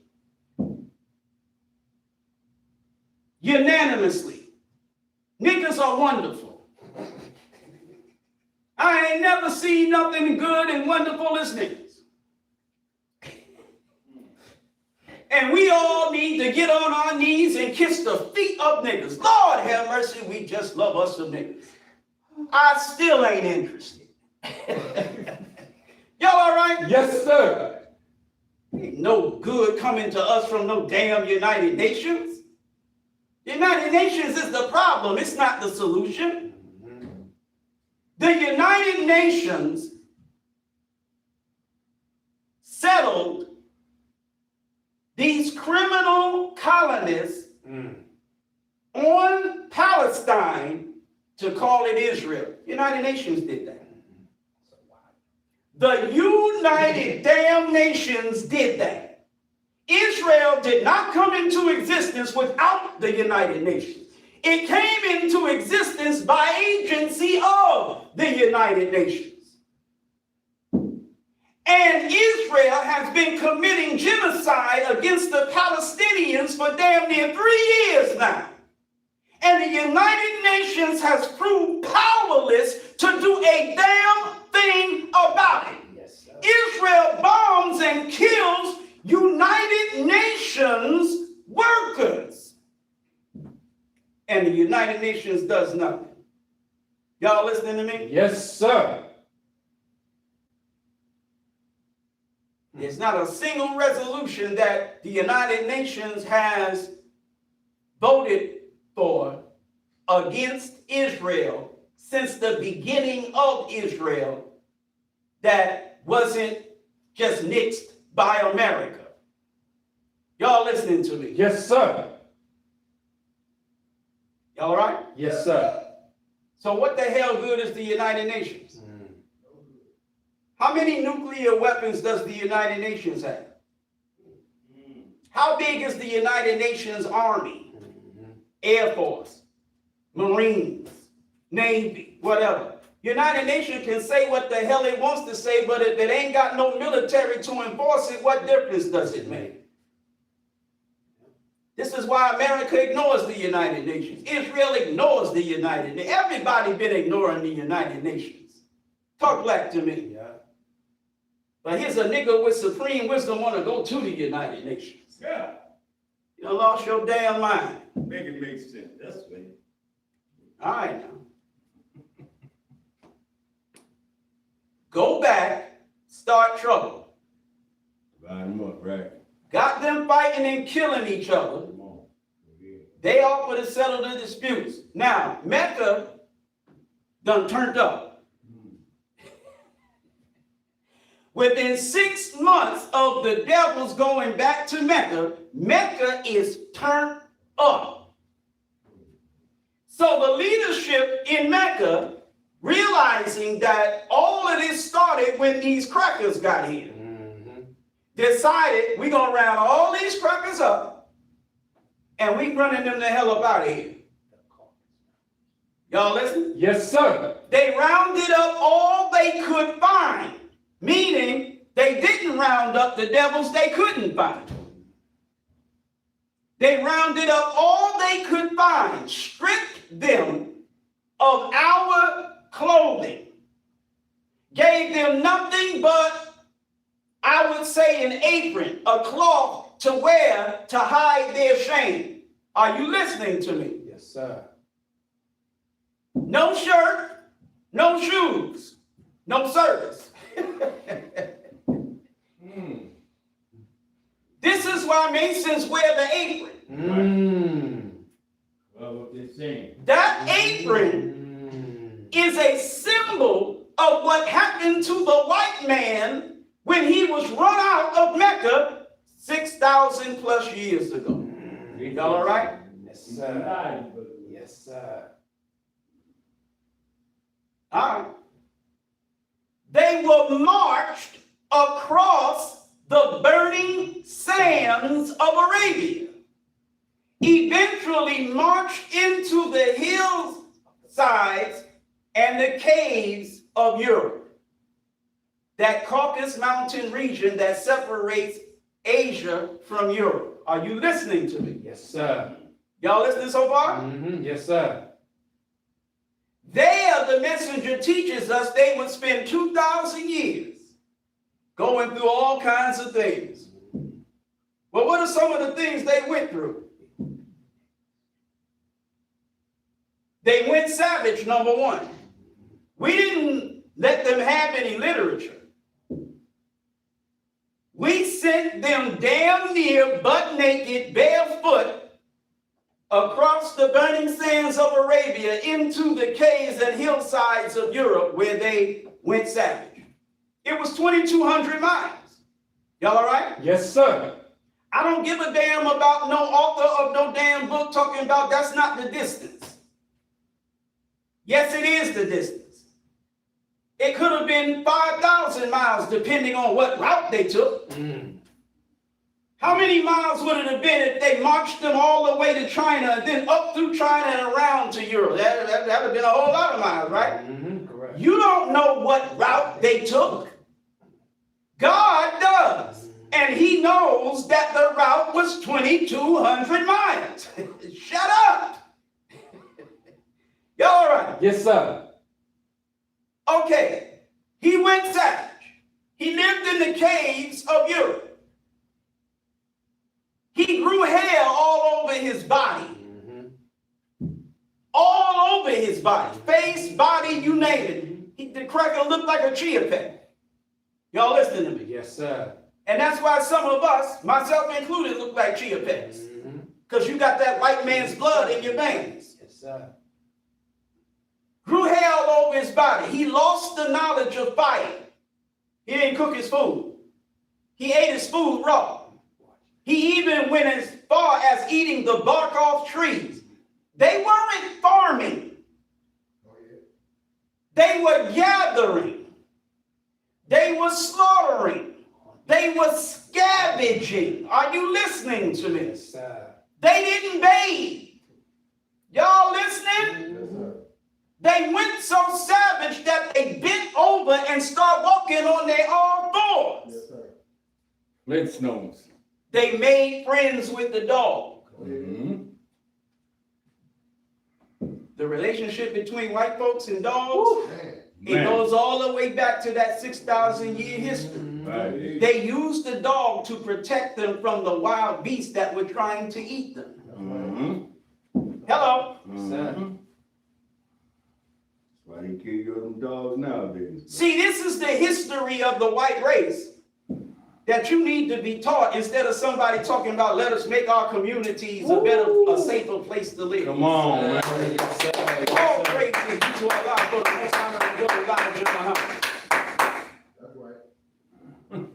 B: unanimously, niggas are wonderful. I ain't never seen nothing good and wonderful as niggas. And we all need to get on our knees and kiss the feet of niggas. Lord have mercy, we just love us some niggas. I still ain't interested. Y'all all right?
C: Yes, sir.
B: Ain't no good coming to us from no damn United Nations. United Nations is the problem. It's not the solution. The United Nations settled these criminal colonists on Palestine to call it Israel. United Nations did that. The United damn Nations did that. Israel did not come into existence without the United Nations. It came into existence by agency of the United Nations. And Israel has been committing genocide against the Palestinians for damn near 3 years now. And the United Nations has proved powerless to do a damn thing about it.
E: Yes, sir.
B: Israel bombs and kills United Nations workers. And the United Nations does nothing. Y'all listening to me?
C: Yes, sir.
B: There's not a single resolution that the United Nations has voted for against Israel since the beginning of Israel that wasn't just nixed by America. Y'all listening to me?
C: Yes, sir.
B: Y'all all right?
C: Yes, sir.
B: So what the hell good is the United Nations? How many nuclear weapons does the United Nations have? How big is the United Nations Army, Air Force, Marines, Navy, whatever? United Nations can say what the hell it wants to say, but if it ain't got no military to enforce it, what difference does it make? This is why America ignores the United Nations. Israel ignores the United Nations. Everybody been ignoring the United Nations. Talk black to me.
E: Yeah.
B: But here's a nigga with supreme wisdom want to go to the United Nations.
F: Yeah,
B: You done lost your damn mind.
F: make it make sense. That's right.
B: All right now. Go back, start trouble.
F: Divide them up, right?
B: Got them fighting and killing each other.
F: Come on. Yeah.
B: They offer to settle the disputes. Now, Mecca done turned up. Within 6 months of the devils going back to Mecca, Mecca is turned up. So the leadership in Mecca, realizing that all of this started when these crackers got here, decided we're going to round all these crackers up and we running them the hell up out of here. Y'all listen?
C: Yes, sir.
B: They rounded up all they could find. Meaning, they didn't round up the devils they couldn't find. They rounded up all they could find, stripped them of our clothing, gave them nothing but, I would say, an apron, a cloth to wear to hide their shame. Are you listening to me?
E: Yes, sir.
B: No shirt, no shoes, no service. This is why Masons wear the apron.
F: Well, what they're saying.
B: That apron is a symbol of what happened to the white man when he was run out of Mecca 6,000 plus years ago. Y'all all right?
E: Yes, sir. Yes, sir.
B: All right. They were marched across the burning sands of Arabia, eventually marched into the hillsides and the caves of Europe, that Caucasus Mountain region that separates Asia from Europe. Are you listening to me?
E: Yes, sir.
B: Y'all listening so far?
E: Yes, sir.
B: There, the messenger teaches us they would spend 2,000 years going through all kinds of things. Well, what are some of the things they went through? They went savage, number one. We didn't let them have any literature. We sent them damn near butt naked, barefoot, across the burning sands of Arabia into the caves and hillsides of Europe where they went savage. It was 2,200 miles. Y'all all right?
C: Yes, sir.
B: I don't give a damn about no author of no damn book talking about that's not the distance. Yes, it is the distance. It could have been 5,000 miles depending on what route they took. How many miles would it have been if they marched them all the way to China and then up through China and around to Europe? That would have been a whole lot of miles, right?
E: Correct.
B: You don't know what route they took. God does. And he knows that the route was 2,200 miles. Shut up. Y'all all right?
E: Yes, sir.
B: Okay. He went savage. He lived in the caves of Europe. He grew hair all over his body. All over his body. Face, body, you name it. The cracker looked like a chia pet. Y'all listening to me?
E: Yes, sir.
B: And that's why some of us, myself included, look like chia pets. Because you got that white man's blood in your veins.
E: Yes, sir.
B: Grew hair all over his body. He lost the knowledge of fire. He didn't cook his food. He ate his food raw. He even went as far as eating the bark off trees. They weren't farming. They were gathering. They were slaughtering. They were scavenging. Are you listening to me?
E: Yes, sir.
B: They didn't bathe. Y'all listening?
D: Yes, sir.
B: They went so savage that they bent over and started walking on their all fours.
D: Yes, sir.
F: Flintstones.
B: They made friends with the dog.
F: Mm-hmm.
B: The relationship between white folks and dogs,
D: Man.
B: it goes all the way back to that 6,000-year history.
F: Right.
B: They used the dog to protect them from the wild beasts that were trying to eat them.
F: Mm-hmm.
B: Hello?
F: Mm-hmm. Why they kill you with them dogs nowadays?
B: See, this is the history of the white race that you need to be taught instead of somebody talking about let us make our communities a safer place to live.
F: Come on, man.
E: Yes, sir.
B: All
E: Yes, sir.
B: praise be to Allah for the most honor and glory of God in Muhammad.
D: That's right.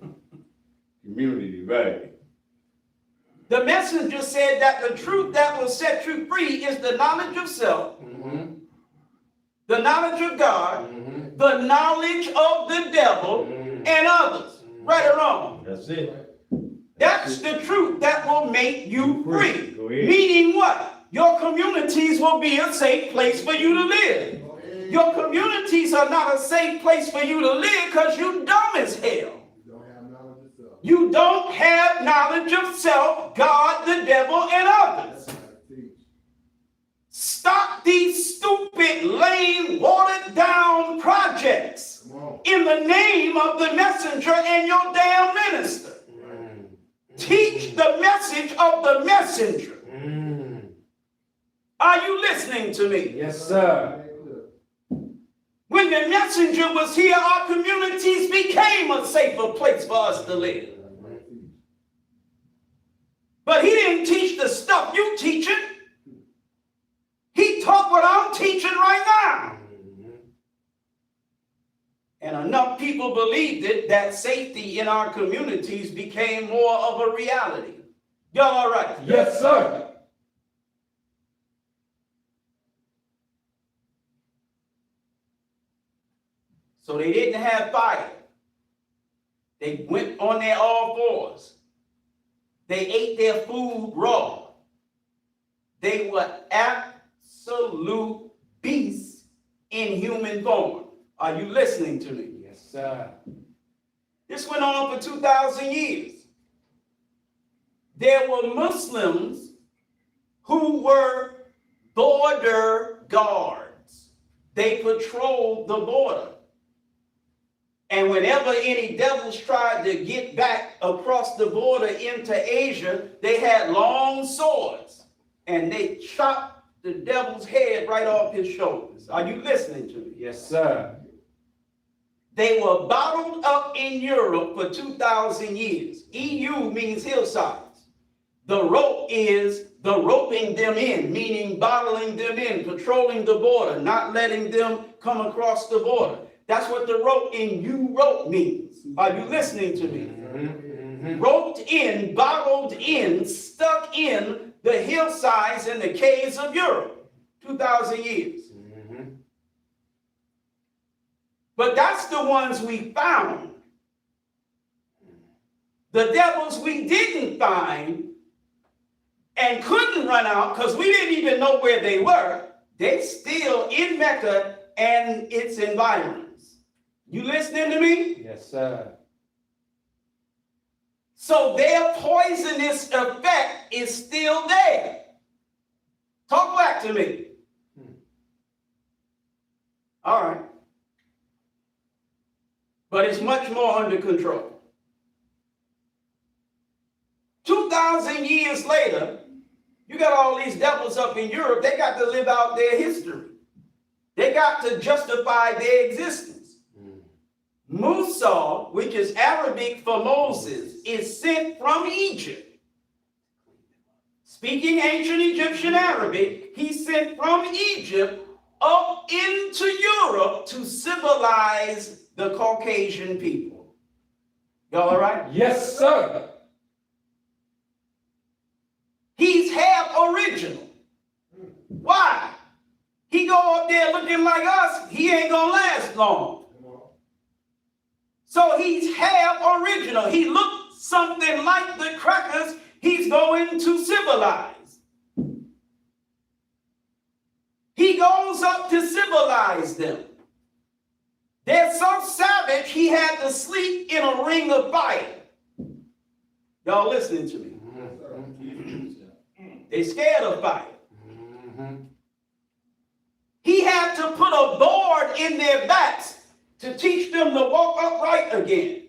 F: Community, right.
B: The messenger said that the truth that will set you free is the knowledge of self, the knowledge of God, the knowledge of the devil, and others. Right or wrong?
F: That's it.
B: That's the truth that will make you free.
F: Go ahead.
B: Meaning what? Your communities will be a safe place for you to live.
D: Go ahead.
B: Your communities are not a safe place for you to live because you dumb as hell.
D: You don't have knowledge of self.
B: You don't have knowledge of self, God, the devil, and others.
D: That's how to teach.
B: Stop these stupid, lame, watered down projects
D: Come on.
B: in the name of the messenger and your damn minister. Teach the message of the messenger. Are you listening to me?
E: Yes, sir.
B: When the messenger was here, our communities became a safer place for us to live. But he didn't teach the stuff you teaching. He taught what I'm teaching right now. And enough people believed it that safety in our communities became more of a reality. Y'all all right?
E: Yes, sir.
B: So they didn't have fire. They went on their all fours. They ate their food raw. They were absolute beasts in human form. Are you listening to me?
E: Yes, sir.
B: This went on for 2,000 years. There were Muslims who were border guards. They patrolled the border. And whenever any devils tried to get back across the border into Asia, they had long swords. And they chopped the devil's head right off his shoulders. Are you listening to me?
E: Yes, sir.
B: They were bottled up in Europe for 2,000 years. EU means hillsides. The rope is the roping them in, meaning bottling them in, patrolling the border, not letting them come across the border. That's what the rope in Europe means. Are you listening to me? Roped in, bottled in, stuck in the hillsides and the caves of Europe. 2,000 years. But that's the ones we found. The devils we didn't find and couldn't run out because we didn't even know where they were, they still in Mecca and its environs. You listening to me?
E: Yes, sir.
B: So their poisonous effect is still there. Talk back to me. All right. But it's much more under control. 2,000 years later, you got all these devils up in Europe, they got to live out their history. They got to justify their existence. Musa, which is Arabic for Moses, is sent from Egypt. Speaking ancient Egyptian Arabic, he's sent from Egypt up into Europe to civilize the Caucasian people. Y'all all right?
E: Yes, sir.
B: He's half original. Why? He go up there looking like us, he ain't gonna last long. So he's half original. He looks something like the crackers he's going to civilize. He goes up to civilize them. They're so savage, he had to sleep in a ring of fire. Y'all listening to me? They scared of fire. He had to put a board in their backs to teach them to walk upright again.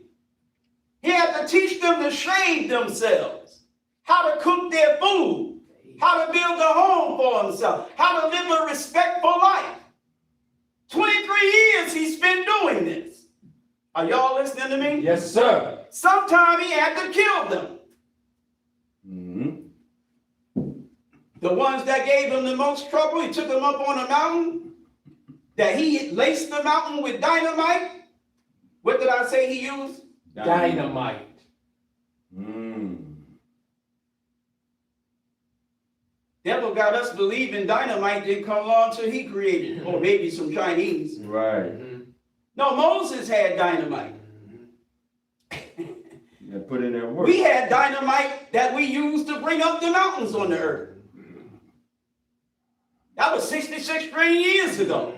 B: He had to teach them to shave themselves, how to cook their food, how to build a home for themselves, how to live a respectful life. 23 years he spent doing this. Are y'all listening to me?
E: Yes, sir.
B: Sometime he had to kill them. The ones that gave him the most trouble, he took them up on a mountain, that he laced the mountain with dynamite. What did I say he used?
E: Dynamite.
B: Devil got us believing dynamite didn't come along till he created it, or maybe some Chinese.
F: Right.
B: No, Moses had dynamite.
F: Yeah, put in that work.
B: We had dynamite that we used to bring up the mountains on the earth. That was 66 trillion years ago.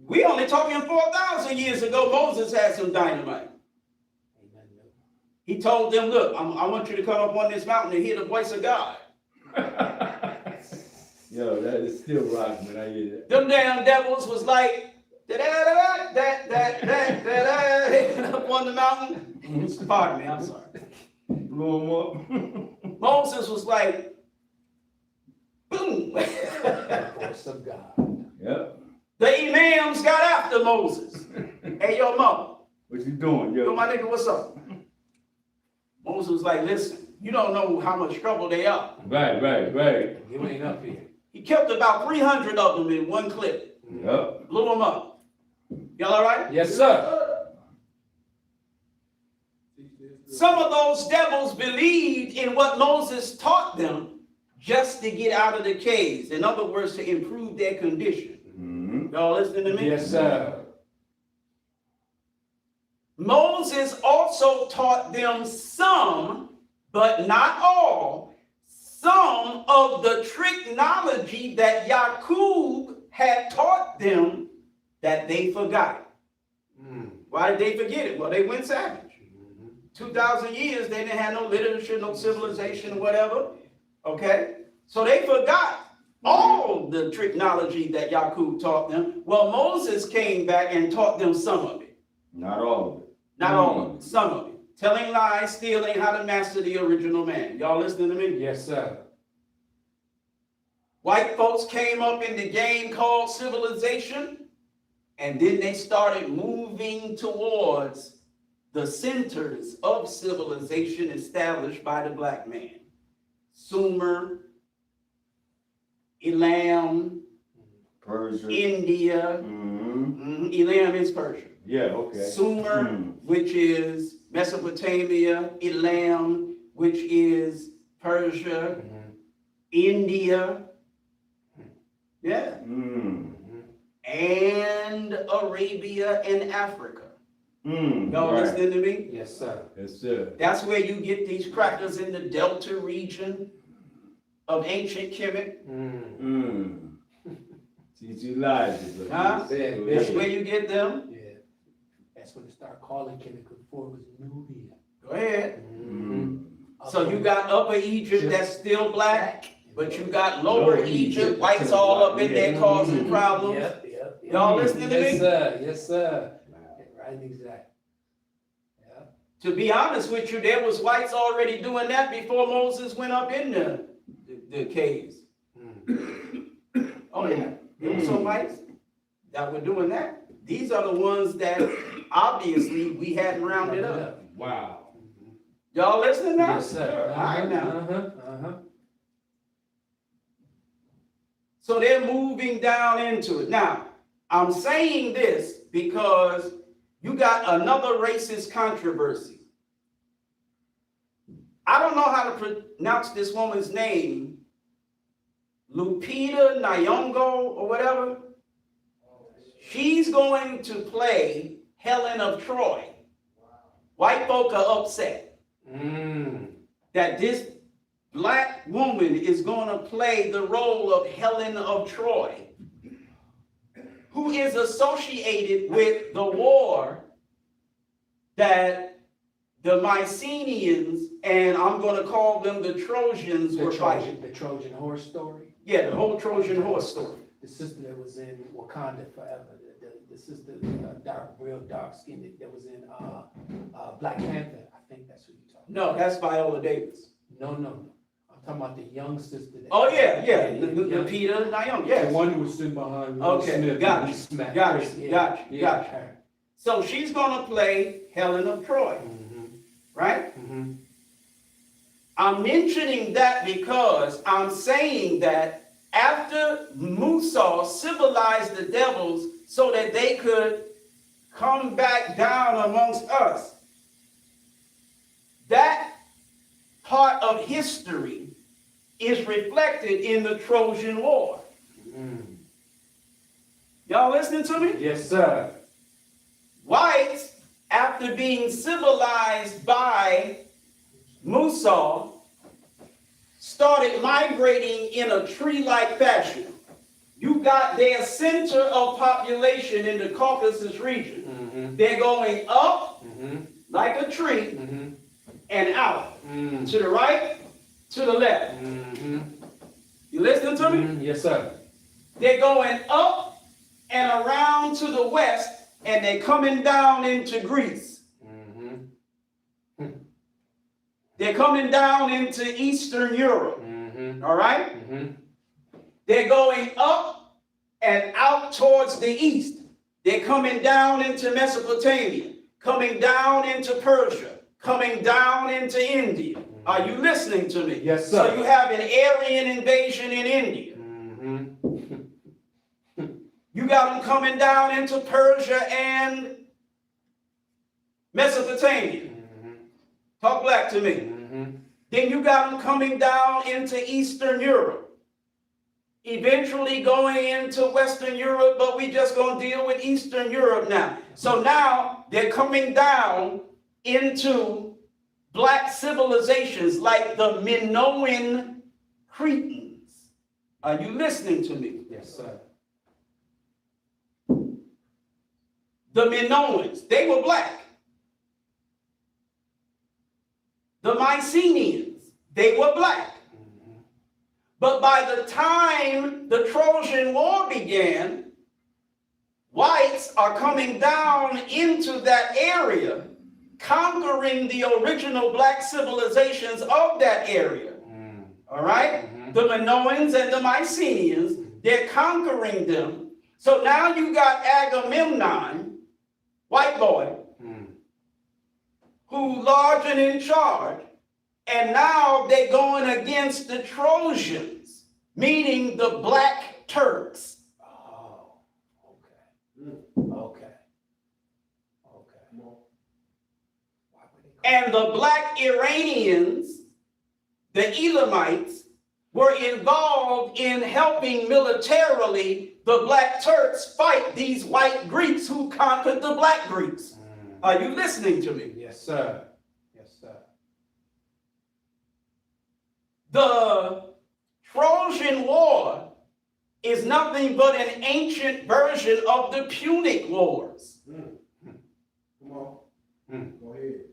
B: We only talking 4,000 years ago, Moses had some dynamite. He told them, look, I want you to come up on this mountain and hear the voice of God.
F: Yo, that is still rocking when I hear that.
B: Them damn devils was like, up on the mountain. Pardon me, I'm sorry.
F: Blow them up.
B: Moses was like, boom.
E: Voice of God.
F: Yep.
B: The imams got after Moses. Hey, yo, mama.
F: What you doing,
B: Yo,
F: yo?
B: my nigga, what's up? Moses was like, listen, you don't know how much trouble they are.
F: Right.
E: You ain't up here.
B: He killed about 300 of them in one clip.
F: Yep.
B: Blew them up. Y'all all right?
E: Yes, sir.
B: Some of those devils believed in what Moses taught them just to get out of the caves. In other words, to improve their condition. Y'all listening to me?
E: Yes, sir.
B: Moses also taught them some, but not all, some of the technology that Yaqub had taught them that they forgot. Why did they forget it? Well, they went savage. 2,000 years, they didn't have no literature, no civilization, whatever. Okay? So they forgot all the technology that Yaqub taught them. Well, Moses came back and taught them some of it.
F: Not all of it.
B: Not all of it, some of it. Telling lies, stealing, how to master the original man. Y'all listening to me?
E: Yes, sir.
B: White folks came up in the game called civilization, and then they started moving towards the centers of civilization established by the black man. Sumer, Elam,
F: Persia.
B: India. Elam is Persia.
F: Yeah, okay.
B: Sumer, which is Mesopotamia, Elam, which is Persia, India, yeah, and Arabia and Africa. Y'all listening to me?
E: Yes, sir.
F: Yes, sir.
B: That's where you get these crackers in the Delta region of ancient Kemet.
F: Teach you lies.
B: Huh? That's where you get them.
E: Yeah. That's when they start calling Kemet before it was Nubia.
B: Go ahead. So you got Upper Egypt that's still black, but you got Lower Egypt, whites all up in there causing problems.
E: Yep.
B: Y'all listening to me?
E: Yes, sir. Right, exactly. Yep.
B: To be honest with you, there was whites already doing that before Moses went up in the caves. Oh yeah, there were some whites that were doing that. These are the ones that obviously we hadn't rounded up.
F: Wow.
B: Y'all listening now?
E: Yes, sir.
B: All right now.
E: Uh-huh.
B: So they're moving down into it. Now, I'm saying this because you got another racist controversy. I don't know how to pronounce this woman's name, Lupita Nyong'o or whatever. She's going to play Helen of Troy. White folk are upset that this black woman is going to play the role of Helen of Troy, who is associated with the war that the Mycenaeans, and I'm going to call them the Trojans, were fighting.
E: The Trojan horse story.
B: Yeah, the whole Trojan horse story.
E: The sister that was in Wakanda Forever. The sister, real dark skinned, that was in Black Panther. I think that's who you're talking
B: No, that's Viola Davis.
E: about. No. I'm talking about the young sister.
B: Oh yeah. The Peter Nyong'o, yes.
C: The one who was sitting behind Will
B: Okay,
C: Smith.
B: got
C: when
B: you,
C: he smacked
B: got
C: Chris.
B: you, got you.
E: Her.
B: So she's going to play Helen of Troy, right? I'm mentioning that because I'm saying that after Musa civilized the devils so that they could come back down amongst us, that part of history is reflected in the Trojan War. Y'all listening to me?
E: Yes, sir.
B: Whites, after being civilized by Musa, started migrating in a tree-like fashion. You got their center of population in the Caucasus region. They're going up like a tree and out, to the right, to the left. You listening to me?
E: Yes, sir.
B: They're going up and around to the west, and they're coming down into Greece. They're coming down into Eastern Europe. All right? They're going up and out towards the east. They're coming down into Mesopotamia, coming down into Persia, coming down into India. Are you listening to me?
E: Yes, sir.
B: So you have an Aryan invasion in India. You got them coming down into Persia and Mesopotamia. Talk black to me. Then you got them coming down into Eastern Europe. Eventually going into Western Europe, but we just going to deal with Eastern Europe now. So now they're coming down into black civilizations like the Minoan Cretans. Are you listening to me?
E: Yes, sir.
B: The Minoans, they were black. The Mycenaeans, they were black. But by the time the Trojan War began, whites are coming down into that area, conquering the original black civilizations of that area. All right? The Minoans and the Mycenaeans, they're conquering them. So now you got Agamemnon, white boy, who large and in charge, and now they're going against the Trojans, meaning the Black Turks.
E: Oh, okay.
B: And the Black Iranians, the Elamites, were involved in helping militarily the Black Turks fight these white Greeks who conquered the Black Greeks. Are you listening to me?
E: Yes, sir. Yes, sir.
B: The Trojan War is nothing but an ancient version of the Punic Wars.
D: Come on. Go ahead.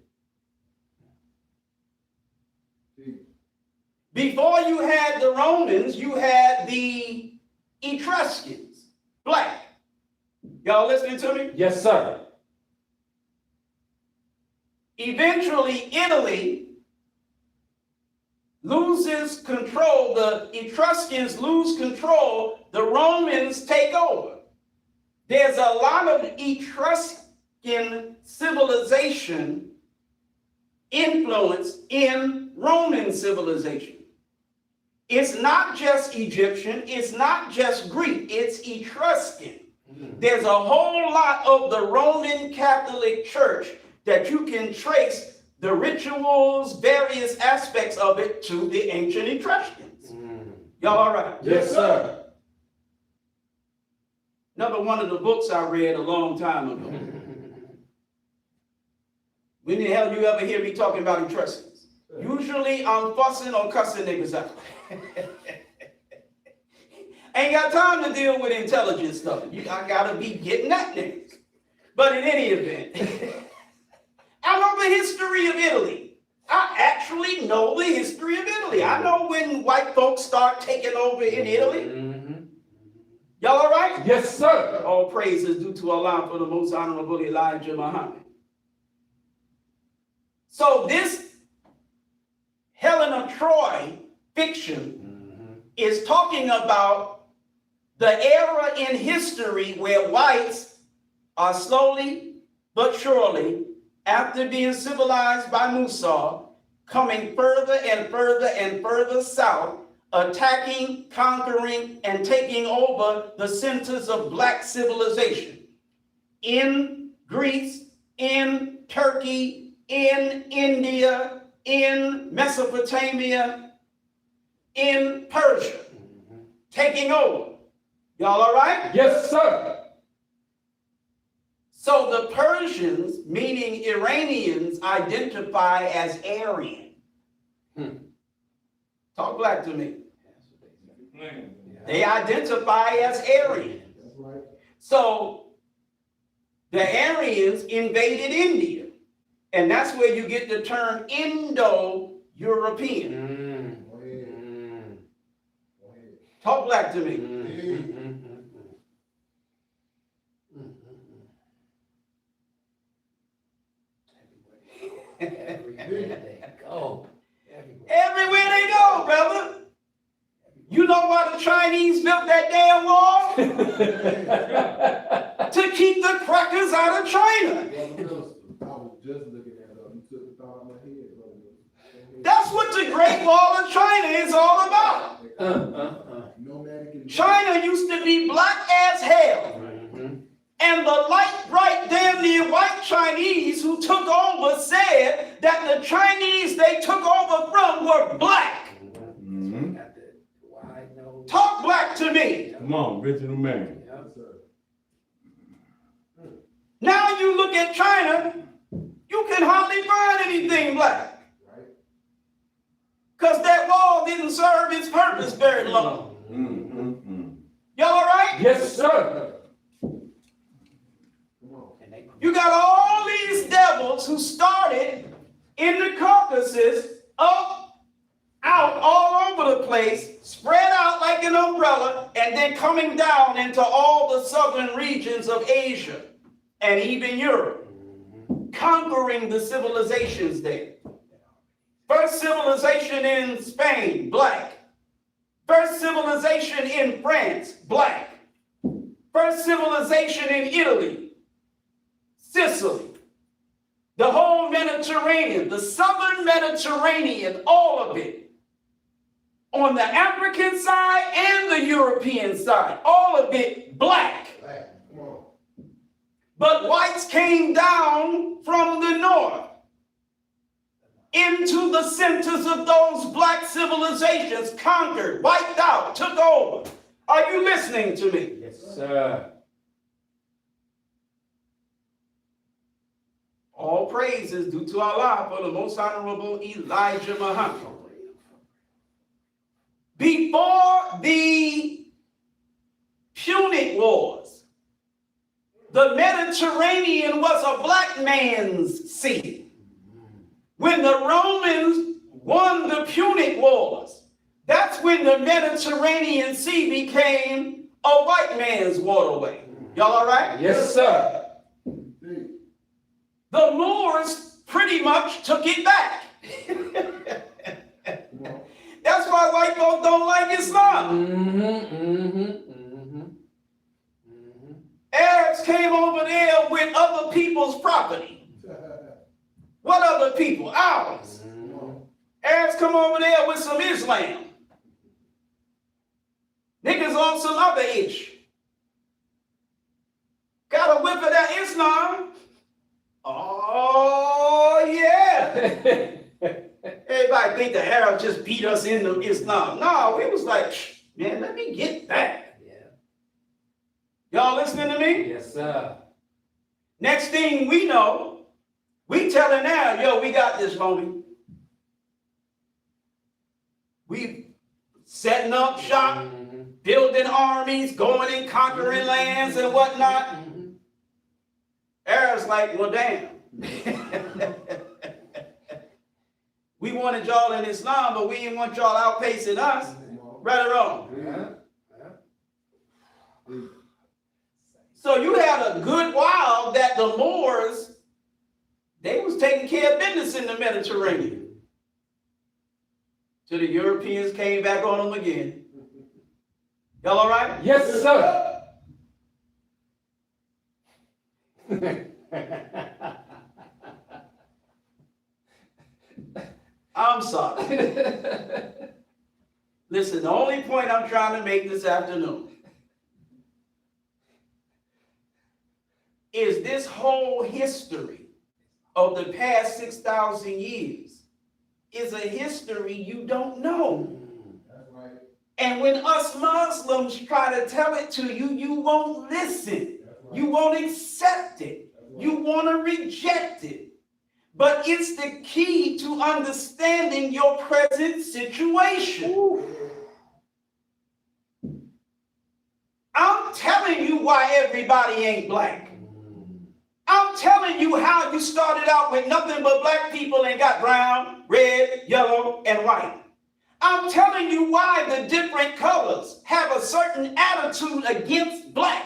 D: Teach.
B: Before you had the Romans, you had the Etruscans, black. Y'all listening to me?
E: Yes, sir.
B: Eventually, Italy loses control. The Etruscans lose control. The Romans take over. There's a lot of Etruscan civilization influence in Roman civilization. It's not just Egyptian, it's not just Greek, it's Etruscan. There's a whole lot of the Roman Catholic Church that you can trace the rituals, various aspects of it to the ancient Etruscans. Y'all all right?
E: Yes, sir.
B: Another one of the books I read a long time ago. When the hell you ever hear me talking about Etruscans? Usually I'm fussing or cussing niggas out. Ain't got time to deal with intelligent stuff. I gotta be getting at niggas. But in any event, I know the history of Italy. I actually know the history of Italy. I know when white folks start taking over in Italy. Y'all all right?
E: Yes, sir.
B: All praise is due to Allah for the most honorable Elijah Muhammad. So this Helen of Troy fiction is talking about the era in history where whites are slowly but surely, after being civilized by Musa, coming further and further and further south, attacking, conquering, and taking over the centers of black civilization in Greece, in Turkey, in India, in Mesopotamia, in Persia, taking over. Y'all all right?
E: Yes, sir.
B: So the Persians, meaning Iranians, identify as Aryan. Talk black to me. They identify as Aryan.
D: That's right.
B: So the Aryans invaded India. And that's where you get the term Indo-European.
D: Go ahead. Go ahead.
B: Talk black to me.
E: Go.
B: Everywhere they go, brother. You know why the Chinese built that damn wall? To keep the crackers out of China.
D: Brother Minister, I was just looking at it. You took the thought out of my head, Brother Minister.
B: That's what the Great Wall of China is all about.
D: Nomadic and
B: China used to be black as hell. And the light, bright, damn near white Chinese who took over said that the Chinese they took over from were black. Talk black to me.
F: Come on, original man.
D: Yes, sir.
B: Now you look at China, you can hardly find anything black.
D: Right?
B: Because that wall didn't serve its purpose very long. Y'all all right?
E: Yes, sir.
D: Come on.
B: You got all these devils who started in the Caucasus, up, out, all over the place, spread out like an umbrella, and then coming down into all the southern regions of Asia and even Europe, conquering the civilizations there. First civilization in Spain, black. First civilization in France, black. First civilization in Italy, Sicily, the whole Mediterranean, the southern Mediterranean, all of it. On the African side and the European side, all of it black.
D: Black. Come on.
B: But whites came down from the north into the centers of those black civilizations, conquered, wiped out, took over. Are you listening to me?
E: Yes, sir.
B: All praise is due to Allah for the most honorable Elijah Muhammad. Before the Punic Wars, the Mediterranean was a black man's sea. When the Romans won the Punic Wars. That's when the Mediterranean Sea became a white man's waterway. Y'all all right?
C: Yes, sir.
B: The Moors pretty much took it back. That's why white folks don't like Islam. Arabs came over there with other people's property. What other people? Ours. Arabs come over there with some Islam. Niggas on some other ish. Got a whiff of that Islam. Oh, yeah. Everybody think the Arabs just beat us into Islam. No, it was like, man, let me get that. Y'all listening to me?
C: Yes, sir.
B: Next thing we know, we telling now, yo, we got this, homie. We setting up shop, building armies, going and conquering lands and whatnot. Arabs like, well, damn. We wanted y'all in Islam, but we didn't want y'all outpacing us. Right or wrong? So you had a good while that the Moors, they was taking care of business in the Mediterranean. Till the Europeans came back on them again. Y'all all right?
C: Yes, sir.
B: I'm sorry. Listen, the only point I'm trying to make this afternoon is this whole history of the past 6,000 years is a history you don't know.
D: That's right.
B: And when us Muslims try to tell it to you, you won't listen.
D: That's right.
B: You won't accept it.
D: That's right.
B: You want to reject it. But it's the key to understanding your present situation. I'm telling you why everybody ain't black. I'm telling you how you started out with nothing but black people and got brown, red, yellow, and white. I'm telling you why the different colors have a certain attitude against black.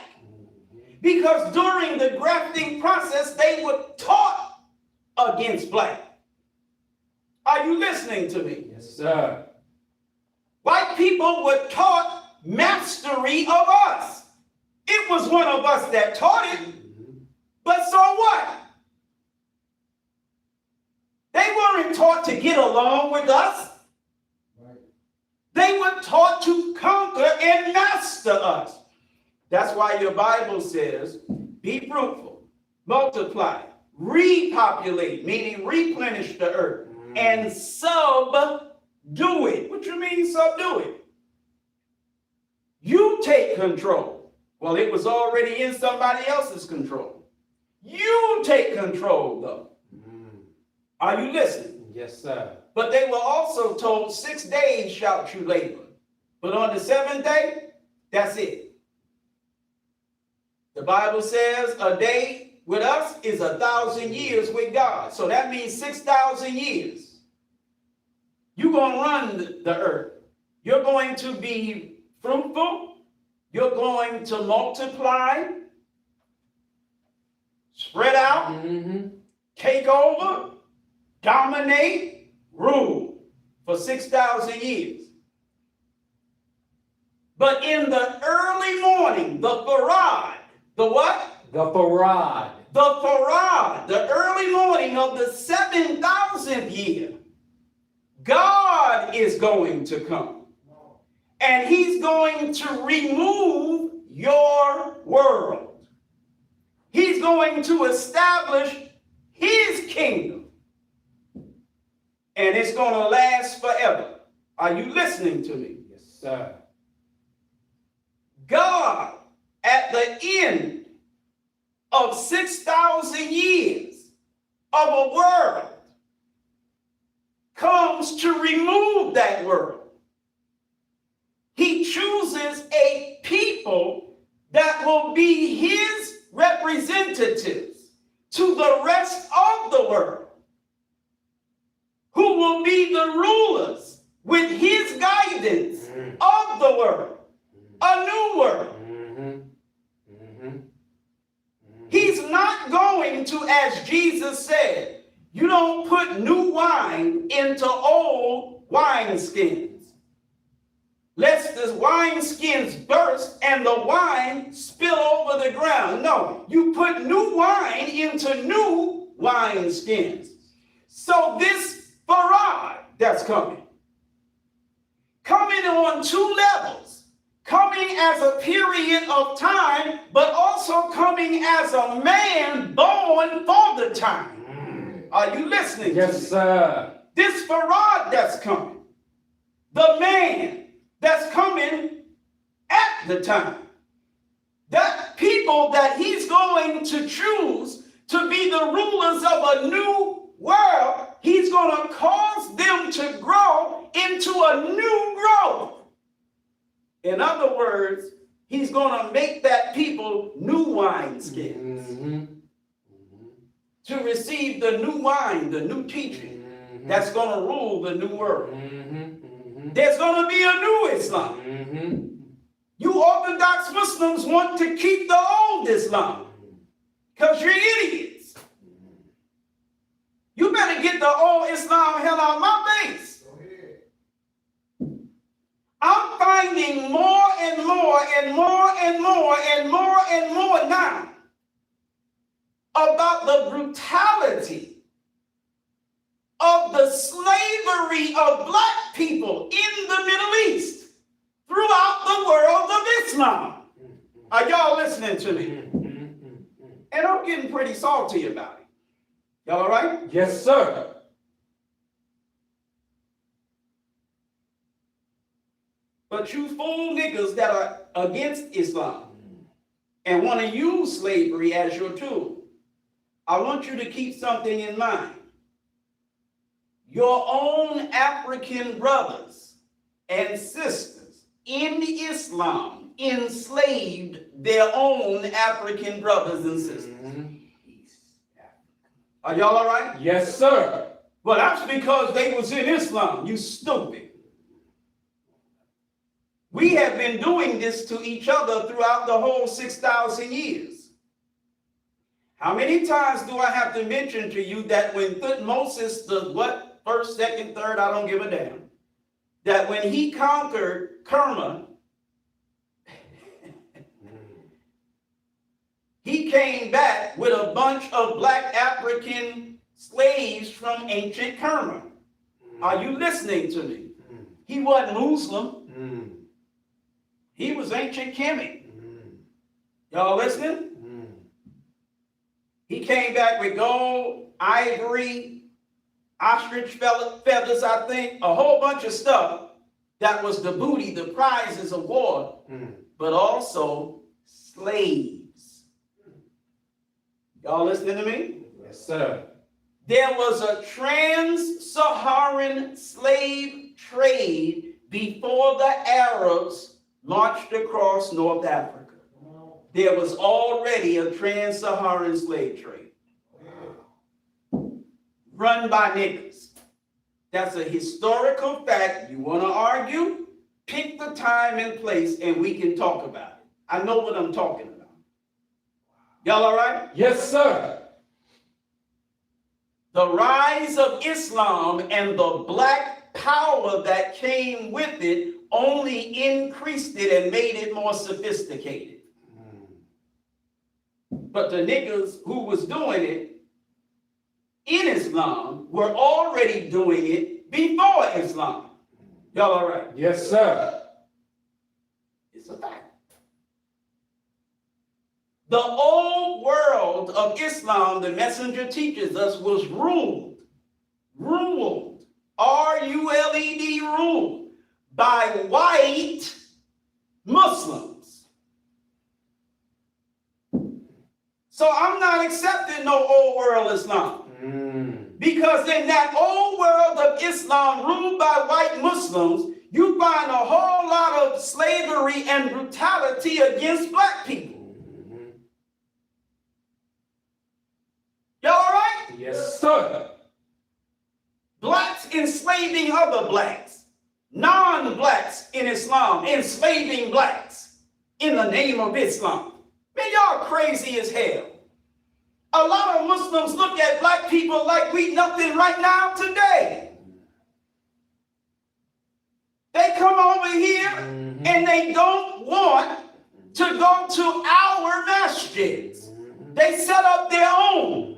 B: Because during the grafting process, they were taught against black. Are you listening to me?
C: Yes, sir.
B: White people were taught mastery of us. It was one of us that taught it. But so what? They weren't taught to get along with us.
D: Right.
B: They were taught to conquer and master us. That's why your Bible says, be fruitful, multiply, repopulate, meaning replenish the earth, and subdue it. What you mean subdue it? You take control. Well, it was already in somebody else's control. You take control, though. Are you listening?
C: Yes, sir.
B: But they were also told 6 days shalt you labor. But on the 7th day, that's it. The Bible says a day with us is 1,000 years with God. So that means 6,000 years. You're going to run the earth. You're going to be fruitful. You're going to multiply, spread out, take over, dominate, rule for 6,000 years. But in the early morning, the Farad, the what?
C: The Farad.
B: The Farad, the early morning of the 7,000th year, God is going to come. And he's going to remove your world. He's going to establish his kingdom. And it's going to last forever. Are you listening to me?
C: Yes, sir.
B: God, at the end of 6,000 years of a world, comes to remove that world. He chooses a people that will be his representatives to the rest of the world, who will be the rulers with his guidance of the world, a new world. He's not going to, as Jesus said, you don't put new wine into old wineskins, lest the wineskins burst and the wine spill over the ground. No, you put new wine into new wineskins. So this Farad that's coming on two levels, coming as a period of time, but also coming as a man born for the time. Are you listening?
C: Yes, sir.
B: This Farad that's coming, the man that's coming at the time, that people that he's going to choose to be the rulers of a new world, he's going to cause them to grow into a new growth. In other words, he's going to make that people new wineskins to receive the new wine, the new teaching that's going to rule the new world. There's going to be a new Islam. You Orthodox Muslims want to keep the old Islam because you're idiots. You better get the old Islam hell out of my face. I'm finding more and more and more and more and more and more now about the brutality of the slavery of black people in the Middle East throughout the world of Islam. Are y'all listening to me? And I'm getting pretty salty about it. Y'all all right?
C: Yes, sir.
B: But you fool niggas that are against Islam and want to use slavery as your tool, I want you to keep something in mind. Your own African brothers and sisters in Islam enslaved their own African brothers and sisters. Are y'all all right?
C: Yes, sir.
B: Well, that's because they was in Islam, you stupid. We have been doing this to each other throughout the whole 6,000 years. How many times do I have to mention to you that when Thutmose, the what, first, second, third, I don't give a damn, that when he conquered Kerma, he came back with a bunch of black African slaves from ancient Kerma. Are you listening to me? He wasn't Muslim. He was ancient Kemet. Y'all listening? He came back with gold, ivory, ostrich feathers, I think, a whole bunch of stuff that was the booty, the prizes of war, but also slaves. Y'all listening to me?
C: Yes, sir.
B: There was a trans-Saharan slave trade before the Arabs marched across North Africa. There was already a trans-Saharan slave trade run by niggas. That's a historical fact. You want to argue? Pick the time and place and we can talk about it. I know what I'm talking about. Y'all all right?
C: Yes, sir.
B: The rise of Islam and the black power that came with it only increased it and made it more sophisticated. But the niggas who was doing it in Islam were already doing it before Islam. Y'all all right?
C: Yes, sir.
B: It's a fact. The old world of Islam, the messenger teaches us, was ruled, R-U-L-E-D, ruled by white Muslims. So I'm not accepting no old world Islam. Because in that old world of Islam ruled by white Muslims, you find a whole lot of slavery and brutality against black people. Y'all all right?
C: Yes, sir.
B: blacks enslaving other blacks, non-blacks in Islam enslaving blacks in the name of Islam. Man, y'all crazy as hell. A lot of Muslims look at black people like we nothing right now today. They come over here and they don't want to go to our masjids. They set up their own.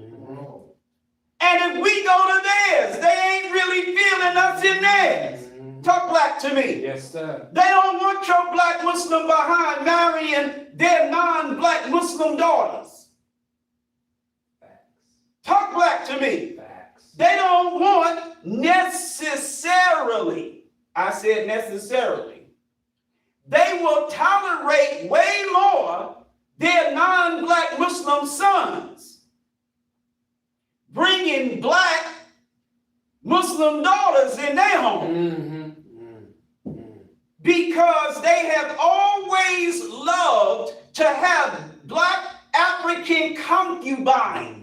B: And if we go to theirs, they ain't really feeling us in theirs. Talk black to me.
E: Yes, sir.
B: They don't want your black Muslim behind marrying their non-black Muslim daughters. Talk black to me.
E: Facts.
B: They don't want necessarily, I said necessarily, they will tolerate way more their non-black Muslim sons bringing black Muslim daughters in their home because they have always loved to have black African concubines.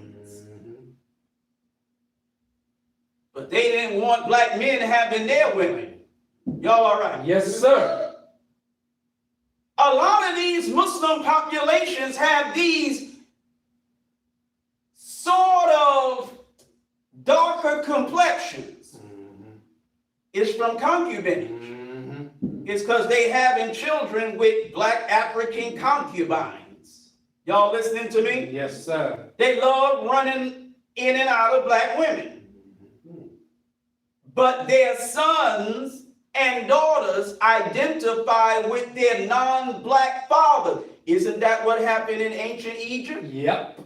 B: But they didn't want black men having their women. Y'all all right?
E: Yes, sir.
B: A lot of these Muslim populations have these sort of darker complexions. It's from concubinage. It's because they having children with black African concubines. Y'all listening to me?
E: Yes, sir.
B: They love running in and out of black women. But their sons and daughters identify with their non-black father. Isn't that what happened in ancient Egypt?
E: Yep.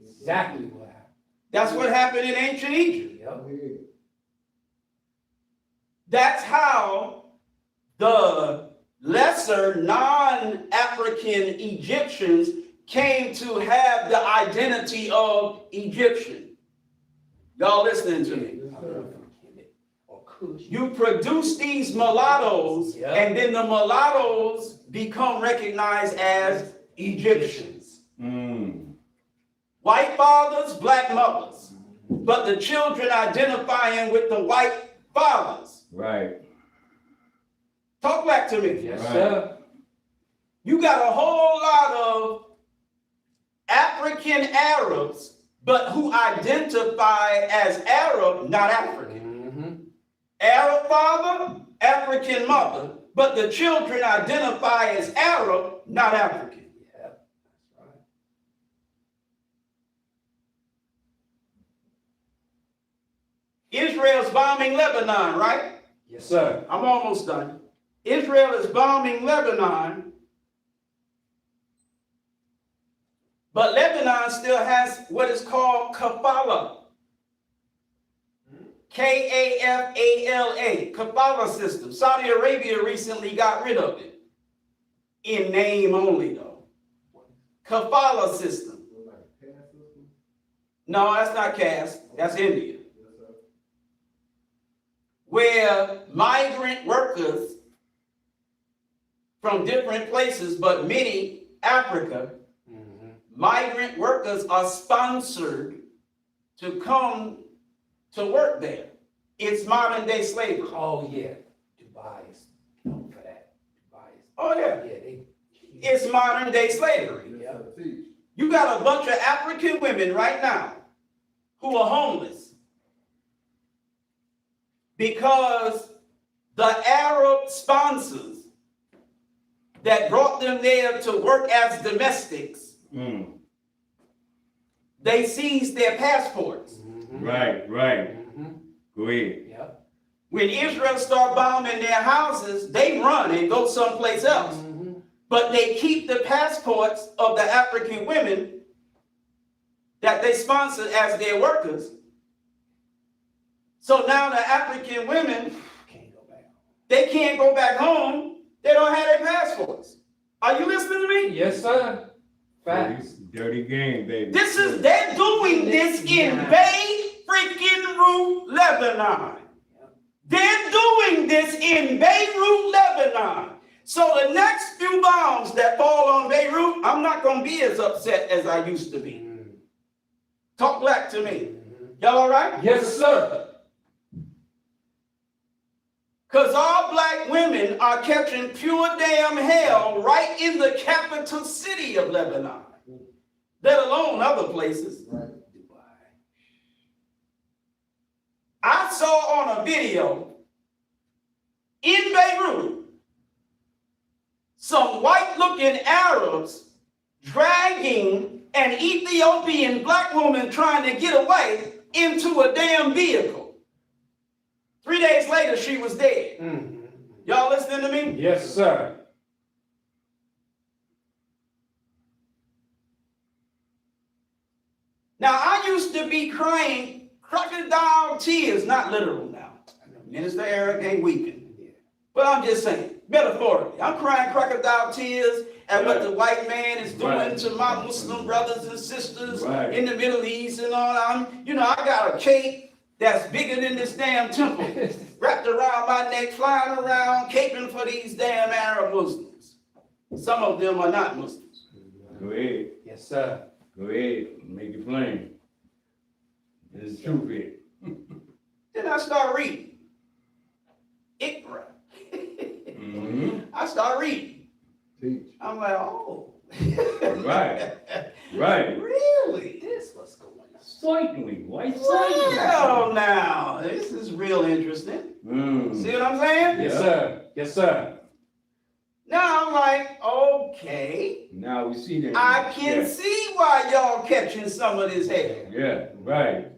E: Exactly what happened.
B: That's what happened in ancient Egypt.
E: Yep.
B: That's how the lesser non-African Egyptians came to have the identity of Egyptian. Y'all listening to me? You produce these mulattoes, and then the mulattoes become recognized as Egyptians. White fathers, black mothers, but the children identifying with the white fathers.
F: Right.
B: Talk back to me.
E: Yes,
F: Right.
E: sir.
B: You got a whole lot of African Arabs, but who identify as Arab, not African. Arab father, African mother, but the children identify as Arab, not African.
E: Yeah, that's right.
B: Israel's bombing Lebanon, right?
E: Yes, sir.
B: I'm almost done. Israel is bombing Lebanon, but Lebanon still has what is called kafala. Kafala, kafala system. Saudi Arabia recently got rid of it. In name only, though. Kafala system. No, that's not caste. That's India. Where migrant workers from different places, but many Africa, migrant workers are sponsored to come to work there. It's modern day slavery.
E: Oh, yeah. Dubai is known for that. Dubai is.
B: Oh yeah.
E: Yeah,
B: It's modern day slavery.
E: Yeah.
B: You got a bunch of African women right now who are homeless because the Arab sponsors that brought them there to work as domestics, they seized their passports.
F: Right. Go ahead.
E: Yep.
B: When Israel start bombing their houses, they run and go someplace else. But they keep the passports of the African women that they sponsor as their workers. So now the African women,
E: Can't go back.
B: they can't go back home. They don't have their passports. Are you listening to me?
E: Yes, sir. Facts.
F: Dirty game, baby.
B: They're doing this in Beirut, Lebanon. They're doing this in Beirut, Lebanon. So the next few bombs that fall on Beirut, I'm not going to be as upset as I used to be. Talk black to me. Y'all all right?
E: Yes, sir.
B: Because our black women are catching pure damn hell right in the capital city of Lebanon, let alone other places.
D: Right.
B: I saw on a video in Beirut some white-looking Arabs dragging an Ethiopian black woman trying to get away into a damn vehicle. 3 days later, she was dead.
E: Mm-hmm.
B: Y'all listening to me?
E: Yes, sir.
B: Now, I used to be crying crocodile tears, not literal now. Minister Eric ain't weeping. But I'm just saying, metaphorically, I'm crying crocodile tears at what the white man is doing to my Muslim brothers and sisters in the Middle East and all. I got a cape that's bigger than this damn temple wrapped around my neck, flying around, caping for these damn Arab Muslims. Some of them are not Muslims.
F: Go ahead.
E: Yes, sir.
F: Go ahead. Make it plain. There's the truth here.
B: Then I start reading. Iqra. I start reading.
D: Teach.
B: I'm like, oh.
F: Right. Right.
B: Really? This what's going on.
F: Certainly. Why certainly?
B: Well, now, this is real interesting. See what I'm saying?
E: Yes, sir. Yes, sir.
B: Now I'm like, okay,
F: Now we see that.
B: I can see why y'all catching some of this hell.
F: Yeah, right.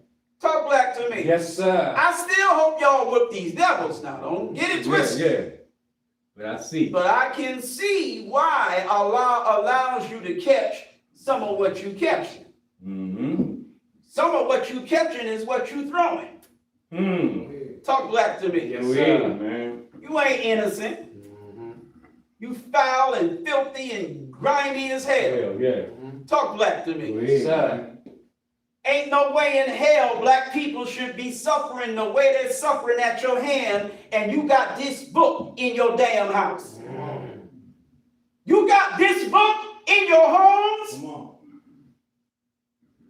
B: Talk black to me.
E: Yes, sir.
B: I still hope y'all whoop these devils now. Don't get it twisted.
F: Yeah. But I see.
B: But I can see why Allah allows you to catch some of what you catching.
F: Mm-hmm.
B: Some of what you catching is what you throwing. Talk black to me.
E: Yes,
F: Go
E: sir.
F: ahead, man.
B: You ain't innocent. You foul and filthy and grimy as hell.
F: Hell yeah.
B: Talk black to
F: Go
B: me.
F: ahead.
E: Yes, sir.
B: Ain't no way in hell black people should be suffering the way they're suffering at your hand, and you got this book in your damn house. You got this book in your homes,
D: Come on.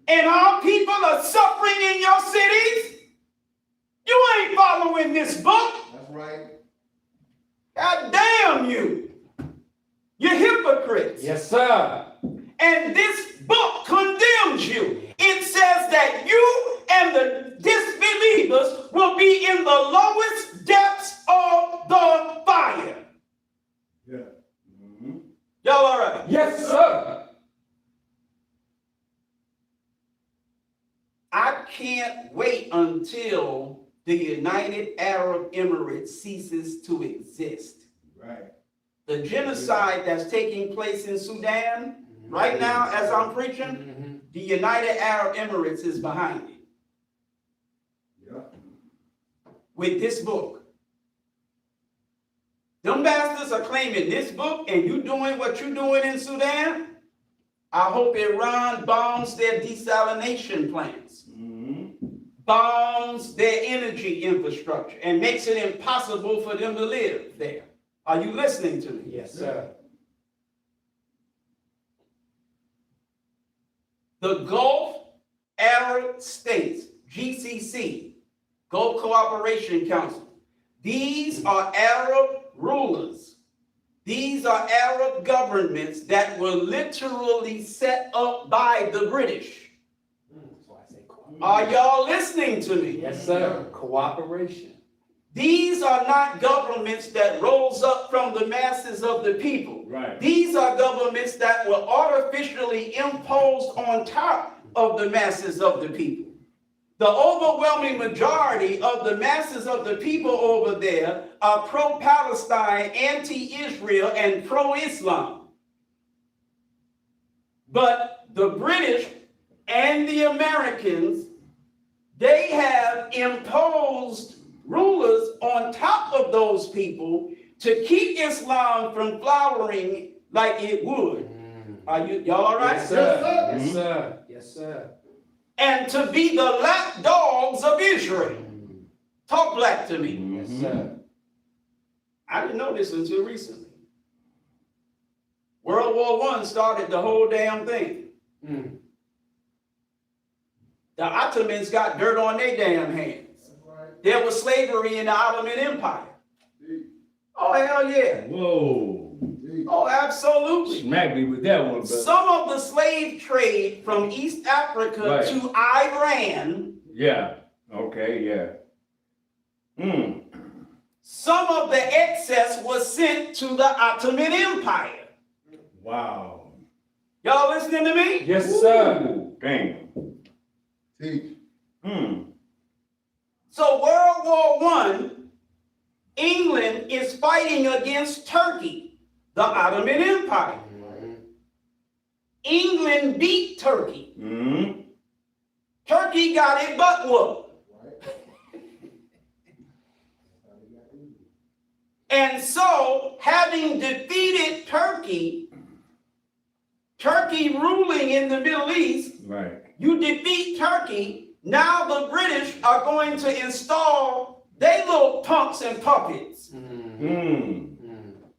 B: and our people are suffering in your cities. You ain't following this book.
D: That's right.
B: God damn you. You're hypocrites.
E: Yes, sir.
B: And this book condemns you. It says that you and the disbelievers will be in the lowest depths of the fire.
D: Yeah.
B: Y'all all right?
E: Yes, sir.
B: I can't wait until the United Arab Emirates ceases to exist.
D: Right.
B: The genocide that's taking place in Sudan right now, as I'm preaching, the United Arab Emirates is behind it.
D: Yeah.
B: With this book. Them bastards are claiming this book, and you doing what you doing in Sudan. I hope Iran bombs their desalination plants, bombs their energy infrastructure, and makes it impossible for them to live there. Are you listening to me?
E: Yes, sir.
B: The Gulf Arab States, GCC, Gulf Cooperation Council. These are Arab rulers. These are Arab governments that were literally set up by the British.
E: That's why I say cooperation.
B: Are y'all listening to me?
E: Yes, sir. Cooperation.
B: These are not governments that rose up from the masses of the people.
F: Right.
B: These are governments that were artificially imposed on top of the masses of the people. The overwhelming majority of the masses of the people over there are pro-Palestine, anti-Israel, and pro-Islam. But the British and the Americans, they have imposed rulers on top of those people to keep Islam from flowering like it would. Are y'all all right?
E: Yes, sir. Yes, sir. Yes, sir.
B: And to be the lapdogs of Israel. Talk black to me.
E: Yes, sir.
B: I didn't know this until recently. World War I started the whole damn thing. The Ottomans got dirt on their damn hands.
D: That's right.
B: There was slavery in the Ottoman Empire.
D: Deep,
B: Oh, hell yeah.
F: Whoa.
D: deep.
B: Oh, absolutely.
F: Smack me with that one, brother.
B: Some of the slave trade from East Africa
F: Right.
B: to Iran,
F: Yeah. Okay, yeah.
B: some of the excess was sent to the Ottoman Empire.
F: Wow.
B: Y'all listening to me?
E: Yes, sir.
F: Ooh, damn.
D: Teach.
B: So World War I, England is fighting against Turkey, the Ottoman Empire. England beat Turkey. Turkey got it butt whooped.
D: Right?
B: And so, having defeated Turkey, Turkey ruling in the Middle East,
F: Right.
B: you defeat Turkey, now the British are going to install their little punks and puppets.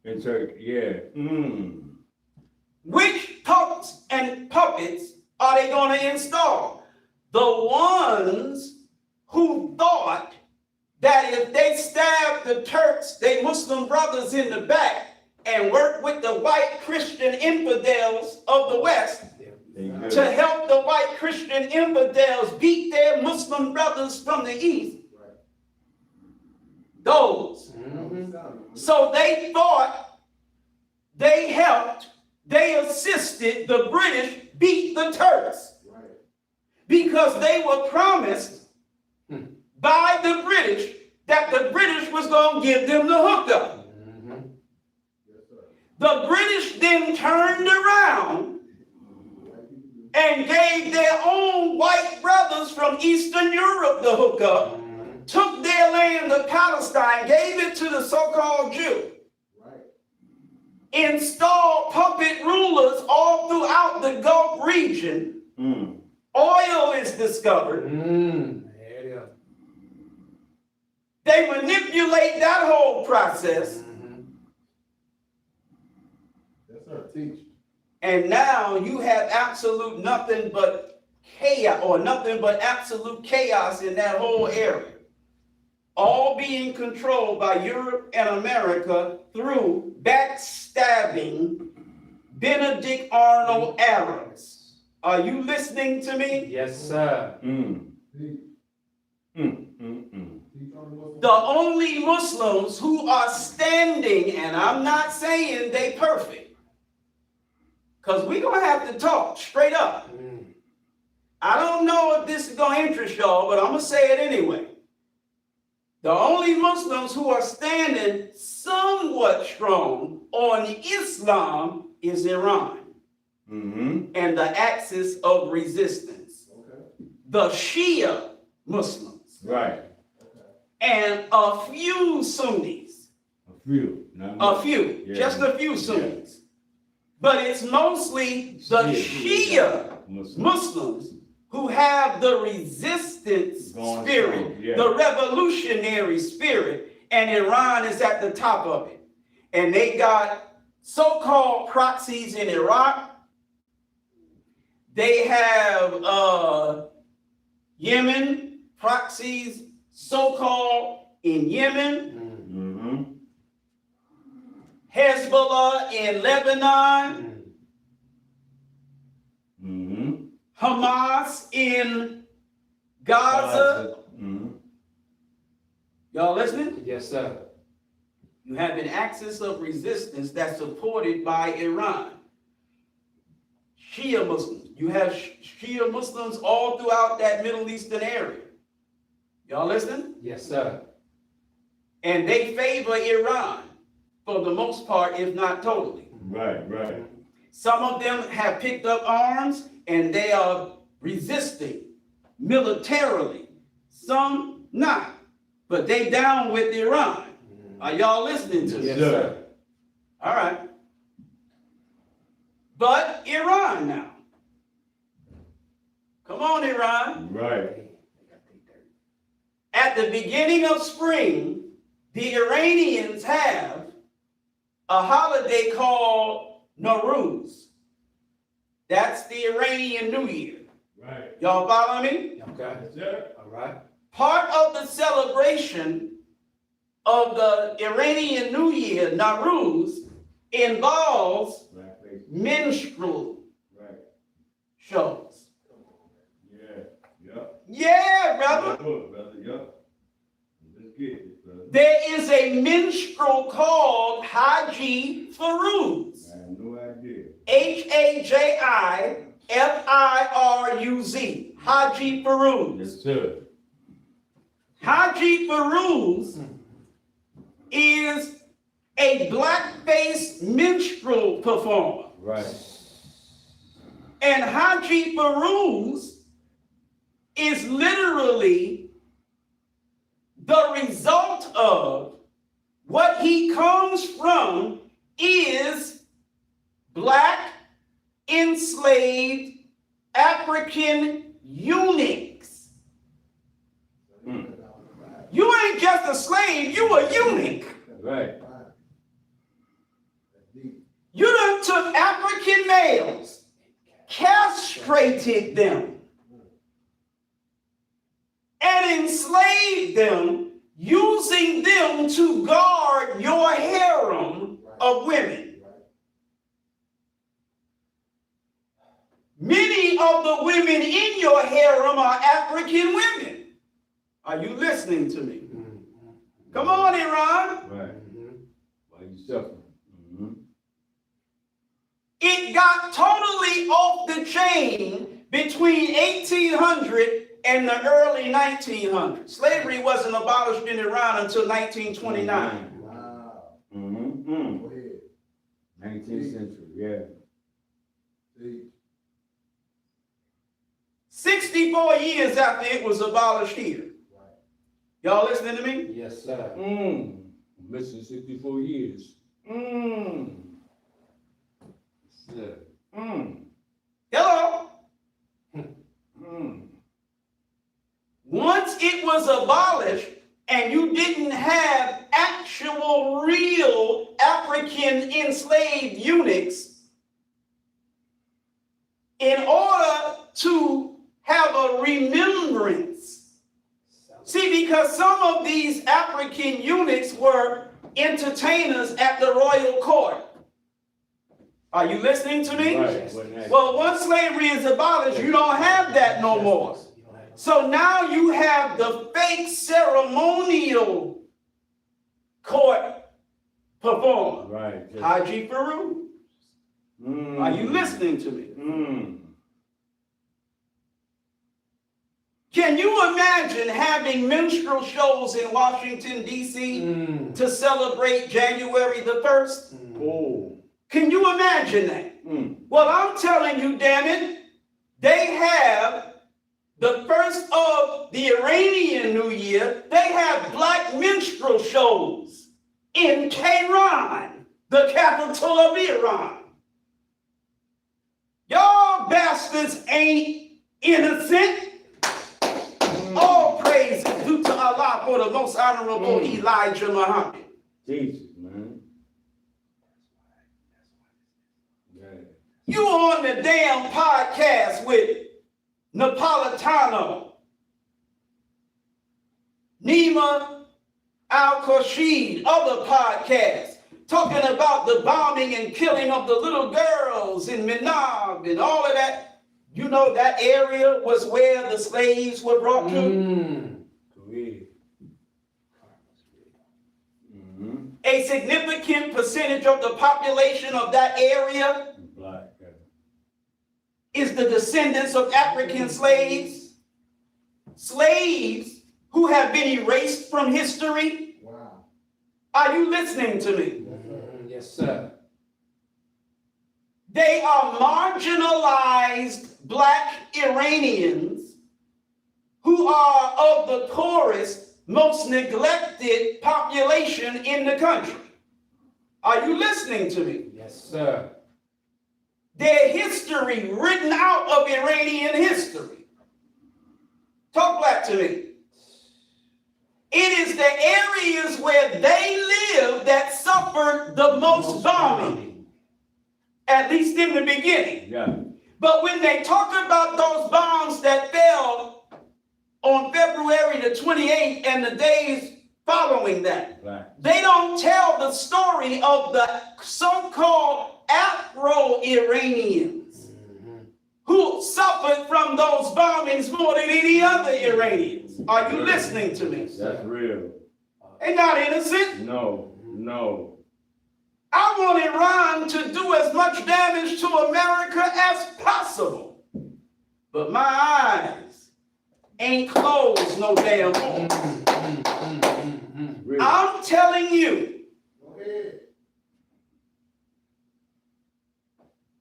F: It's a, yeah.
B: Which punks and puppets are they going to install? The ones who thought that if they stabbed the Turks, they Muslim brothers in the back, and worked with the white Christian infidels of the West
F: They good.
B: to help the white Christian infidels beat their Muslim brothers from the East, those. So they thought they helped, they assisted the British beat the Turks
D: Right.
B: because they were promised by the British that the British was going to give them the hookup.
D: Yes, sir.
B: The British then turned around and gave their own white brothers from Eastern Europe the hookup, took their land of Palestine, gave it to the so-called Jew,
D: Right.
B: installed puppet rulers all throughout the Gulf region. Oil is discovered.
E: There it is.
B: They manipulate that whole process.
D: Yes, sir. Teach.
B: And now you have absolute nothing but chaos, or nothing but absolute chaos in that whole area. All being controlled by Europe and America through backstabbing Benedict Arnold Arabs. Are you listening to me?
E: Yes, sir.
D: Teach. Teach on the Muslim.
B: The only Muslims who are standing, and I'm not saying they perfect, because we're going to have to talk straight up. I don't know if this is going to interest y'all, but I'm going to say it anyway. The only Muslims who are standing somewhat strong on Islam is Iran and the axis of resistance.
D: Okay.
B: The Shia Muslims
F: Right.
B: and a few Sunnis.
F: A few. Not
B: A
F: much.
B: few,
F: Yeah.
B: just a few Sunnis. But it's mostly the Shia Muslims who have the resistance
F: Going
B: spirit,
F: strong, yeah.
B: the revolutionary spirit, and Iran is at the top of it. And they got so-called proxies in Iraq. They have Yemen proxies, so-called in Yemen. Hezbollah in Lebanon. Hamas in Gaza. Y'all listening?
E: Yes, sir.
B: You have an axis of resistance that's supported by Iran. Shia Muslims. You have Shia Muslims all throughout that Middle Eastern area. Y'all listening?
E: Yes, sir.
B: And they favor Iran for the most part, if not totally.
F: Right, right.
B: Some of them have picked up arms and they are resisting militarily. Some not, but they down with Iran. Are y'all listening to
E: Yes,
B: this?
E: sir.
B: All right. But Iran now. Come on, Iran.
F: Right.
B: At the beginning of spring, the Iranians have a holiday called Nowruz. That's the Iranian New Year.
F: Right.
B: Y'all follow me?
E: Okay,
F: Sir.
E: all right.
B: Part of the celebration of the Iranian New Year, Nowruz, involves
F: Blackface.
B: minstrel
F: Right.
B: shows.
F: Yeah. Yup.
B: Yeah, brother.
F: Look, brother. Yup. Let's get it, brother.
B: There is a minstrel called Haji Firuz.
F: I have no idea.
B: Hajifiruz. Haji Firuz.
F: Yes, sir.
B: Haji Firuz is a blackface minstrel performer.
F: Right.
B: And Haji Firuz is literally the result of what he comes from is black enslaved African eunuchs. You ain't just a slave, you a eunuch.
F: Right.
D: That's deep.
B: You done took African males, castrated them, and enslaved them, using them to guard your harem of women. Many of the women in your harem are African women. Are you listening to me? Come on, Iran.
F: Right. Why you suffering? Mm-hmm.
B: It got totally off the chain between 1800 and the early 1900s. Slavery wasn't abolished in Iran until 1929.
D: Wow.
F: Mm-hmm.
D: Go ahead.
F: 19th century, yeah.
D: See,
B: 64 years after it was abolished here.
D: right.
B: Y'all listening to me?
E: Yes, sir.
F: Missing 64 years. Sir.
B: Hello? Once it was abolished and you didn't have actual real African enslaved eunuchs, in order to have a remembrance. See, because some of these African eunuchs were entertainers at the royal court. Are you listening to me?
F: Right.
B: Well, once slavery is abolished, you don't have that no more. So now you have the fake ceremonial court performer,
F: Right.
B: Haji Firuz. Are you listening to me? Can you imagine having minstrel shows in Washington, D.C. to celebrate January the 1st?
F: Oh.
B: Can you imagine that? Well, I'm telling you, damn it, they have the first of the Iranian New Year, they have black minstrel shows in Tehran, the capital of Iran. Y'all bastards ain't innocent. All praise is due to Allah for the most honorable Elijah Muhammad.
F: Jesus, man. Yeah.
B: You on the damn podcast with Napolitano, Nima Al-Khurshid, other podcasts, talking about the bombing and killing of the little girls in Minab and all of that. You know that area was where the slaves were brought to?
F: Correct.
B: A significant percentage of the population of that area
F: Black.
B: is the descendants of African slaves. Slaves who have been erased from history.
D: Wow.
B: Are you listening to me?
E: Yes, sir.
B: They are marginalized black Iranians who are of the poorest, most neglected population in the country. Are you listening to me?
E: Yes, sir.
B: Their history written out of Iranian history. Talk back to me. It is the areas where they live that suffered the most bombing. At least in the beginning.
F: Yeah.
B: But when they talk about those bombs that fell on February the 28th and the days following that,
F: Black.
B: they don't tell the story of the so-called Afro-Iranians who suffered from those bombings more than any other Iranians. Are you listening to me?
F: That's real.
B: They're not innocent.
F: No, no.
B: I want Iran to do as much damage to America as possible. But my eyes ain't closed no damn more.
F: Real.
B: I'm telling you,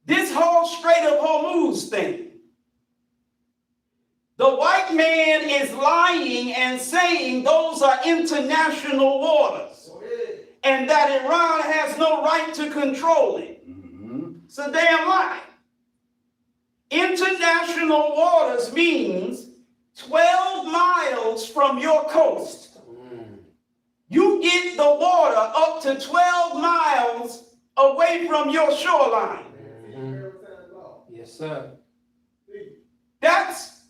B: this whole Strait of Hormuz thing, the white man is lying and saying those are international waters and that Iran has no right to control it. It's a damn lie. International waters means 12 miles from your coast. You get the water up to 12 miles away from your shoreline.
E: Yes, sir.
B: That's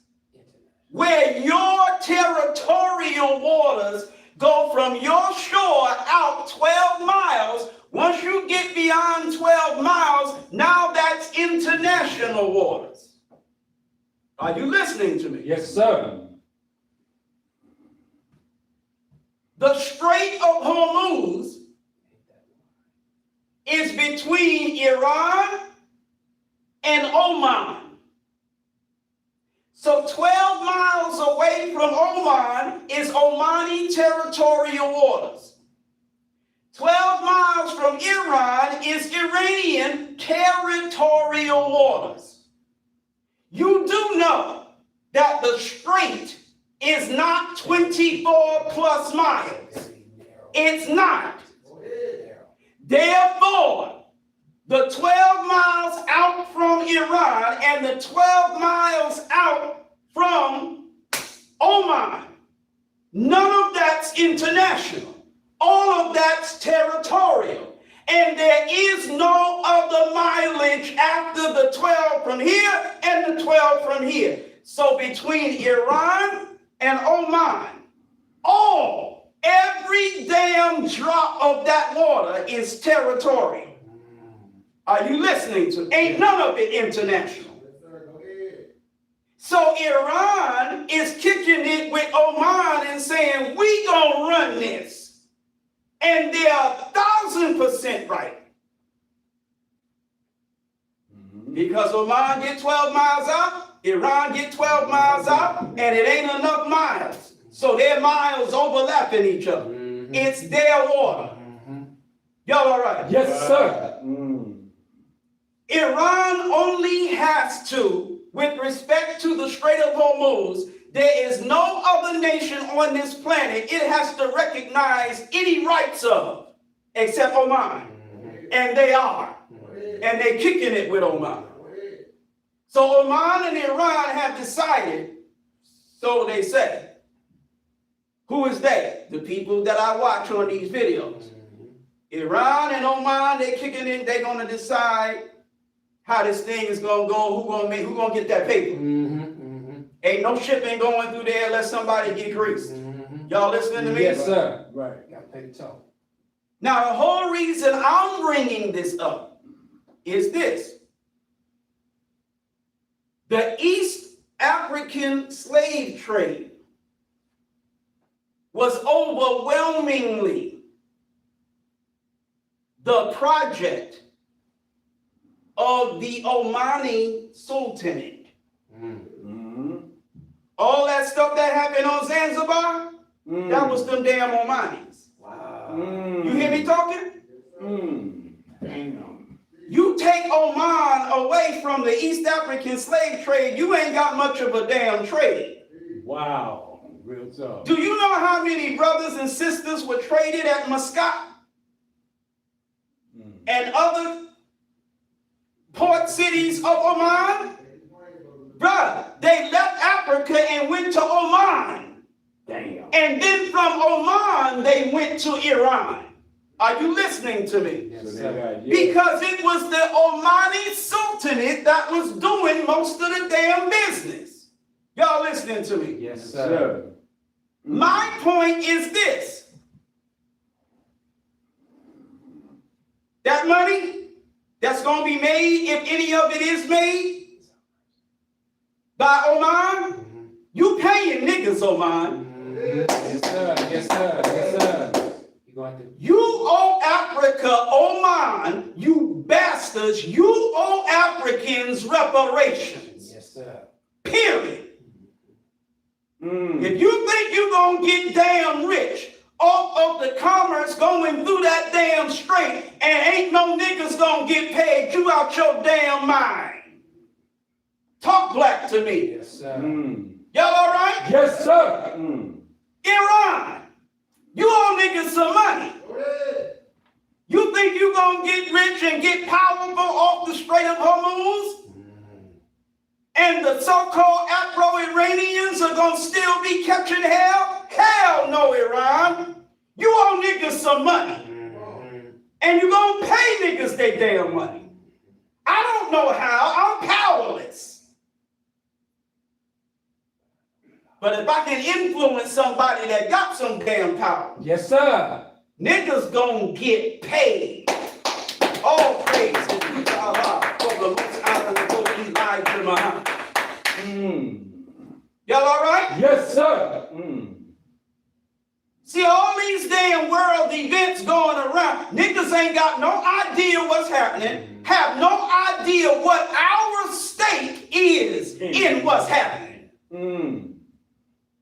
B: where your territorial waters go from your shore out 12 miles. Once you get beyond 12 miles, now that's international waters. Are you listening to me?
E: Yes, sir.
B: The Strait of Hormuz is between Iran and Oman. So 12 miles away from Oman is Omani territorial waters. 12 miles from Iran is Iranian territorial waters. You do know that the strait is not 24 plus miles. It's not. Therefore, the 12 miles out from Iran and the 12 miles out from Oman, none of that's international. All of that's territorial. And there is no other mileage after the 12 from here and the 12 from here. So between Iran and Oman, every damn drop of that water is territorial. Are you listening to? Ain't none of it international. So Iran is kicking it with Oman and saying, we gonna run this. And they are 1,000% right. Because Oman get 12 miles out, Iran get 12 miles out, and it ain't enough miles. So their miles overlapping each other. It's their water. Y'all all right?
E: Yes, sir.
B: Iran only has to, with respect to the Strait of Hormuz, there is no other nation on this planet it has to recognize any rights of, except Oman. And they are. And they're kicking it with Oman. So Oman and Iran have decided, so they say. Who is they? The people that I watch on these videos. Iran and Oman, they're kicking in, they're gonna decide how this thing is gonna go, who gonna get that paper. Ain't no shipping going through there unless somebody get greased. Y'all listening to me?
E: Yes, sir.
F: Right.
E: Got to pay the toll.
B: Now, the whole reason I'm bringing this up is this. The East African slave trade was overwhelmingly the project of the Omani Sultanate. All that stuff that happened on Zanzibar, that was them damn Omanis.
E: Wow.
B: You hear me talking?
F: Damn.
B: You take Oman away from the East African slave trade, you ain't got much of a damn trade.
F: Wow. Real tough.
B: Do you know how many brothers and sisters were traded at Muscat and other port cities of Oman? Bruh, they left Africa and went to Oman.
F: Damn.
B: And then from Oman, they went to Iran. Are you listening to me?
E: Yes,
C: So they
E: sir.
C: got, yeah.
B: Because it was the Omani Sultanate that was doing most of the damn business. Y'all listening to me?
E: Yes,
C: Yes,
E: sir.
C: sir.
B: My point is this. That money that's going to be made, if any of it is made by Oman, you paying niggas, Oman.
E: Yes, sir. Yes, sir. Yes, sir. You going to?
B: You owe Africa, Oman, you bastards, you owe Africans reparations.
E: Yes, sir.
B: Period. If you think you're going to get damn rich off of the commerce going through that damn strait and ain't no niggas going to get paid, you out your damn mind. Talk black to me.
E: Yes, sir.
B: Y'all all right?
C: Yes, sir.
B: Iran, you owe niggas some money. You think you going to get rich and get powerful off the Strait of Hormuz? And the so-called Afro-Iranians are going to still be catching hell? Hell no, Iran. You owe niggas some money. And you going to pay niggas their damn money. I don't know how. I'm powerless. But if I can influence somebody that got some damn power,
E: Yes, sir.
B: niggas gonna get paid. All praise is due to Allah for the most honorable Elijah Muhammad. Y'all all right?
C: Yes, sir.
B: See all these damn world events going around. Niggas ain't got no idea what's happening, have no idea what our stake is in what's happening.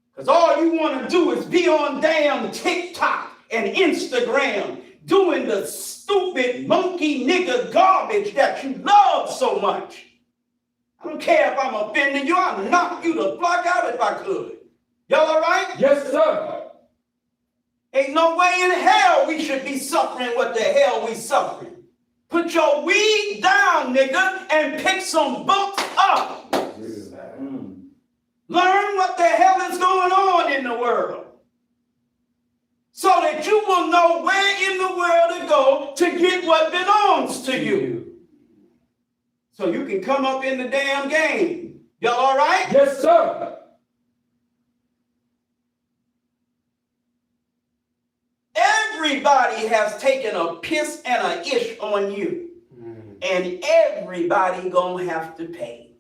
B: Because all you want to do is be on damn TikTok and Instagram doing the stupid monkey nigga garbage that you love so much. I don't care if I'm offending you, I'll knock you the fuck out if I could. Y'all all right?
C: Yes, sir.
B: Ain't no way in hell we should be suffering what the hell we suffering. Put your weed down, nigga, and pick some books up. Learn what the hell is going on in the world, so that you will know where in the world to go to get what belongs to you. So you can come up in the damn game. Y'all all right?
C: Yes, sir.
B: Everybody has taken a piss and a ish on you. And everybody gonna have to pay.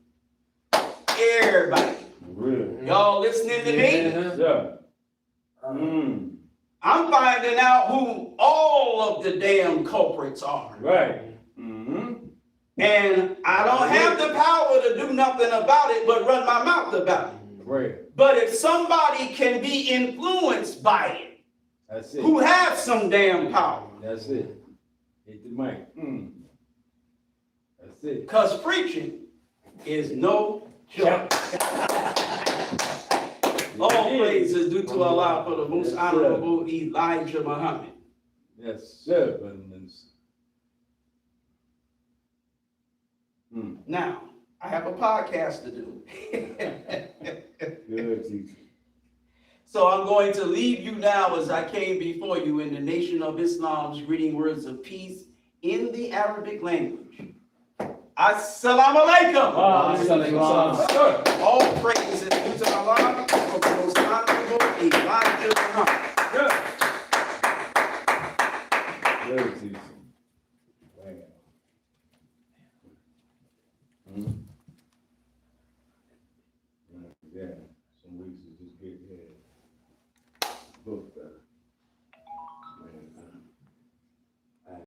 B: Everybody.
C: Really?
B: Y'all listening to me?
C: Yes, sir.
B: I'm finding out who all of the damn culprits are.
C: Right.
B: And I don't have the power to do nothing about it but run my mouth about it.
C: Right.
B: But if somebody can be influenced by it,
C: That's it.
B: who has some damn power,
C: That's it. Hit the mic. That's it.
B: because preaching is no joke. All praise is due to Allah for the most
C: Yes,
B: honorable Elijah Muhammad.
C: Yes, sir.
B: Now, I have a podcast to do.
C: Good teacher.
B: So I'm going to leave you now as I came before you in the Nation of Islam's greeting words of peace in the Arabic language. Assalamu alaikum.
C: Sir.
B: All praise is due to Allah for the most honorable Elijah Muhammad.
C: Good teacher. Yeah, some weeks to just get booked up.